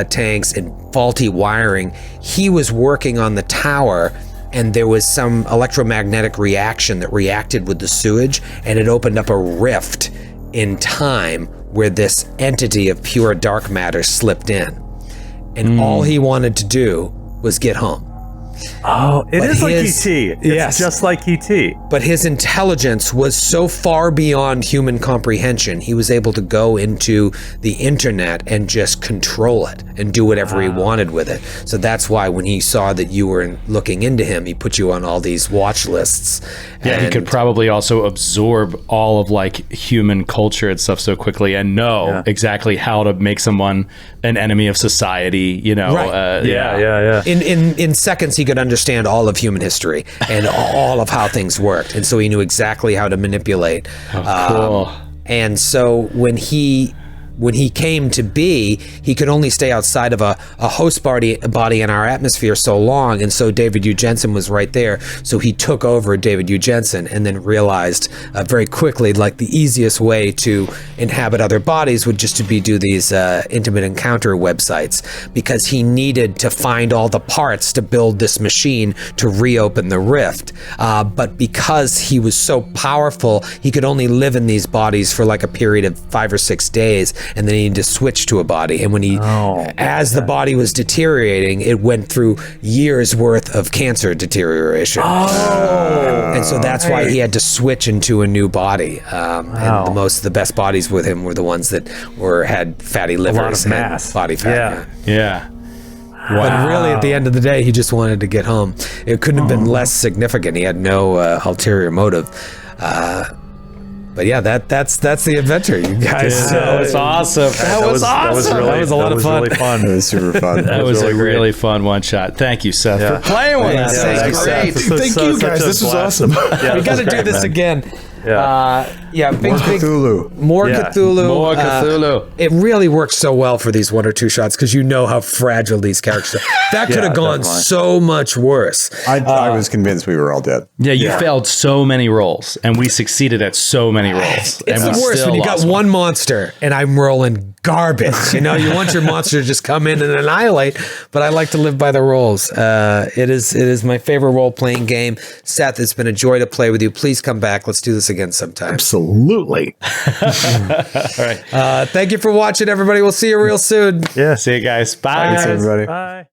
tanks and faulty wiring. He was working on the tower, and there was some electromagnetic reaction that reacted with the sewage, and it opened up a rift in time where this entity of pure dark matter slipped in. And all he wanted to do was get home. Oh, it is like E.T. It's yes. just like E.T. But his intelligence was so far beyond human comprehension, he was able to go into the internet and just control it and do whatever he wanted with it. So that's why when he saw that you were looking into him, he put you on all these watch lists. Yeah, he could probably also absorb all of human culture and stuff so quickly and know exactly how to make someone an enemy of society, Right. Yeah. In seconds, he could understand all of human history and all of how things worked. And so he knew exactly how to manipulate. Cool. And so when he came to be, he could only stay outside of a host body in our atmosphere so long. And so David U. Jensen was right there. So he took over David U. Jensen, and then realized very quickly, the easiest way to inhabit other bodies would just to do these intimate encounter websites, because he needed to find all the parts to build this machine to reopen the rift. But because he was so powerful, he could only live in these bodies for a period of 5 or 6 days. And then he needed to switch to a body. And when as the body was deteriorating, it went through years worth of cancer deterioration. And so that's why he had to switch into a new body. And the best bodies with him were the ones that had fatty livers, a lot of mass, and body fat. Yeah. Wow. But really, at the end of the day, he just wanted to get home. It couldn't have been less significant. He had no ulterior motive. But yeah, that's the adventure, you guys. That was awesome. That was awesome. That was a lot of fun. Really fun. It was super fun. That was a really really fun one shot. Thank you, Seth, for playing with us. Thanks, That was Seth. great. Thank you guys. This was awesome. We got to do this again. Yeah, big, More big Cthulhu. More Yeah, Cthulhu. more Cthulhu. It really works so well for these 1 or 2 shots because you know how fragile these characters are. That could have gone definitely. so much worse. I was convinced we were all dead. Yeah, you failed so many rolls, and we succeeded at so many rolls. It's and the we worst still when you got lost one monster and I'm rolling garbage. You know, you want your monster to just come in and annihilate, but I like to live by the rolls. It is my favorite role-playing game. Seth, it's been a joy to play with you. Please come back. Let's do this again sometime. Absolutely. All right. Thank you for watching, everybody. We'll see you real soon. Yeah. See you guys. Bye. Thanks, everybody. Bye.